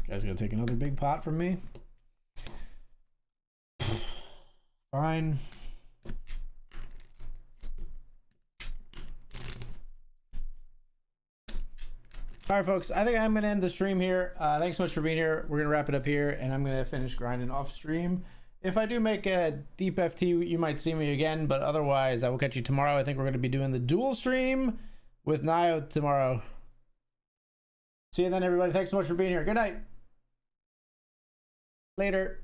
Guys gonna take another big pot from me. Fine. All right, folks, I think I'm going to end the stream here. Thanks so much for being here. We're going to wrap it up here, and I'm going to finish grinding off stream. If I do make a deep FT, you might see me again, but otherwise, I will catch you tomorrow. I think we're going to be doing the dual stream with Nio tomorrow. See you then, everybody. Thanks so much for being here. Good night. Later.